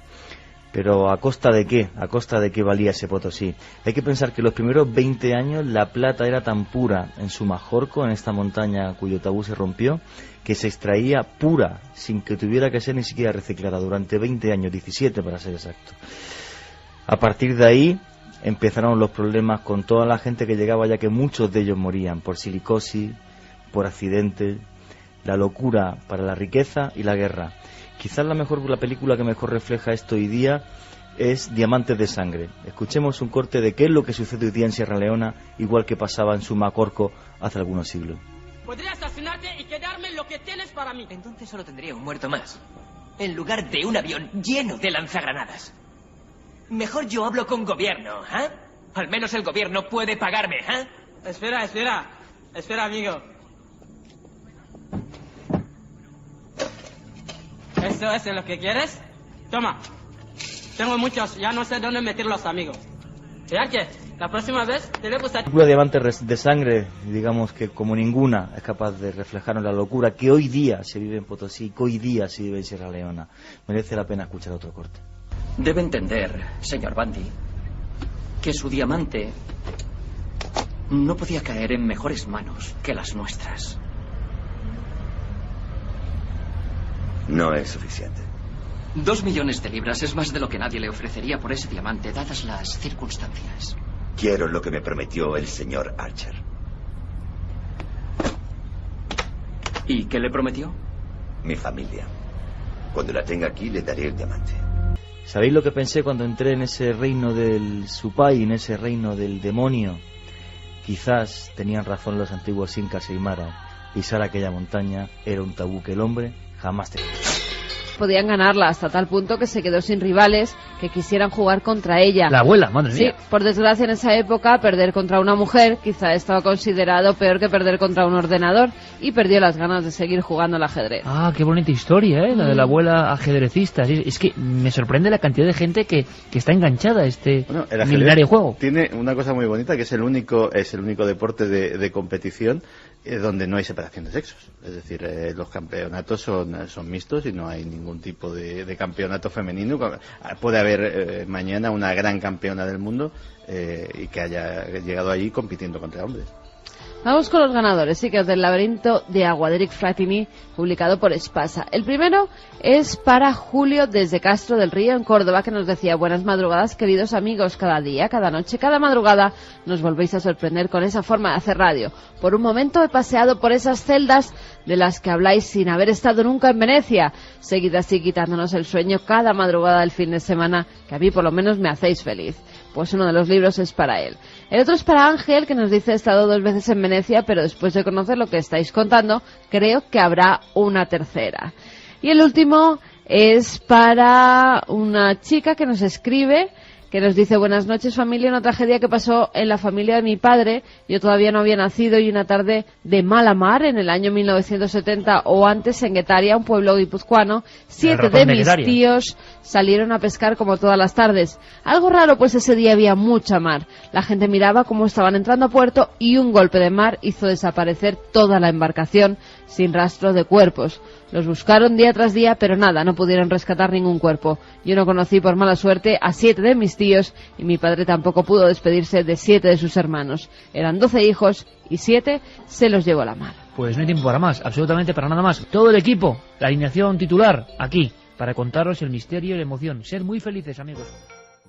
Pero ¿a costa de qué? ¿A costa de qué valía ese Potosí? Hay que pensar que los primeros 20 años la plata era tan pura en Sumajorco, en esta montaña cuyo tabú se rompió, que se extraía pura, sin que tuviera que ser ni siquiera reciclada, durante 20 años, 17 para ser exacto. A partir de ahí empezaron los problemas con toda la gente que llegaba, ya que muchos de ellos morían por silicosis, por accidentes, la locura para la riqueza y la guerra. Quizás la película que mejor refleja esto hoy día es Diamantes de Sangre. Escuchemos un corte de qué es lo que sucede hoy día en Sierra Leona, igual que pasaba en Sumacorco hace algunos siglos. Podría asesinarte y quedarme lo que tienes para mí. Entonces solo tendría un muerto más. en lugar de un avión lleno de lanzagranadas. Mejor yo hablo con gobierno, ¿eh? Al menos el gobierno puede pagarme, ¿eh? Espera, amigo. ¿Eso es lo que quieres? Toma. Tengo muchos, ya no sé dónde meterlos, amigos. Ya que la próxima vez te le puse... Pura diamante de sangre, digamos que como ninguna es capaz de reflejarnos la locura que hoy día se vive en Potosí, que hoy día se vive en Sierra Leona. Merece la pena escuchar otro corte. Debe entender, señor Bundy, que su diamante no podía caer en mejores manos que las nuestras. No es suficiente. 2 millones de libras es más de lo que nadie le ofrecería por ese diamante, dadas las circunstancias. Quiero lo que me prometió el señor Archer. ¿Y qué le prometió? Mi familia. Cuando la tenga aquí, le daré el diamante. ¿Sabéis lo que pensé cuando entré en ese reino del Supai, en ese reino del demonio? Quizás tenían razón los antiguos incas e aymaras. Pisar aquella montaña era un tabú que el hombre jamás tenía. Podían ganarla hasta tal punto que se quedó sin rivales que quisieran jugar contra ella. La abuela, madre mía. Sí, por desgracia en esa época perder contra una mujer quizá estaba considerado peor que perder contra un ordenador y perdió las ganas de seguir jugando al ajedrez. Ah, qué bonita historia, la de la abuela ajedrecista. Es que me sorprende la cantidad de gente que está enganchada a este milenario juego. Tiene una cosa muy bonita, que es el único deporte de competición donde no hay separación de sexos. Es decir, los campeonatos son mixtos y no hay ningún tipo de campeonato femenino. Puede haber mañana una gran campeona del mundo y que haya llegado allí compitiendo contra hombres. Vamos con los ganadores, sí, que es del laberinto de agua de Eric Fratini, publicado por Espasa. El primero es para Julio desde Castro del Río, en Córdoba, que nos decía: buenas madrugadas, queridos amigos, cada día, cada noche, cada madrugada nos volvéis a sorprender con esa forma de hacer radio. Por un momento he paseado por esas celdas de las que habláis sin haber estado nunca en Venecia. Seguid así quitándonos el sueño cada madrugada del fin de semana, que a mí por lo menos me hacéis feliz. Pues uno de los libros es para él. El otro es para Ángel, que nos dice: he estado 2 veces en Venecia, pero después de conocer lo que estáis contando, creo que habrá una tercera. Y el último es para una chica que nos escribe, que nos dice: buenas noches, familia, una tragedia que pasó en la familia de mi padre. Yo todavía no había nacido y una tarde de mala mar en el año 1970 o antes, en Guetaria, un pueblo guipuzcoano, 7 de mis tíos salieron a pescar como todas las tardes. Algo raro, pues ese día había mucha mar. La gente miraba cómo estaban entrando a puerto y un golpe de mar hizo desaparecer toda la embarcación sin rastro de cuerpos. Los buscaron día tras día, pero nada, no pudieron rescatar ningún cuerpo. Yo no conocí por mala suerte a 7 de mis tíos y mi padre tampoco pudo despedirse de 7 de sus hermanos. Eran 12 hijos y 7 se los llevó la mar. Pues no hay tiempo para más, absolutamente para nada más. Todo el equipo, la alineación titular, aquí, para contaros el misterio y la emoción. Sed muy felices, amigos.